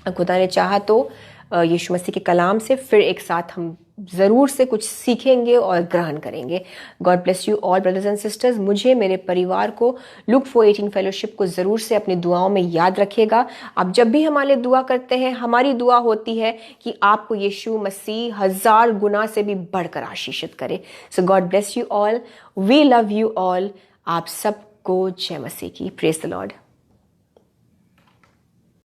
खुदा ने चाहा तो यीशु मसीह के कलाम से फिर एक साथ हम ज़रूर से कुछ सीखेंगे और ग्रहण करेंगे। God bless you all brothers and sisters. मुझे, मेरे परिवार को, लुक 4:18 फेलोशिप को ज़रूर से अपनी दुआओं में याद रखिएगा। आप जब भी हमारे दुआ करते हैं, हमारी दुआ होती है कि आपको यीशु मसीह 1000 गुना से भी बढ़कर आशीषित करे। So God bless you all, we love you all. आप सबको जय मसीह की। Praise the Lord.